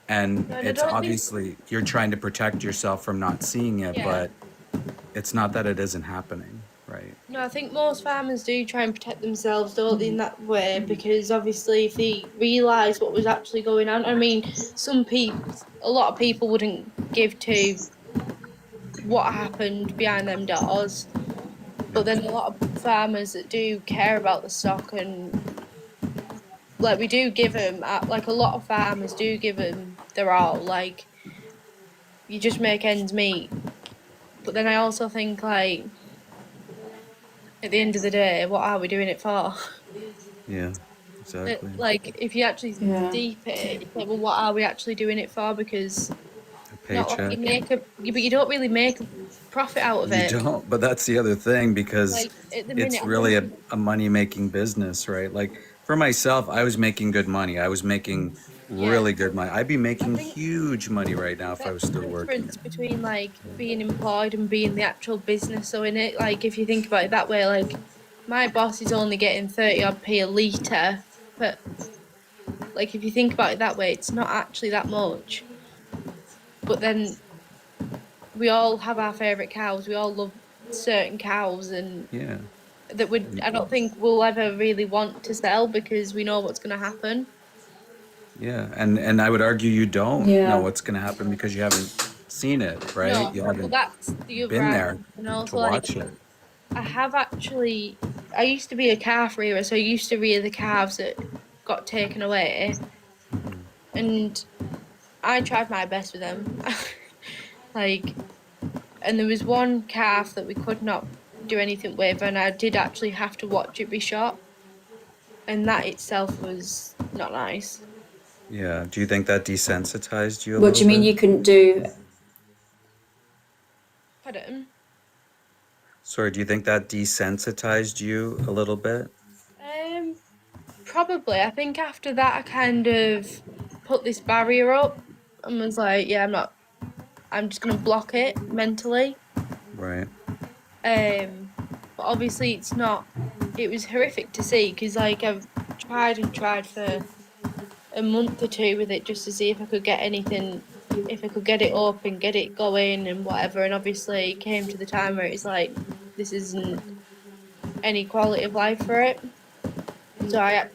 And No, and I it's don't think, obviously you're trying to protect yourself from not seeing it, yeah. but it's not that it isn't happening, right? No, I think most farmers do try and protect themselves, don't they, in that way, because obviously if they realise what was actually going on, I mean, a lot of people wouldn't give to what happened behind them doors, Yeah. but then a lot of farmers that do care about the stock and like we do give them, like a lot of farmers do give them their all, like you just make ends meet. But then I also think like at the end of the day, what are we doing it for? Yeah, exactly. Like if you actually Yeah. deep it, it's like, well, what are we actually doing it for? Because A not like you paycheck. make but you don't really make a profit out of You it. don't, but that's the other thing because Like at the minute, it's I really think, a money making business, right? Like for myself, I was making good money. I was making yeah, really good money. I'd be I making think huge money right now if I was that's the still working. difference between like being employed and being the actual business. So in it, like if you think about it that way, like my boss is only getting 30 odd p a litre, but like if you think about it that way, it's not actually that much. But then we all have our favourite cows. We all love certain cows, and Yeah. that would And I don't think we'll ever really want to sell because we know what's going to happen. yeah, and I would argue you don't know Yeah. what's going to happen because you haven't seen it, right? No, You well haven't that's the other been there argument, and to also like watch it. I have actually. I used to be a calf rearer, so I used to rear the calves at got taken away, and I tried my best with them. Like, and there was one calf that we could not do anything with, and I did actually have to watch it be shot, and that itself was not nice. Yeah. Do you think that desensitized you a What do little you mean bit? you couldn't do? Pardon? Sorry, do you think that desensitized you a little bit? Um, Probably. I think after that, I kind of put this barrier up and was like, yeah, I'm just gonna block it mentally. Right. But obviously it's not, it was horrific to see because like I've tried and tried for a month or two with it just to see if I could get anything, if I could get it up and get it going and whatever. And obviously it came to the time where it's like, this isn't any quality of life for it. So I had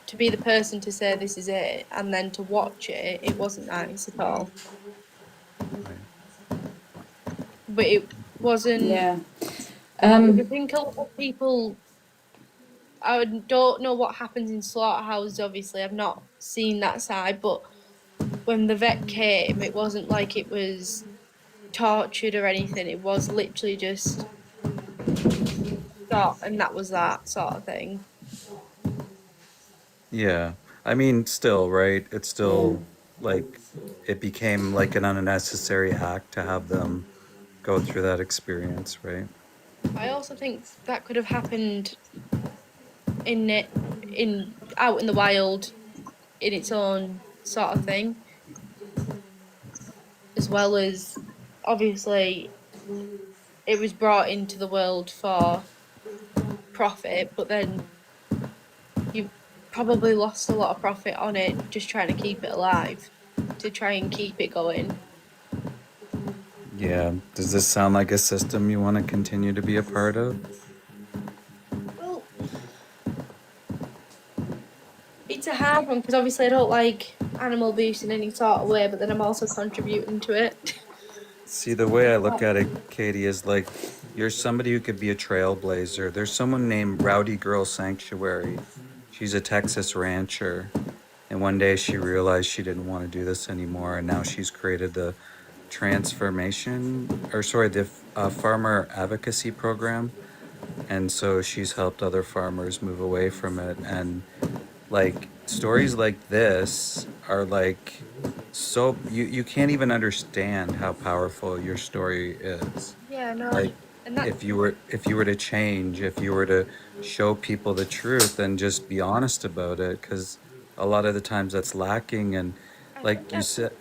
to be the person to say this is it and then to watch it, it wasn't nice at all. But it wasn't, Yeah. I think a lot of people, I don't know what happens in slaughterhouses, obviously. I've not seen that side, but when the vet came, it wasn't like it was tortured or anything. It was literally just shot, and that was that sort of thing. Yeah. I mean, still, right? It's Yeah. still like it became like an unnecessary act to have them go through that experience, right? I also think that could have happened in out in the wild in its own sort of thing, as well as obviously it was brought into the world for profit, but then you probably lost a lot of profit on it just trying to keep it alive, to try and keep it going. Yeah. Does this sound like a system you want to continue to be a part of? Well, it's a hard one because obviously I don't like animal abuse in any sort of way, but then I'm also contributing to it. See, the way I look at it, Katie, is like you're somebody who could be a trailblazer. There's someone named Rowdy Girl Sanctuary. She's a Texas rancher. And one day she realized she didn't want to do this anymore. And now she's created the farmer advocacy program. And so she's helped other farmers move away from it. And like stories like this are like so you can't even understand how powerful your story is. Yeah, no, Like and that if you were to change, if you were to show people the truth and just be honest about it, because a lot of the times that's lacking. And I think like you that's said,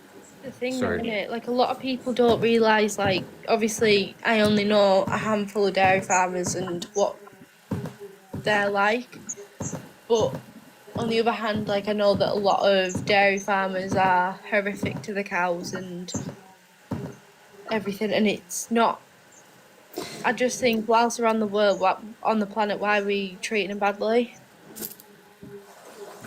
the thing though, sorry. isn't it? Like a lot of people don't realise, like obviously I only know a handful of dairy farmers and what they're like. But on the other hand, like I know that a lot of dairy farmers are horrific to the cows and everything, and it's not. I just think whilst we're on the world, on the planet, why are we treating them badly?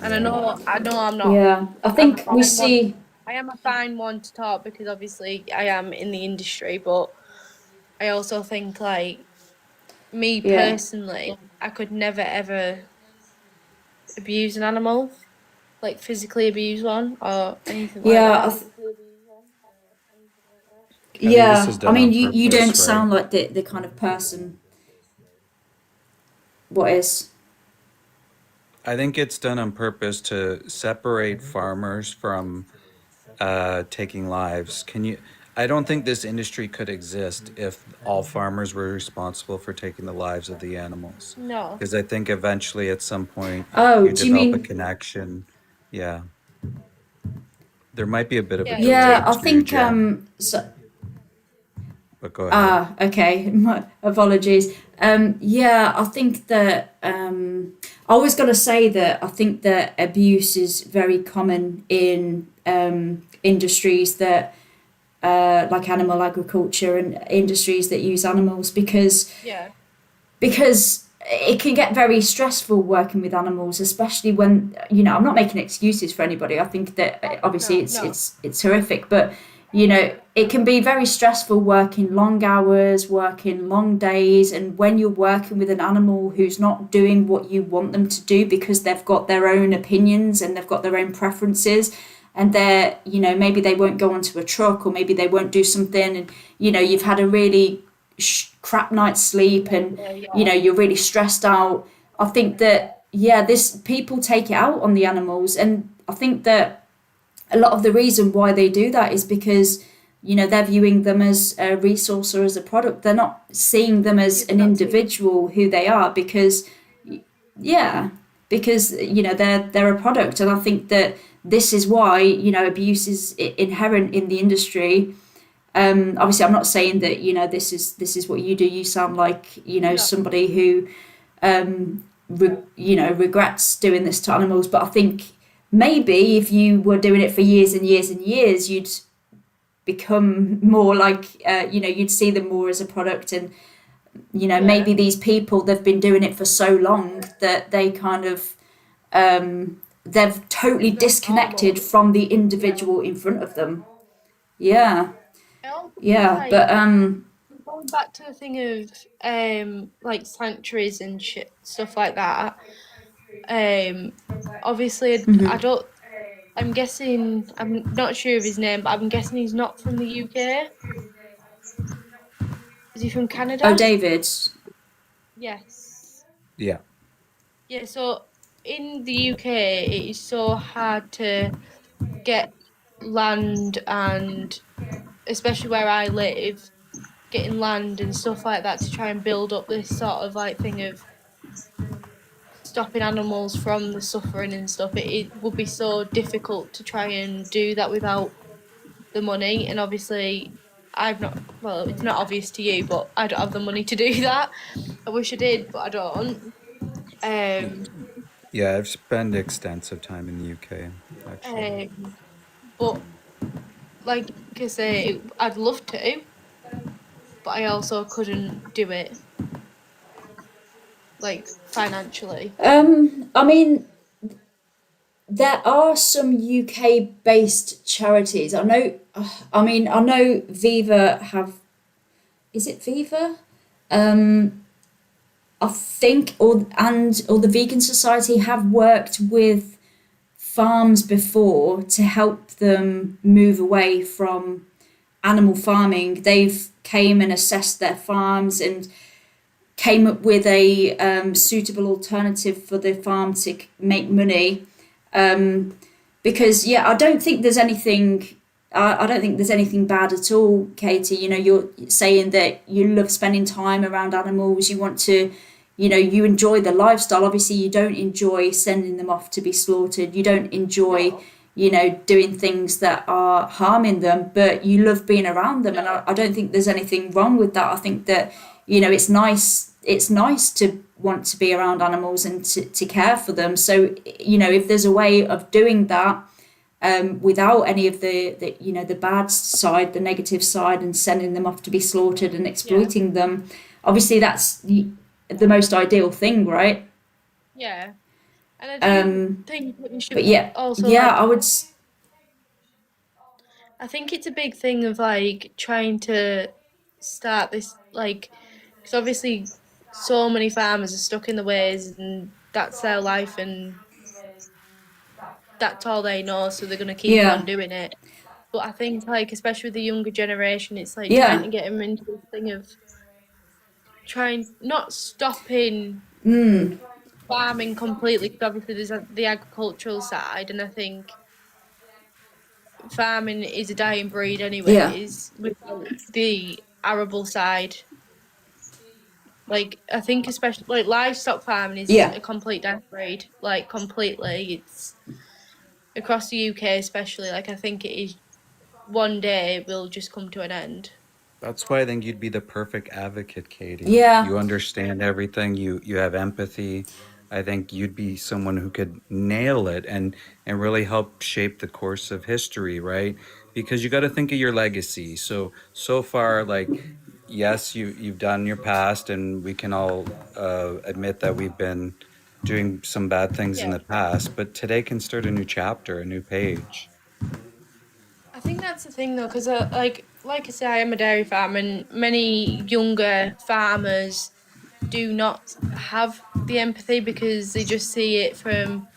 And Yeah. I know, I'm not. Yeah. I I'm a think we fine one. see. I am a fine one to talk because obviously I am in the industry, but I also think like me Yeah. personally, I could never ever abuse an animal, like physically abuse one or anything like Yeah. that. I think this is Yeah. I done mean, on you don't purpose, right? sound like the kind of person. What is? I think it's done on purpose to separate farmers from taking lives. Can you? I don't think this industry could exist if all farmers were responsible for taking the lives of the animals. No. Because I think eventually, at some point, Oh, you do you develop a mean? connection. Yeah, there might be a bit of a Yeah, delay Yeah. I to think. Jen, So, but go ahead. okay. My apologies. Yeah, I think that I was going to say that I think that abuse is very common in industries that like animal agriculture and industries that use animals yeah, because it can get very stressful working with animals, especially when I'm not making excuses for anybody. I think that obviously no, no. it's horrific, but you know it can be very stressful working long hours, working long days, and when you're working with an animal who's not doing what you want them to do because they've got their own opinions and they've got their own preferences, and they're, maybe they won't go onto a truck, or maybe they won't do something, and you've had a really crap night's sleep, and Yeah. you're really stressed out. I think that, yeah, this people take it out on the animals, and I think that a lot of the reason why they do that is because they're viewing them as a resource or as a product. They're not seeing them as Yeah, an but that's it. individual who they are, because yeah, because they're a product. And I think that this is why abuse is inherent in the industry. Obviously, I'm not saying that this is what you do. You sound like No. somebody who regrets doing this to animals. But I think maybe if you were doing it for years and years and years, you'd become more like you'd see them more as a product. And Yeah. maybe these people, they've been doing it for so long that they kind of they've totally That's disconnected normal. from the Yeah. individual in front of them. Yeah, I also feel yeah, but like going back to the thing of like sanctuaries and shit stuff like that. Um, Obviously, I don't. I'm guessing. I'm not sure of his name, but I'm guessing he's not from the UK. Is he from oh, Canada? David. Yes. Yeah. Yeah. So in the UK, it is so hard to get land, and especially where I live, getting land and stuff like that to try and build up this sort of like thing of stopping animals from the suffering and stuff. It would be so difficult to try and do that without the money. And obviously, I've not, well, it's not obvious to you, but I don't have the money to do that. I wish I did, but I don't. Um, Yeah, I've spent extensive time in the UK, actually. but like I say, I'd love to, but I also couldn't do it like financially. I mean, there are some UK based charities. I know. I know Viva have. Is it Viva? I think, or the Vegan Society have worked with farms before to help them move away from animal farming. They've came and assessed their farms and came up with a suitable alternative for the farm to make money. Because yeah, I don't think there's anything. I don't think there's anything bad at all, Katie. You're saying that you love spending time around animals. You want to, you enjoy the lifestyle. Obviously, you don't enjoy sending them off to be slaughtered. You don't enjoy, No, doing things that are harming them, but you love being around them. And no, I don't think there's anything wrong with that. I think that, it's nice. It's nice to want to be around animals and to care for them. So, if there's a way of doing that without any of the bad side, the negative side, and sending them off to be slaughtered and yeah, exploiting them, obviously that's the most ideal thing, right? yeah. And I do Um, think that we but should yeah, also yeah, like, I would. I think it's a big thing of like trying to start this, like, because obviously so many farmers are stuck in the ways and that's their life and that's all they know, so they're gonna keep Yeah, on doing it. But I think like especially with the younger generation, it's like trying yeah, to get them into this thing of trying not stopping farming completely, because obviously there's the agricultural side, and I think farming is a dying breed yeah, anyways, with the arable side. Like I think especially like livestock farming is yeah. a complete death breed, like completely. It's across the UK especially, like I think it is one day will just come to an end. That's why I think you'd be the perfect advocate, Katie. Yeah, You understand everything. You have empathy. I think you'd be someone who could nail it and really help shape the course of history, right? Because you got to think of your legacy. So far, like, yes, you've done your past, and we can all admit that we've been doing some bad things in Yeah. the past. But today can start a new chapter, a new page. I think that's the thing though, because like like I say, I am a dairy farm, and many younger farmers do not have the empathy because they just see it from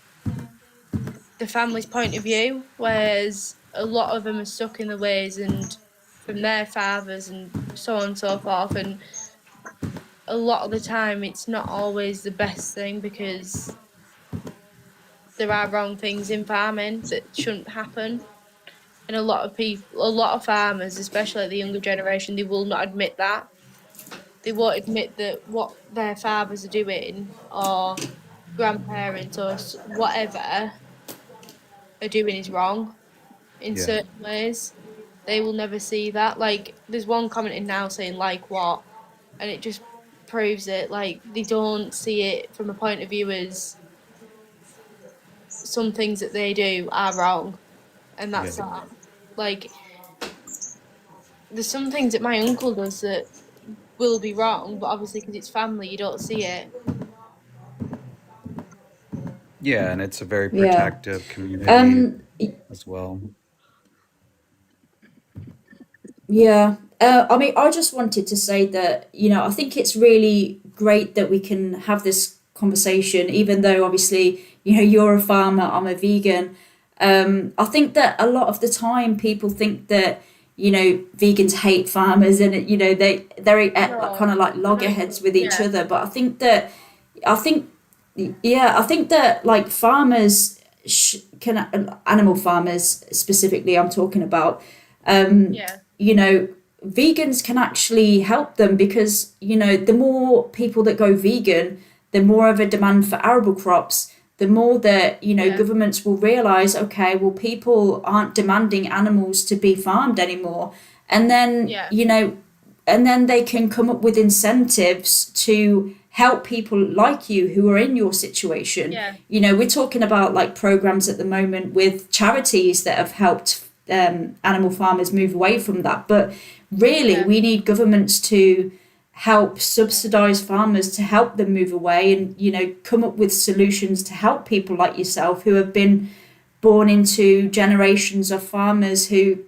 the family's point of view, whereas a lot of them are stuck in the ways and from their fathers and so on and so forth. And a lot of the time, it's not always the best thing because there are wrong things in farming that shouldn't happen. And a lot of people, a lot of farmers, especially the younger generation, they will not admit that. They won't admit that what their fathers are doing or grandparents or whatever are doing is wrong in Yeah. certain ways. They will never see that. Like, there's one commenting now saying, like what? And it just proves it. Like, they don't see it from a point of view as some things that they do are wrong. And Yeah. that's that. Like, there's some things that my uncle does that will be wrong, but obviously because it's family, you don't see it. Yeah, and it's a very Yeah. protective community Um, as well. Yeah. I mean, I just wanted to say that, I think it's really great that we can have this conversation, even though obviously, you're a farmer, I'm a vegan. I think that a lot of the time people think that, vegans hate farmers and, they're kind of like loggerheads with each Yeah. other. But I think, yeah, I think that like farmers animal farmers specifically, I'm talking about, Yeah. vegans can actually help them because, the more people that go vegan, the more of a demand for arable crops, the more that, Yeah. governments will realize, okay, well, people aren't demanding animals to be farmed anymore. And then, Yeah. and then they can come up with incentives to help people like you who are in your situation. Yeah. We're talking about like programs at the moment with charities that have helped animal farmers move away from that. But really, Yeah. we need governments to help subsidize farmers to help them move away and, come up with solutions to help people like yourself who have been born into generations of farmers who,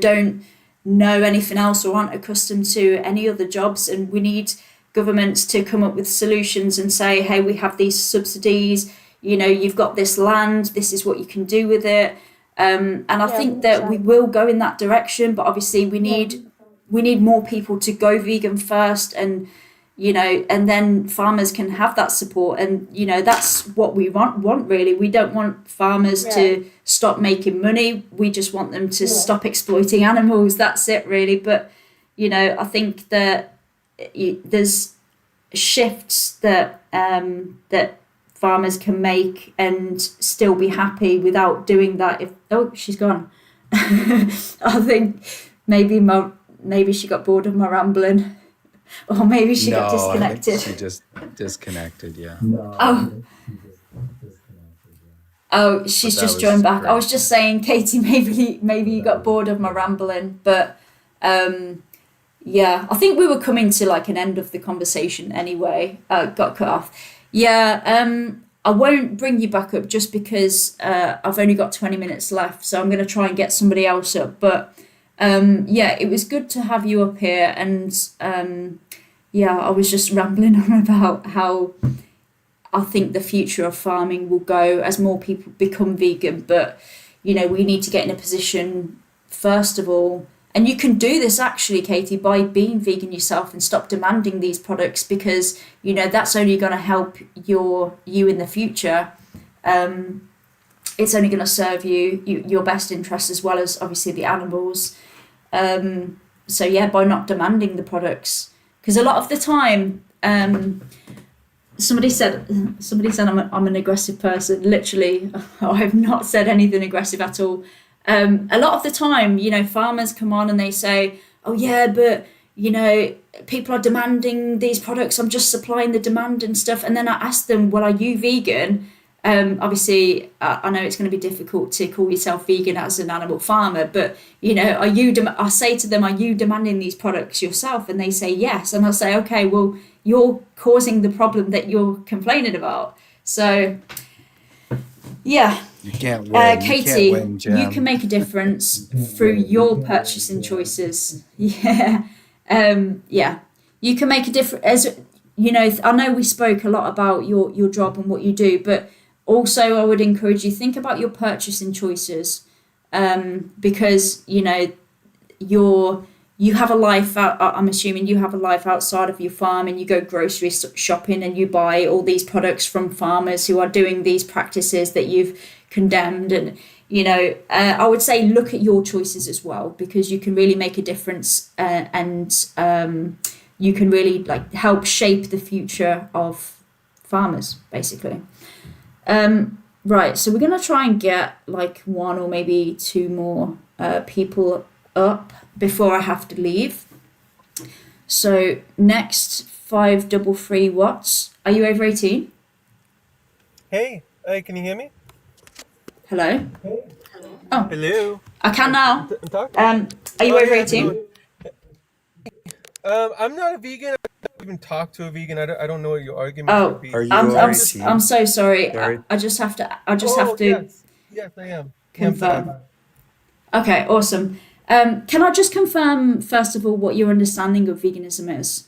don't know anything else or aren't accustomed to any other jobs. And we need governments to come up with solutions and say, hey, we have these subsidies, you've got this land, this is what you can do with it. And I think that we will go in that direction, but obviously we need more people to go vegan first, and and then farmers can have that support, and that's what we want really. We don't want farmers to stop making money. We just want them to stop exploiting animals. That's it really. But I think that there's shifts that that farmers can make and still be happy without doing that. She's gone. I think maybe she got bored of my rambling, or maybe she got No, I think disconnected. she just disconnected. Yeah. Oh, she's But that just joined was back. I great. was just saying, Katie, maybe you got bored of my rambling, but yeah, I think we were coming to like an end of the conversation anyway. Got cut off. Yeah, I won't bring you back up just because I've only got 20 minutes left, so I'm going to try and get somebody else up. But yeah, it was good to have you up here, and yeah, I was just rambling on about how I think the future of farming will go as more people become vegan. But we need to get in a position first of all. And you can do this actually, Katie, by being vegan yourself and stop demanding these products, because that's only going to help you in the future. It's only going to serve your best interests as well as obviously the animals. So yeah, by not demanding the products, because a lot of the time, somebody said I'm an aggressive person. Literally, I have not said anything aggressive at all. A lot of the time, farmers come on and they say, oh yeah, but people are demanding these products, I'm just supplying the demand and stuff. And then I ask them, well, are you vegan? Obviously, I know it's going to be difficult to call yourself vegan as an animal farmer, but are you? I say to them, are you demanding these products yourself? And they say yes, and I'll say, okay, well, you're causing the problem that you're complaining about. So Yeah, You can't win. You can't Katie, win, you can Jam. make a difference through your purchasing choices. Yeah, yeah, you can make a difference. As you know, I know we spoke a lot about your job and what you do, but also I would encourage you think about your purchasing choices, because you know you're you have a life out. I'm assuming you have a life outside of your farm, and you go grocery shopping, and you buy all these products from farmers who are doing these practices that you've condemned. And I would say look at your choices as well, because you can really make a difference, and you can really like help shape the future of farmers, basically. Right, so we're gonna try and get like one or maybe two more people up before I have to leave. So next, 533 watts. Are you over 18? Hey, can you hear me? Hello. Oh, Hello. I can now. I'm talking. Are you Oh over yeah, how's it 18? going? I'm not a vegan. I don't even talk to a vegan. I don't know what your arguments would Oh, be. Are you I'm So over I'm I'm just. I'm 18, so sorry. I, Gary? I just have to I just have Oh to yes, yes I am. Yeah, I'm confirm. fine. Okay, awesome. Can I just confirm first of all what your understanding of veganism is?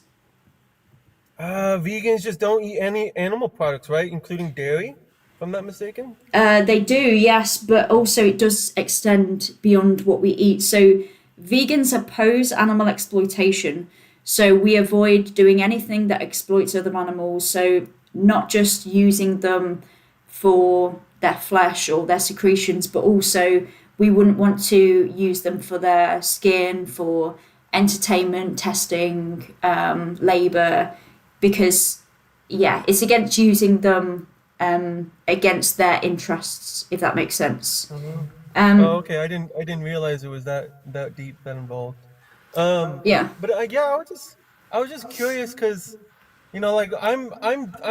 Vegans just don't eat any animal products, right? Including dairy, if I'm not mistaken. They do, yes, but also it does extend beyond what we eat. So vegans oppose animal exploitation. So we avoid doing anything that exploits other animals. So not just using them for their flesh or their secretions, but also we wouldn't want to use them for their skin, for entertainment, testing, labor, because yeah, it's against using them against their interests, if that makes sense. Uh-huh. Oh, Um, okay. I didn't realize it was that deep, that involved. Um, yeah. but yeah, I was just curious because like I'm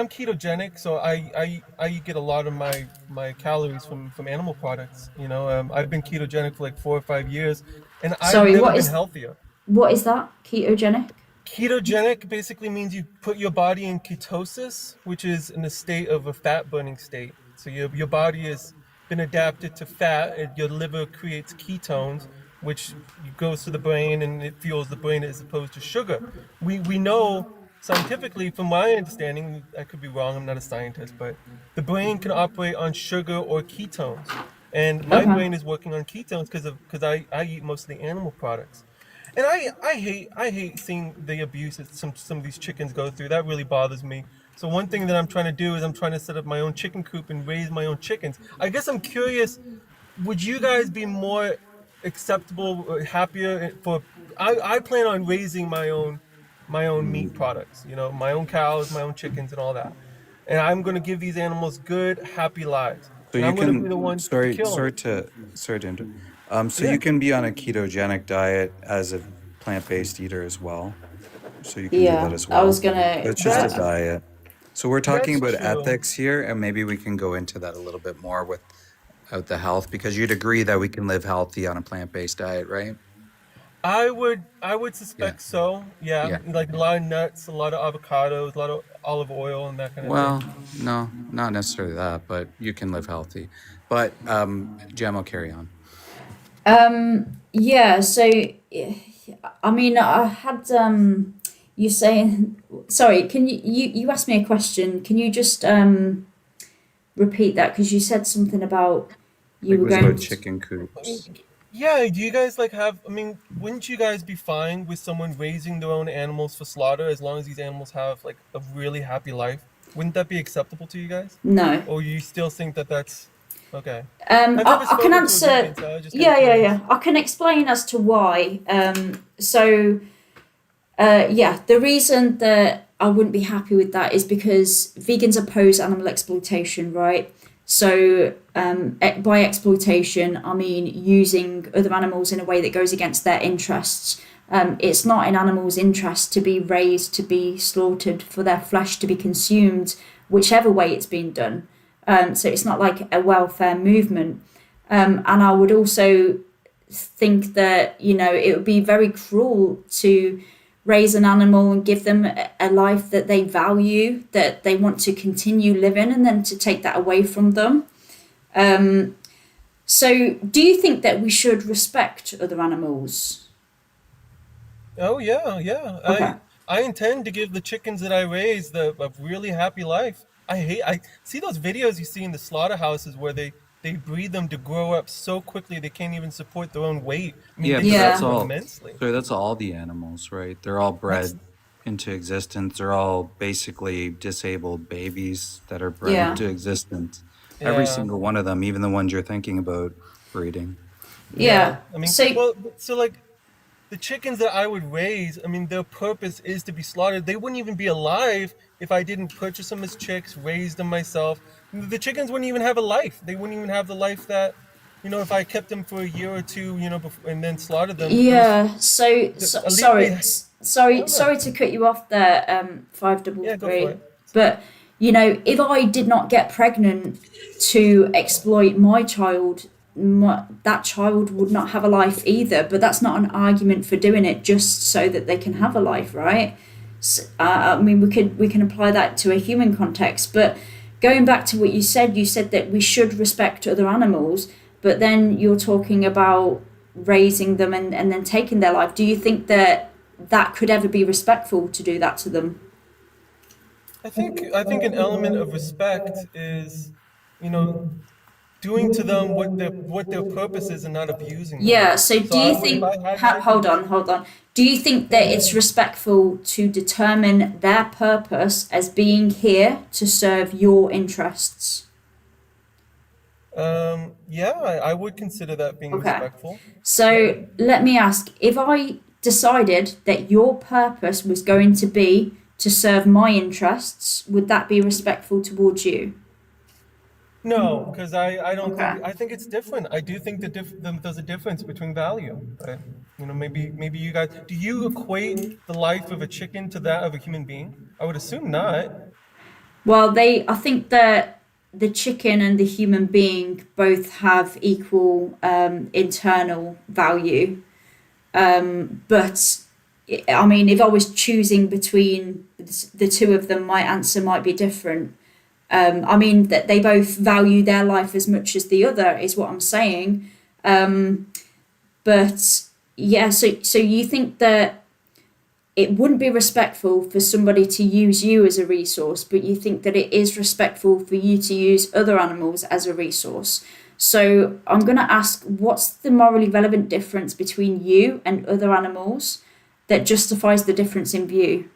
ketogenic, so I get a lot of my calories from animal products. I've been ketogenic for like 4 or 5 years, and I've Sorry, never been healthier. what is that? Ketogenic? Ketogenic basically means you put your body in ketosis, which is in a state of a fat burning state. So your body has been adapted to fat, and your liver creates ketones, which goes to the brain and it fuels the brain as opposed to sugar. We know scientifically, from my understanding, I could be wrong, I'm not a scientist, but the brain can operate on sugar or ketones. And my Okay. brain is working on ketones because I eat mostly animal products. And I hate seeing the abuse that some of these chickens go through. That really bothers me. So one thing that I'm trying to do is I'm trying to set up my own chicken coop and raise my own chickens. I guess I'm curious, would you guys be more acceptable or happier for I plan on raising my own meat Mm. products, my own cows, my own chickens and all that. And I'm going to give these animals good, happy lives. So And you I'm going to be can, the one to sorry, kill them. sorry to interrupt. So Yeah. you can be on a ketogenic diet as a plant-based eater as well. So you can do that Yeah, as I was well. gonna. So it's just a That's diet. So we're talking that's about true. ethics here, and maybe we can go into that a little bit more without the health, because you'd agree that we can live healthy on a plant-based diet, right? I would Yeah. suspect so. Yeah, Yeah. like a lot of nuts, a lot of avocados, a lot of olive oil, and that kind of thing. Well, no, not necessarily that, but you can live healthy. But Jem, I'll carry on. Yeah. So, I mean, I had you saying. Sorry, can you asked me a question? Can you just repeat that? Because you said something about I you think it were was going about to. chicken I mean, coops. yeah. Do you guys like have? I mean, wouldn't you guys be fine with someone raising their own animals for slaughter as long as these animals have like a really happy life? Wouldn't that be acceptable to you guys? No. Or you still think that that's okay? I've never I can spoken to a answer. vegan, so I was just kind of Yeah, yeah, yeah. curious. I can explain as to why. Yeah, the reason that I wouldn't be happy with that is because vegans oppose animal exploitation, right? So, by exploitation, I mean using other animals in a way that goes against their interests. It's not in animals' interest to be raised, to be slaughtered, for their flesh to be consumed, whichever way it's been done. So it's not like a welfare movement. And I would also think that it would be very cruel to raise an animal and give them a life that they value, that they want to continue living, and then to take that away from them. So, do you think that we should respect other animals? Oh yeah, yeah. Okay. I intend to give the chickens that I raise a really happy life. I see those videos you see in the slaughterhouses where they breed them to grow up so quickly they can't even support their own weight. I mean, Yeah, they but that's Yeah. suffer all. immensely. So that's all the animals, right? They're all That's bred into existence. They're all basically disabled babies that are bred Yeah. into existence. Every yeah, single one of them, even the ones you're thinking about breeding. yeah. Yeah. I mean, So, well, so like the chickens that I would raise, I mean, their purpose is to be slaughtered. They wouldn't even be alive if I didn't purchase them as chicks, raise them myself. The chickens wouldn't even have a life. They wouldn't even have the life that, if I kept them for a year or two, and then slaughtered them. yeah. So, At least sorry, I don't know. sorry to cut you off there. Five double Yeah, go for three. it. But if I did not get pregnant to exploit my child, that child would not have a life either. But that's not an argument for doing it just so that they can have a life, right? I mean, we can apply that to a human context. But going back to what you said that we should respect other animals, but then you're talking about raising them and then taking their life. Do you think that that could ever be respectful to do that to them? I think an element of respect is, you know, doing to them what their purpose is and not abusing them. Yeah, so So do I you would, if think, I had hold chickens, on, hold on. Do you think that it's respectful to determine their purpose as being here to serve your interests? yeah, I would consider that being Okay. respectful. So let me ask, if I decided that your purpose was going to be to serve my interests, would that be respectful towards you? No, because I don't Okay. I think it's different. I do think there's a difference between value, but maybe you guys, do you equate the life of a chicken to that of a human being? I would assume not. Well, I think that the chicken and the human being both have equal internal value. But I mean, if I was choosing between the two of them, my answer might be different. I mean, that they both value their life as much as the other is what I'm saying. But yeah, so you think that it wouldn't be respectful for somebody to use you as a resource, but you think that it is respectful for you to use other animals as a resource. So I'm going to ask, what's the morally relevant difference between you and other animals that justifies the difference in view?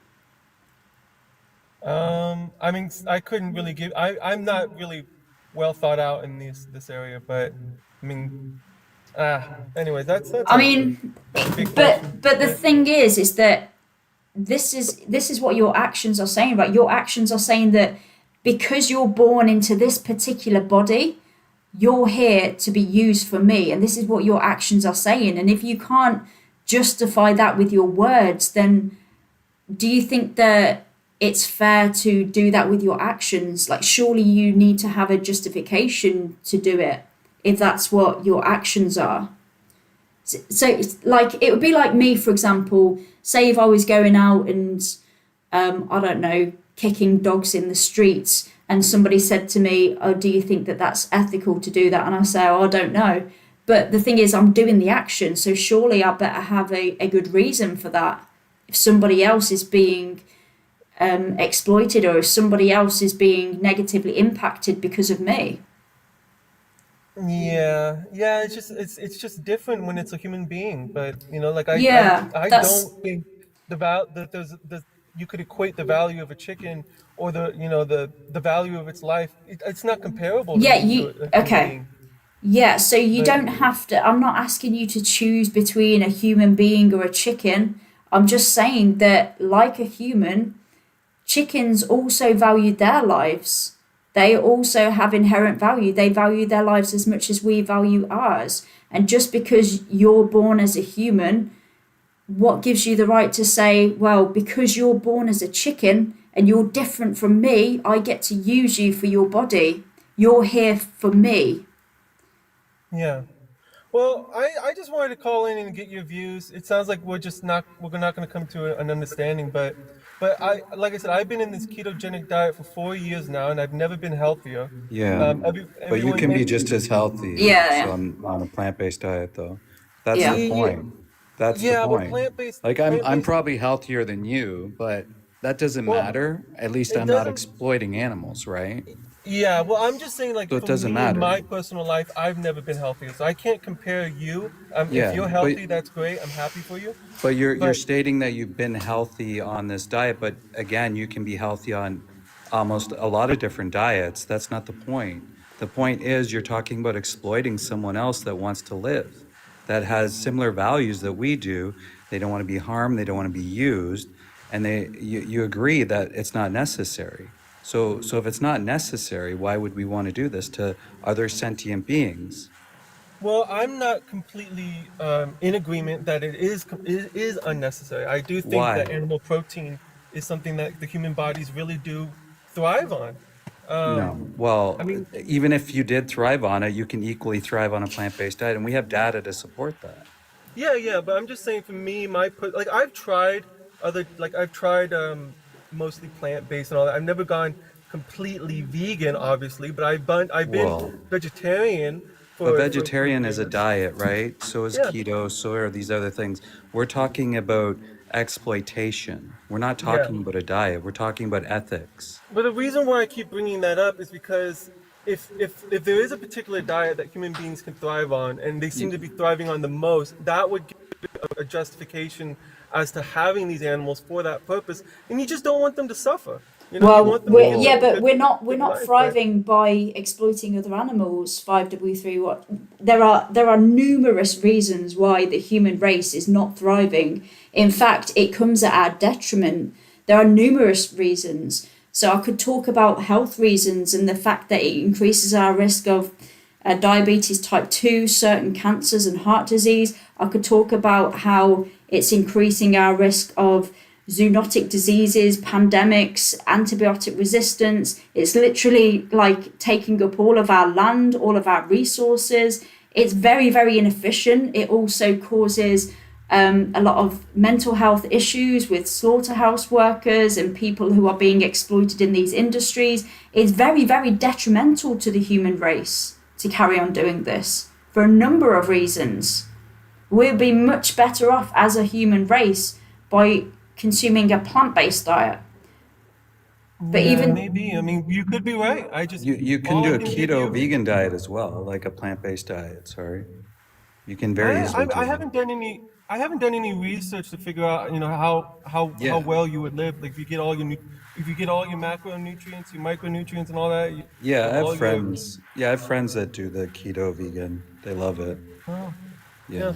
I mean, I couldn't really I'm not really well thought out in this area, but I mean, anyways, I mean, that's a big question. but the But thing is that this is what your actions are saying, right? Your actions are saying that because you're born into this particular body, you're here to be used for me, and this is what your actions are saying. And if you can't justify that with your words, then do you think that it's fair to do that with your actions? Like, surely you need to have a justification to do it if that's what your actions are. So it's like, it would be like me, for example, say if I was going out and I don't know, kicking dogs in the streets, and somebody said to me, "Oh, do you think that that's ethical to do that?" And I say, "Oh, I don't know." But the thing is, I'm doing the action, so surely I better have a good reason for that. If somebody else is being exploited, or if somebody else is being negatively impacted because of me. yeah, it's just different when it's a human being. But like Yeah, I don't that's think that you could equate the value of a chicken or the value of its life. It's not comparable to yeah, me to you a human okay. being. Yeah, so you But don't have to, I'm not asking you to choose between a human being or a chicken. I'm just saying that, like a human, chickens also value their lives. They also have inherent value. They value their lives as much as we value ours. And just because you're born as a human, what gives you the right to say, well, because you're born as a chicken and you're different from me, I get to use you for your body. You're here for me. yeah. Well, I just wanted to call in and get your views. It sounds like we're not going to come to an understanding, but I like I said, I've been in this ketogenic diet for 4 years now, and I've never been healthier. Yeah. But you Everyone can be and just as healthy Yeah, so on a plant-based diet though. That's the yeah. yeah, point. That's the yeah, but point. Like plant I'm based. probably healthier than you, but that doesn't Well, matter. At least it I'm not doesn't. exploiting animals, right? Yeah, well, I'm just saying, like So it for doesn't me in matter. my personal life, I've never been healthier, so I can't compare you. If Yeah, you're healthy, that's great. I'm happy for you. but you're But stating that you've been healthy on this diet, but again, you can be healthy on almost a lot of different diets. That's not the point. The point is you're talking about exploiting someone else that wants to live, that has similar values that we do. They don't want to be harmed, they don't want to be used, and you agree that it's not necessary. So if it's not necessary, why would we want to do this to other sentient beings? well, I'm not completely in agreement that it is unnecessary. I do think that Why? animal protein is something that the human bodies really do thrive on. No. I Well, mean, even if you did thrive on it, you can equally thrive on a plant-based diet, and we have data to support that. yeah, yeah, but I'm just saying for me, like I've tried mostly plant-based and all that. I've never gone completely vegan, obviously, but I've been Well, vegetarian a for vegetarian is a years. diet, right? So is Yeah, keto, so are these other things. We're talking about exploitation. We're not yeah. talking about a diet. We're talking about ethics. But the reason why I keep bringing that up is because if there is a particular diet that human beings can thrive on, and they seem to You, be thriving on the most, that would give a justification as to having these animals for that purpose, and you just don't want them to suffer. You know, you Well, want them to we're, get to yeah, well, live but a we're good not life, but thriving by exploiting other animals. 5W3. What there are numerous reasons why the human race is not thriving. In fact, it comes at our detriment. There are numerous reasons. So I could talk about health reasons and the fact that it increases our risk of diabetes type 2, certain cancers, and heart disease. I could talk about how it's increasing our risk of zoonotic diseases, pandemics, antibiotic resistance. It's literally like taking up all of our land, all of our resources. It's very, very inefficient. It also causes a lot of mental health issues with slaughterhouse workers and people who are being exploited in these industries. It's very, very detrimental to the human race to carry on doing this for a number of reasons. We'll be much better off as a human race by consuming a plant-based diet. But yeah, even maybe. I mean, you could be right. you can All do I a can give keto you. vegan diet as well, like a plant-based diet, sorry. You can very I, easily I do I that. haven't done any research to figure out, you know, how Yeah. well you would live. Like if you get all your macronutrients, your micronutrients, and all that, Yeah, I from have all your. friends. Yeah, I have friends that do the keto vegan. They love it. Oh, Yeah. yeah.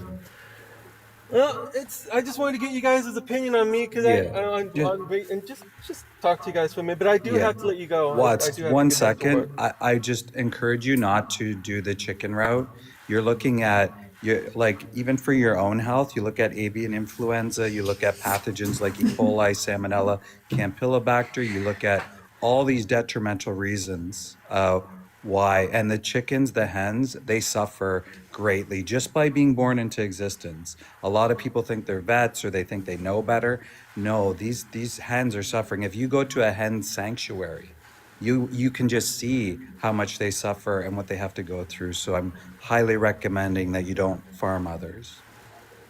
Well, it's. I just wanted to get you guys' opinion on me because Yeah. Just, and just talk to you guys for a minute. But I do yeah. have to let you go. I Watts, do have to one get back to second. work. I just encourage you not to do the chicken route. You're looking at you like even for your own health, you look at avian influenza, you look at pathogens like E. coli, salmonella, campylobacter, you look at all these detrimental reasons why. And the chickens, the hens, they suffer greatly just by being born into existence. A lot of people think they're vets or they think they know better. No, these hens are suffering. If you go to a hen sanctuary, you can just see how much they suffer and what they have to go through. So I'm highly recommending that you don't farm others.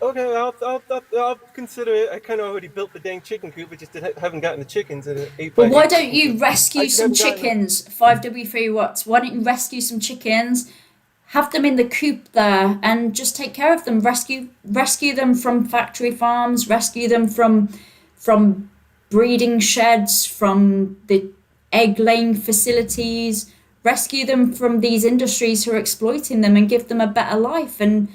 Okay, I'll consider it. I kind of already built the dang chicken coop. I just haven't gotten the chickens in an eight Well, by why eight don't chicken you coop. I rescue just some haven't gotten them. chickens? 5W3 Watts. Why don't you rescue some chickens? Have them in the coop there and just take care of them. Rescue them from factory farms. Rescue them from breeding sheds, from the egg laying facilities. Rescue them from these industries who are exploiting them and give them a better life and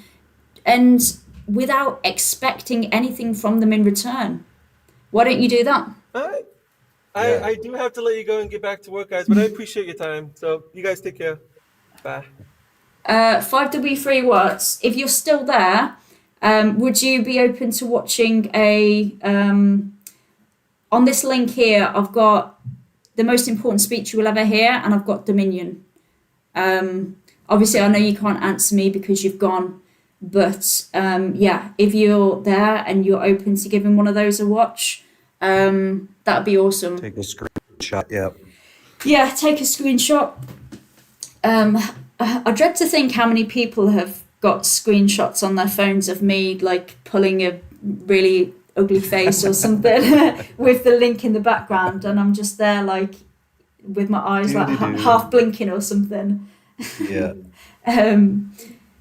without expecting anything from them in return. Why don't you do that? All right. Yeah. I do have to let you go and get back to work, guys. But I appreciate your time. So you guys take care. Bye. 5W3 Watts, if you're still there, would you be open to watching on this link here, I've got the most important speech you will ever hear, and I've got Dominion. Obviously, I know you can't answer me because you've gone, But yeah, if you're there and you're open to giving one of those a watch, that'd be awesome. Take a screenshot. Yep. Yeah, take a screenshot. I dread to think how many people have got screenshots on their phones of me like pulling a really ugly face or something with the link in the background, and I'm just there like with my eyes like half blinking or something. Yeah.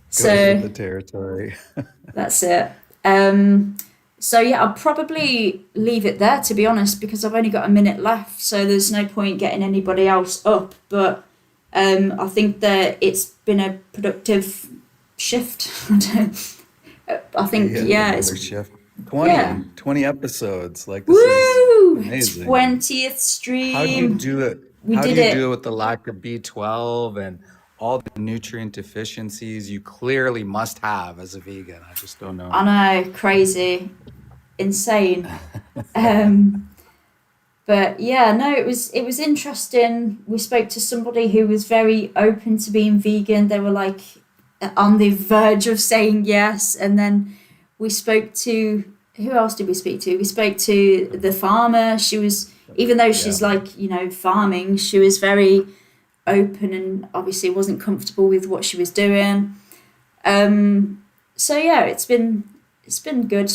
So Goes with the territory. that's it. So yeah, I'll probably leave it there, to be honest, because I've only got a minute left, so there's no point getting anybody else up. But I think that it's been a productive shift. I think it's shift. 20, yeah. 20 episodes. Like, this Woo! is amazing. 20th stream. How do you do it? We did it. Do it with the lack of B12 and all the nutrient deficiencies you clearly must have as a vegan? I just don't know. I know, crazy, insane. But yeah, no, it was interesting. We spoke to somebody who was very open to being vegan. They were like on the verge of saying yes, and then we spoke to, who else did we speak to? We spoke to the farmer. She was, even though she's like, you know, farming, she was very open and obviously wasn't comfortable with what she was doing. So yeah, it's been good.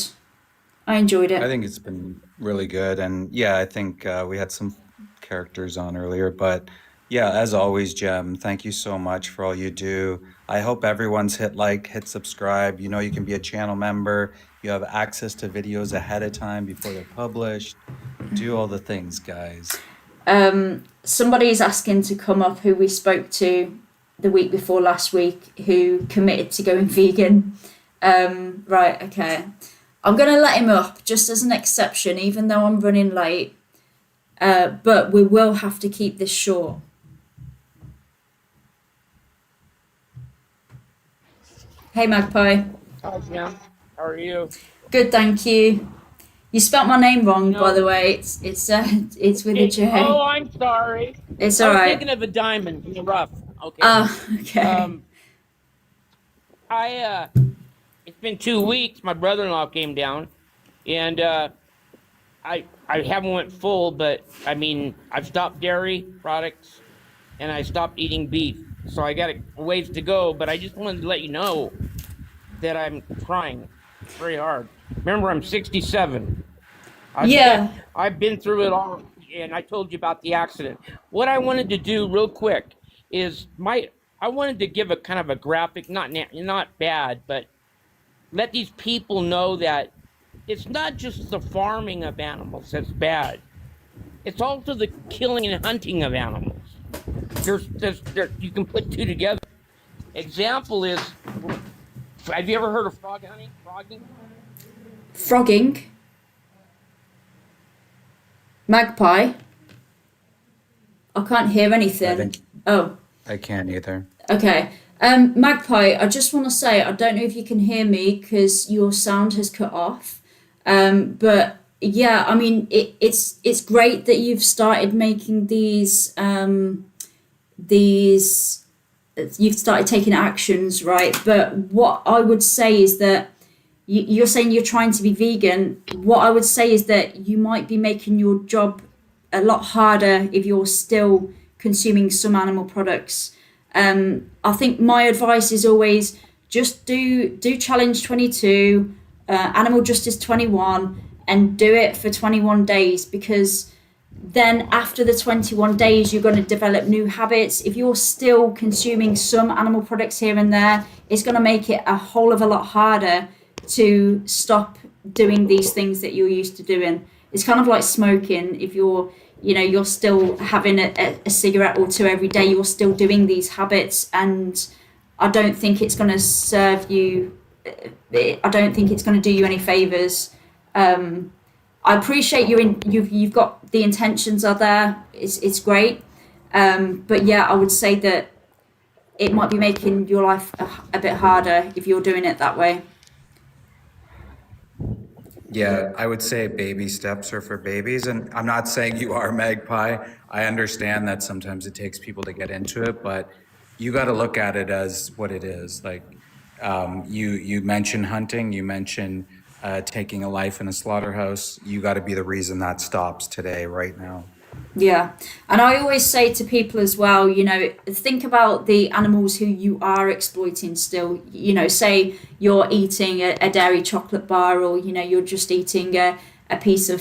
I enjoyed it. I think it's been really good. And yeah, I think we had some characters on earlier, but yeah, as always, Jem, thank you so much for all you do. I hope everyone's hit subscribe. You know, you can be a channel member. You have access to videos ahead of time before they're published. Do all the things, guys. Somebody's asking to come up who we spoke to the week before last week who committed to going vegan. Right, okay. I'm going to let him up just as an exception, even though I'm running late. But we will have to keep this short. Hey, Magpie. Hi, Jim. How are you? Good, thank you. You spelt my name wrong, by the way. It's with a J. Oh, I'm sorry. It's I all was right. thinking of a diamond in the rough. Okay. Okay. It's been 2 weeks. My brother-in-law came down, and I haven't went full, but I mean I've stopped dairy products, and I stopped eating beef. So I got a ways to go, but I just wanted to let you know that I'm trying very hard. Remember, I'm 67. I've been through it all, and I told you about the accident. What I wanted to do real quick is I wanted to give a kind of a graphic, not bad, but let these people know that it's not just the farming of animals that's bad. It's also the killing and hunting of animals. You can put two together. Example is, have you ever heard of frogging? Frogging? Magpie? I can't hear anything. I can't either. Okay. Magpie, I just want to say, I don't know if you can hear me because your sound has cut off. But yeah, I mean, it's great that you've started making these you've started taking actions, right? But what I would say is that you're saying you're trying to be vegan. What I would say is that you might be making your job a lot harder if you're still consuming some animal products. I think my advice is always just do challenge 22, animal justice 21, and do it for 21 days, because then after the 21 days you're going to develop new habits. If you're still consuming some animal products here and there, it's going to make it a whole of a lot harder to stop doing these things that you're used to doing. It's kind of like smoking. If you're still having a cigarette or two every day, you're still doing these habits, and I don't think it's going to serve you. I don't think it's going to do you any favors. I appreciate you've got the intentions are there. It's great, but yeah, I would say that it might be making your life a bit harder if you're doing it that way. Yeah, I would say baby steps are for babies. And I'm not saying you are, Magpie. I understand that sometimes it takes people to get into it, but you got to look at it as what it is. Like, You mentioned hunting. You mentioned taking a life in a slaughterhouse. You got to be the reason that stops today, right now. Yeah. And I always say to people as well, think about the animals who you are exploiting still. Say you're eating a dairy chocolate bar, or, you're just eating a piece of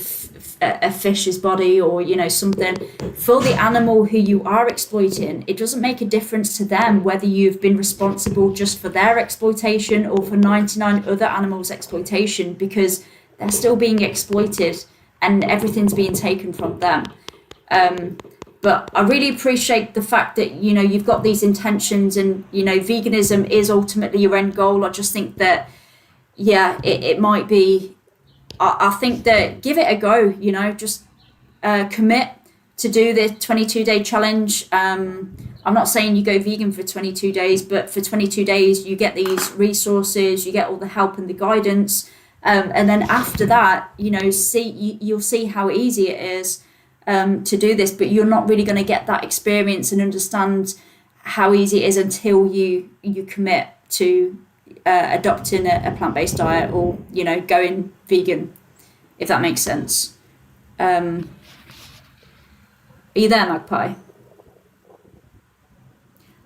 a fish's body, or, something. For the animal who you are exploiting, it doesn't make a difference to them whether you've been responsible just for their exploitation or for 99 other animals' exploitation, because they're still being exploited and everything's being taken from them. But I really appreciate the fact that, you've got these intentions, and, veganism is ultimately your end goal. I just think that, yeah, it might be, I think that give it a go, just commit to do the 22-day challenge. I'm not saying you go vegan for 22 days, but for 22 days, you get these resources, you get all the help and the guidance. And then after that, you'll see how easy it is to do this, but you're not really going to get that experience and understand how easy it is until you commit to adopting a plant-based diet, or going vegan, if that makes sense. Are you there, Magpie?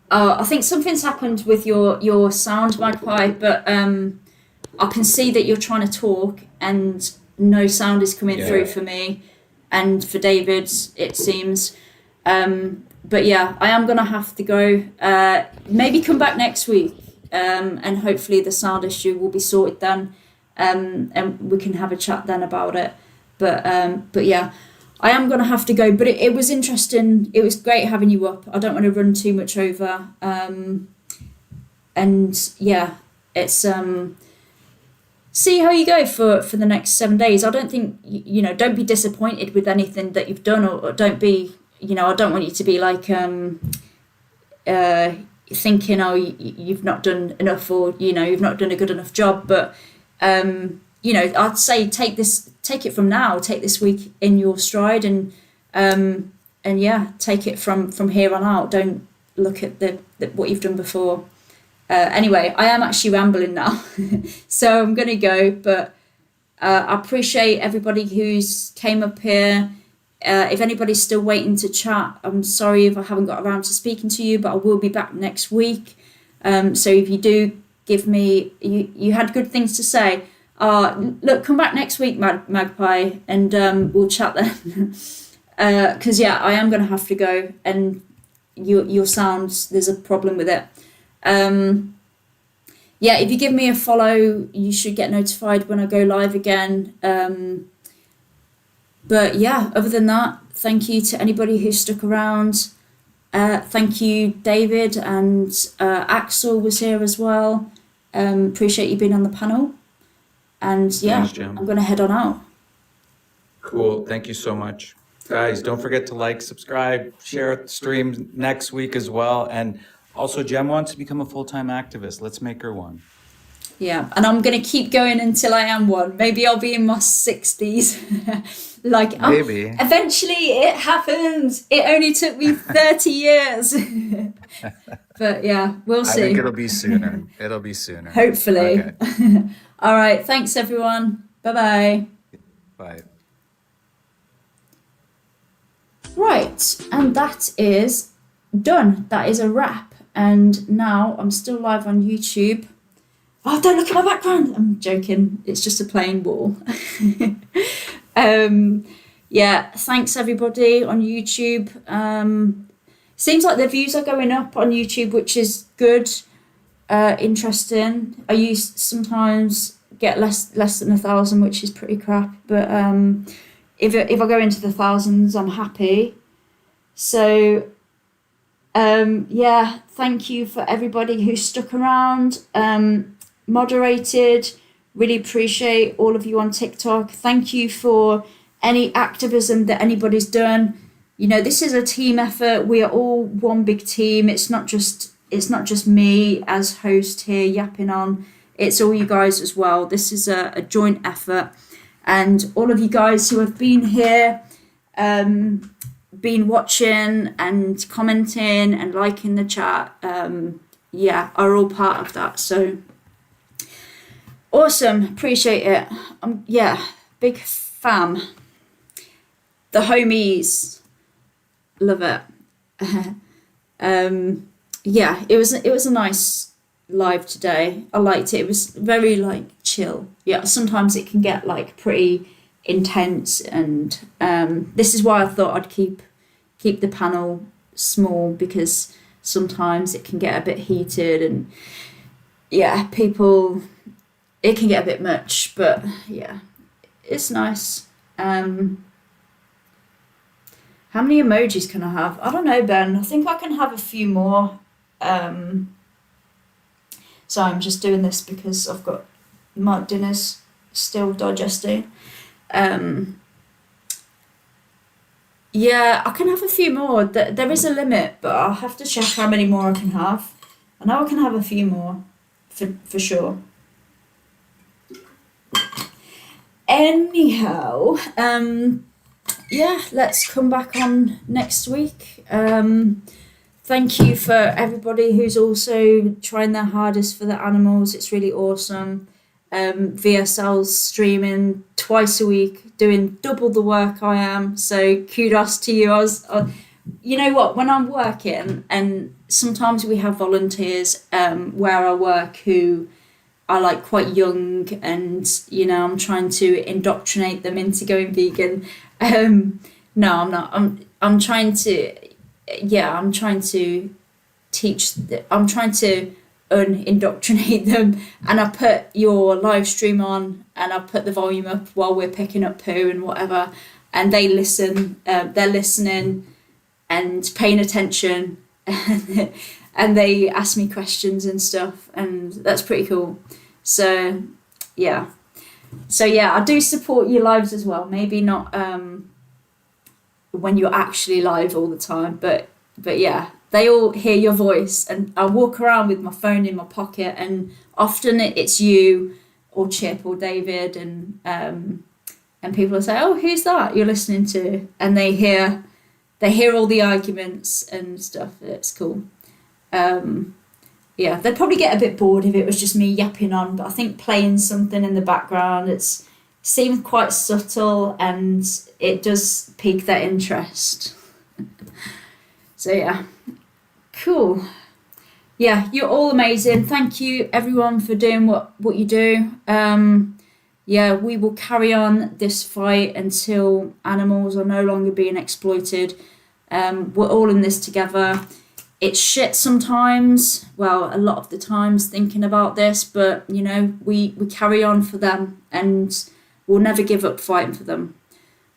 I think something's happened with your sound, Magpie, but I can see that you're trying to talk and no sound is coming through for me. And for David, it seems. But yeah, I am going to have to go. Maybe come back next week, and hopefully the sound issue will be sorted then, and we can have a chat then about it. But yeah, I am going to have to go. But it was interesting. It was great having you up. I don't want to run too much over. And yeah, it's... see how you go for the next 7 days. I don't think, don't be disappointed with anything that you've done, or don't be, I don't want you to be like thinking, oh, you've not done enough, or, you've not done a good enough job. But, I'd say take it from now, take this week in your stride, and yeah, take it from here on out. Don't look at the what you've done before. Anyway, I am actually rambling now, so I'm going to go, but I appreciate everybody who's came up here. If anybody's still waiting to chat, I'm sorry if I haven't got around to speaking to you, but I will be back next week. So if you do give me, you had good things to say, look, come back next week, Magpie, and we'll chat then. Because yeah, I am going to have to go, and your sounds, there's a problem with it. Yeah, if you give me a follow, you should get notified when I go live again. But yeah, other than that, thank you to anybody who stuck around. Thank you, David, and Axel was here as well. Appreciate you being on the panel. And yeah, Thanks, Jim. I'm going to head on out. Cool. Thank you so much. Guys, don't forget to like, subscribe, share the stream next week as well. And also, Jem wants to become a full-time activist. Let's make her one. Yeah, and I'm going to keep going until I am one. Maybe I'll be in my 60s. Maybe. Eventually it happened. It only took me 30 years. But yeah, we'll see. I think it'll be sooner. It'll be sooner. Hopefully. Okay. All right. Thanks, everyone. Bye-bye. Bye. Right. And that is done. That is a wrap. And now I'm still live on YouTube. Oh, don't look at my background. I'm joking. It's just a plain wall. Yeah, thanks everybody on YouTube. Seems like the views are going up on YouTube, which is good, interesting. I used sometimes get less than 1,000, which is pretty crap. But if I go into the thousands, I'm happy. So yeah, thank you for everybody who stuck around, moderated. Really appreciate all of you on TikTok. Thank you for any activism that anybody's done. This is a team effort. We are all one big team. It's not just me as host here yapping on. It's all you guys as well. This is a joint effort. And all of you guys who have been here, been watching and commenting and liking the chat, yeah, are all part of that. So Awesome, appreciate it. Yeah, big fan. The homies, love it. Yeah, it was a nice live today. I liked it. It was very like chill. Yeah, sometimes it can get like pretty intense, and this is why I thought I'd keep the panel small, because sometimes it can get a bit heated, and yeah, it can get a bit much, but yeah, it's nice. How many emojis can I have? I don't know, Ben. I think I can have a few more. So I'm just doing this because I've got my dinner's still digesting. Yeah, I can have a few more. There is a limit, but I'll have to check how many more I can have. I know I can have a few more, for sure. Anyhow, yeah, let's come back on next week. Thank you for everybody who's also trying their hardest for the animals. It's really awesome. VSL's streaming twice a week, doing double the work I am. So kudos to you. You know what? When I'm working, and sometimes we have volunteers where I work who are like quite young, and you know, I'm trying to indoctrinate them into going vegan. No, I'm not. I'm trying to. Yeah, I'm trying to I'm trying to unindoctrinate them, and I put your live stream on, and I put the volume up while we're picking up poo and whatever, and they listen. They're listening and paying attention, and they ask me questions and stuff, and that's pretty cool. So yeah, I do support your lives as well. Maybe not when you're actually live all the time, but yeah, they all hear your voice, and I walk around with my phone in my pocket, and often it's you or Chip or David, and people will say, "Oh, who's that you're listening to?" And they hear all the arguments and stuff. It's cool. Yeah, they'd probably get a bit bored if it was just me yapping on, but I think playing something in the background, seems quite subtle, and it does pique their interest. So yeah, cool. Yeah, you're all amazing. Thank you everyone for doing what you do. Yeah, we will carry on this fight until animals are no longer being exploited. We're all in this together. It's shit sometimes, well, a lot of the times thinking about this, but you know, we carry on for them, and we'll never give up fighting for them.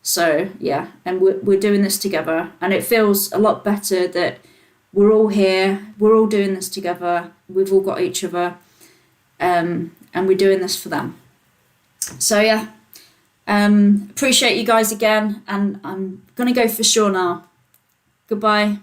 So yeah, and we're doing this together, and it feels a lot better that we're all here, we're all doing this together, we've all got each other, and we're doing this for them. So yeah, appreciate you guys again, and I'm gonna go for sure now. Goodbye.